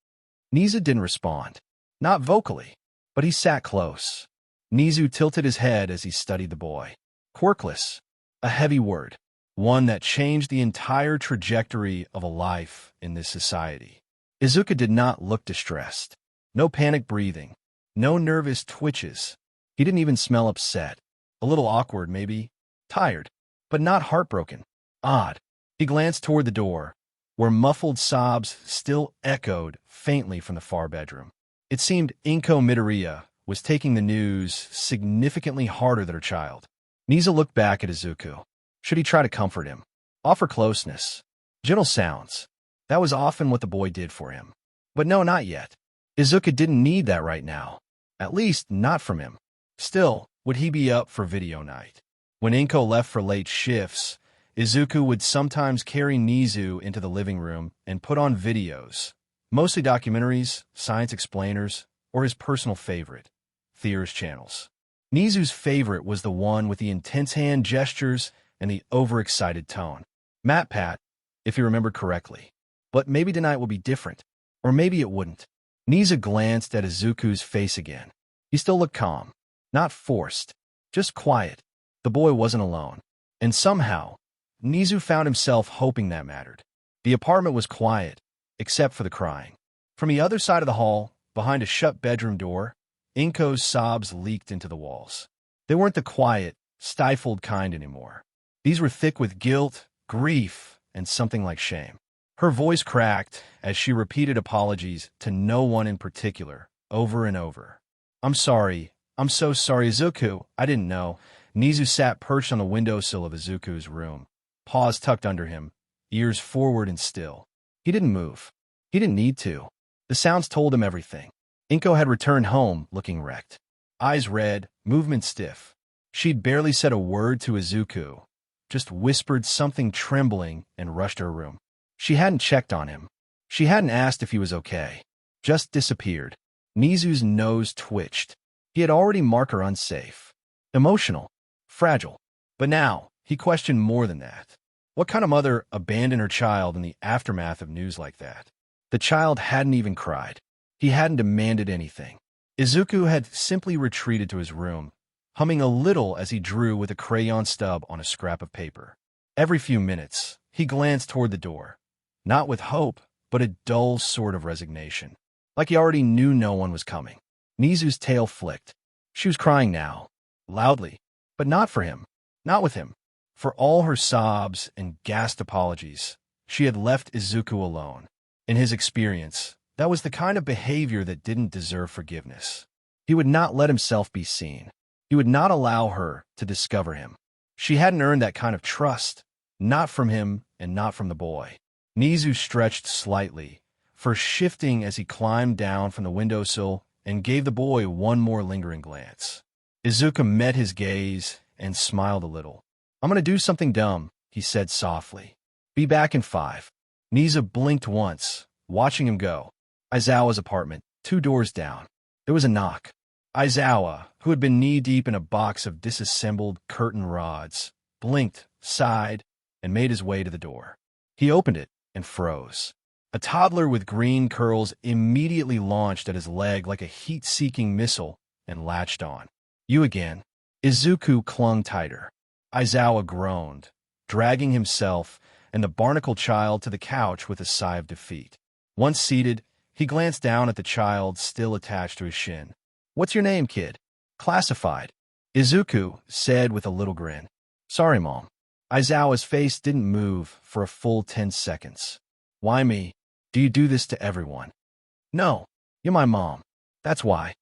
Nezu didn't respond. Not vocally, but he sat close. Nezu tilted his head as he studied the boy. Quirkless, a heavy word, one that changed the entire trajectory of a life in this society. Izuku did not look distressed. No panic breathing, no nervous twitches. He didn't even smell upset. A little awkward, maybe. Tired, but not heartbroken. Odd. He glanced toward the door, where muffled sobs still echoed faintly from the far bedroom. It seemed Inko Midoriya was taking the news significantly harder than her child. Nezu looked back at Izuku. Should he try to comfort him? Offer closeness? Gentle sounds. That was often what the boy did for him. But no, not yet. Izuku didn't need that right now. At least, not from him. Still, would he be up for video night? When Inko left for late shifts, Izuku would sometimes carry Nezu into the living room and put on videos, mostly documentaries, science explainers, or his personal favorite, Thier's channels. Nezu's favorite was the one with the intense hand gestures and the overexcited tone. Matt Pat, if you remembered correctly. But maybe tonight will be different. Or maybe it wouldn't. Nezu glanced at Izuku's face again. He still looked calm. Not forced. Just quiet. The boy wasn't alone. And somehow, Nezu found himself hoping that mattered. The apartment was quiet, except for the crying. From the other side of the hall, behind a shut bedroom door, Inko's sobs leaked into the walls. They weren't the quiet, stifled kind anymore. These were thick with guilt, grief, and something like shame. Her voice cracked as she repeated apologies to no one in particular, over and over. "I'm sorry. I'm so sorry, Izuku. I didn't know." Nezu sat perched on the windowsill of Izuku's room, paws tucked under him, ears forward and still. He didn't move. He didn't need to. The sounds told him everything. Inko had returned home looking wrecked. Eyes red, movement stiff. She'd barely said a word to Izuku, just whispered something trembling and rushed her room. She hadn't checked on him. She hadn't asked if he was okay. Just disappeared. Nizu's nose twitched. He had already marked her unsafe. Emotional. Fragile. But now, he questioned more than that. What kind of mother abandoned her child in the aftermath of news like that? The child hadn't even cried. He hadn't demanded anything. Izuku had simply retreated to his room, humming a little as he drew with a crayon stub on a scrap of paper. Every few minutes, he glanced toward the door, not with hope, but a dull sort of resignation, like he already knew no one was coming. Nizu's tail flicked. She was crying now, loudly, but not for him, not with him. For all her sobs and gasped apologies, she had left Izuku alone. In his experience, that was the kind of behavior that didn't deserve forgiveness. He would not let himself be seen. He would not allow her to discover him. She hadn't earned that kind of trust, not from him and not from the boy. Nezu stretched slightly, first shifting as he climbed down from the windowsill and gave the boy one more lingering glance. Izuku met his gaze and smiled a little. "I'm going to do something dumb," he said softly. "Be back in 5. Nezu blinked once, watching him go. Aizawa's apartment, 2 doors down. There was a knock. Aizawa, who had been knee-deep in a box of disassembled curtain rods, blinked, sighed, and made his way to the door. He opened it and froze. A toddler with green curls immediately launched at his leg like a heat-seeking missile and latched on. "You again." Izuku clung tighter. Aizawa groaned, dragging himself and the barnacle child to the couch with a sigh of defeat. Once seated, he glanced down at the child still attached to his shin. "What's your name, kid?" "Classified," Izuku said with a little grin. "Sorry, Mom." Aizawa's face didn't move for a full 10 seconds. "Why me? Do you do this to everyone?" "No, you're my mom. That's why."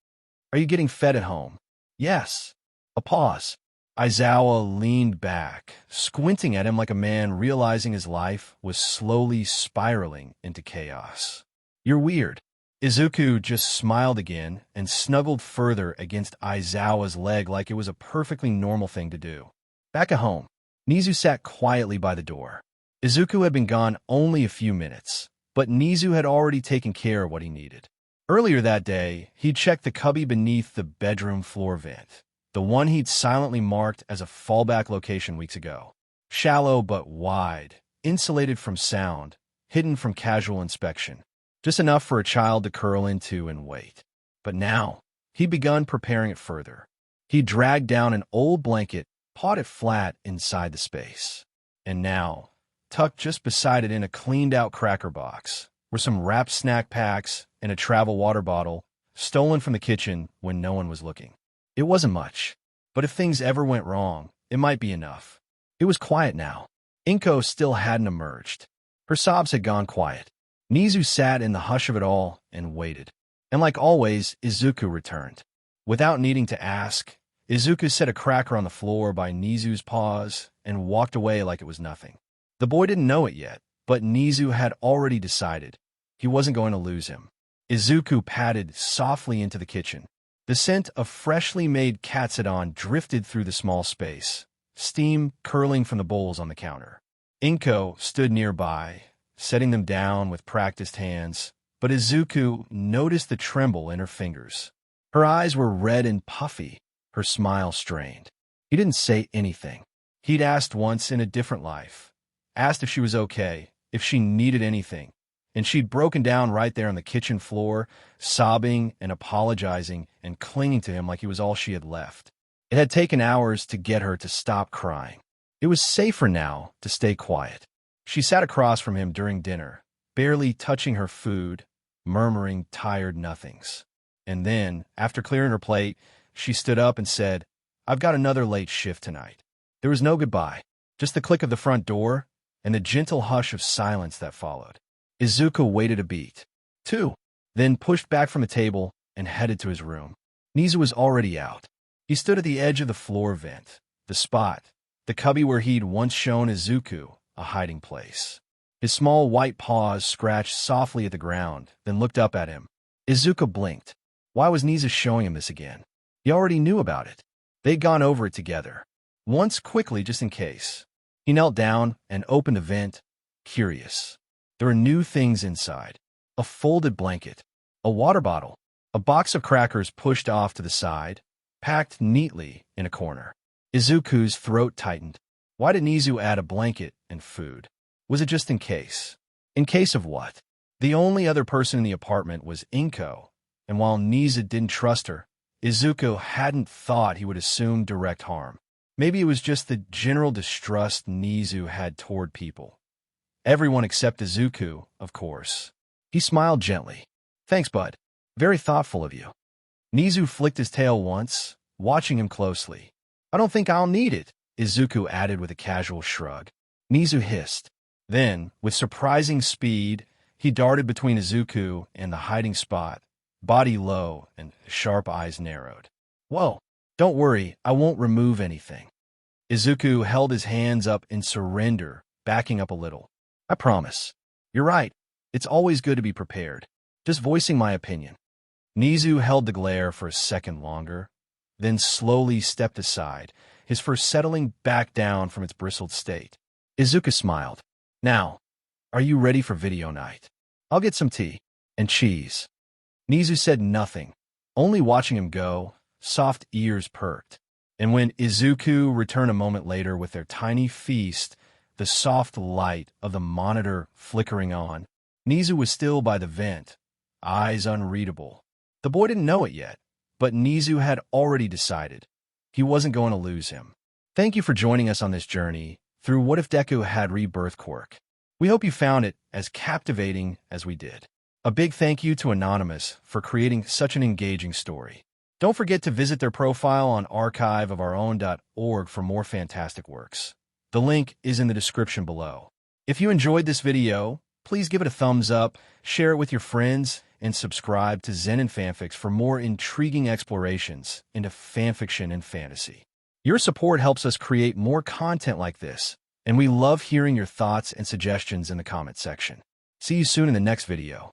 "Are you getting fed at home?" "Yes." A pause. Aizawa leaned back, squinting at him like a man realizing his life was slowly spiraling into chaos. "You're weird." Izuku just smiled again and snuggled further against Aizawa's leg like it was a perfectly normal thing to do. Back at home, Nezu sat quietly by the door. Izuku had been gone only a few minutes, but Nezu had already taken care of what he needed. Earlier that day, he'd checked the cubby beneath the bedroom floor vent, the one he'd silently marked as a fallback location weeks ago. Shallow but wide, insulated from sound, hidden from casual inspection. Just enough for a child to curl into and wait. But now, he'd begun preparing it further. He dragged down an old blanket, pawed it flat inside the space. And now, tucked just beside it in a cleaned-out cracker box, were some wrapped snack packs and a travel water bottle, stolen from the kitchen when no one was looking. It wasn't much, but if things ever went wrong, it might be enough. It was quiet now. Inko still hadn't emerged. Her sobs had gone quiet. Nezu sat in the hush of it all and waited. And like always, Izuku returned. Without needing to ask, Izuku set a cracker on the floor by Nezu's paws and walked away like it was nothing. The boy didn't know it yet, but Nezu had already decided he wasn't going to lose him. Izuku padded softly into the kitchen. The scent of freshly made katsudon drifted through the small space, steam curling from the bowls on the counter. Inko stood nearby, setting them down with practiced hands, but Izuku noticed the tremble in her fingers. Her eyes were red and puffy, her smile strained. He didn't say anything. He'd asked once in a different life, asked if she was okay, if she needed anything, and she'd broken down right there on the kitchen floor, sobbing and apologizing and clinging to him like he was all she had left. It had taken hours to get her to stop crying. It was safer now to stay quiet. She sat across from him during dinner, barely touching her food, murmuring tired nothings. And then, after clearing her plate, she stood up and said, "I've got another late shift tonight." There was no goodbye, just the click of the front door and the gentle hush of silence that followed. Izuku waited a beat, 2, then pushed back from the table and headed to his room. Nizu was already out. He stood at the edge of the floor vent, the spot, the cubby where he'd once shown Izuku a hiding place. His small white paws scratched softly at the ground, then looked up at him. Izuku blinked. Why was Nezu showing him this again? He already knew about it. They'd gone over it together. Once quickly, just in case. He knelt down and opened the vent, curious. There were new things inside. A folded blanket, a water bottle, a box of crackers pushed off to the side, packed neatly in a corner. Izuku's throat tightened. Why did Nezu add a blanket and food? Was it just in case? In case of what? The only other person in the apartment was Inko, and while Nezu didn't trust her, Izuku hadn't thought he would assume direct harm. Maybe it was just the general distrust Nezu had toward people. Everyone except Izuku, of course. He smiled gently. Thanks, bud. Very thoughtful of you. Nezu flicked his tail once, watching him closely. I don't think I'll need it, Izuku added with a casual shrug. Nezu hissed. Then, with surprising speed, he darted between Izuku and the hiding spot, body low and sharp eyes narrowed. Whoa, don't worry, I won't remove anything. Izuku held his hands up in surrender, backing up a little. I promise. You're right. It's always good to be prepared. Just voicing my opinion. Nezu held the glare for a second longer, then slowly stepped aside, his fur settling back down from its bristled state. Izuku smiled. Now, are you ready for video night? I'll get some tea and cheese. Nezu said nothing, only watching him go, soft ears perked. And when Izuku returned a moment later with their tiny feast, the soft light of the monitor flickering on, Nezu was still by the vent, eyes unreadable. The boy didn't know it yet, but Nezu had already decided. He wasn't going to lose him. Thank you for joining us on this journey through What If Deku Had Rebirth Quirk. We hope you found it as captivating as we did. A big thank you to Anonymous for creating such an engaging story. Don't forget to visit their profile on archiveofourown.org for more fantastic works. The link is in the description below. If you enjoyed this video, please give it a thumbs up, share it with your friends, and subscribe to Zenin Fanfics for more intriguing explorations into fanfiction and fantasy. Your support helps us create more content like this, and we love hearing your thoughts and suggestions in the comment section. See you soon in the next video.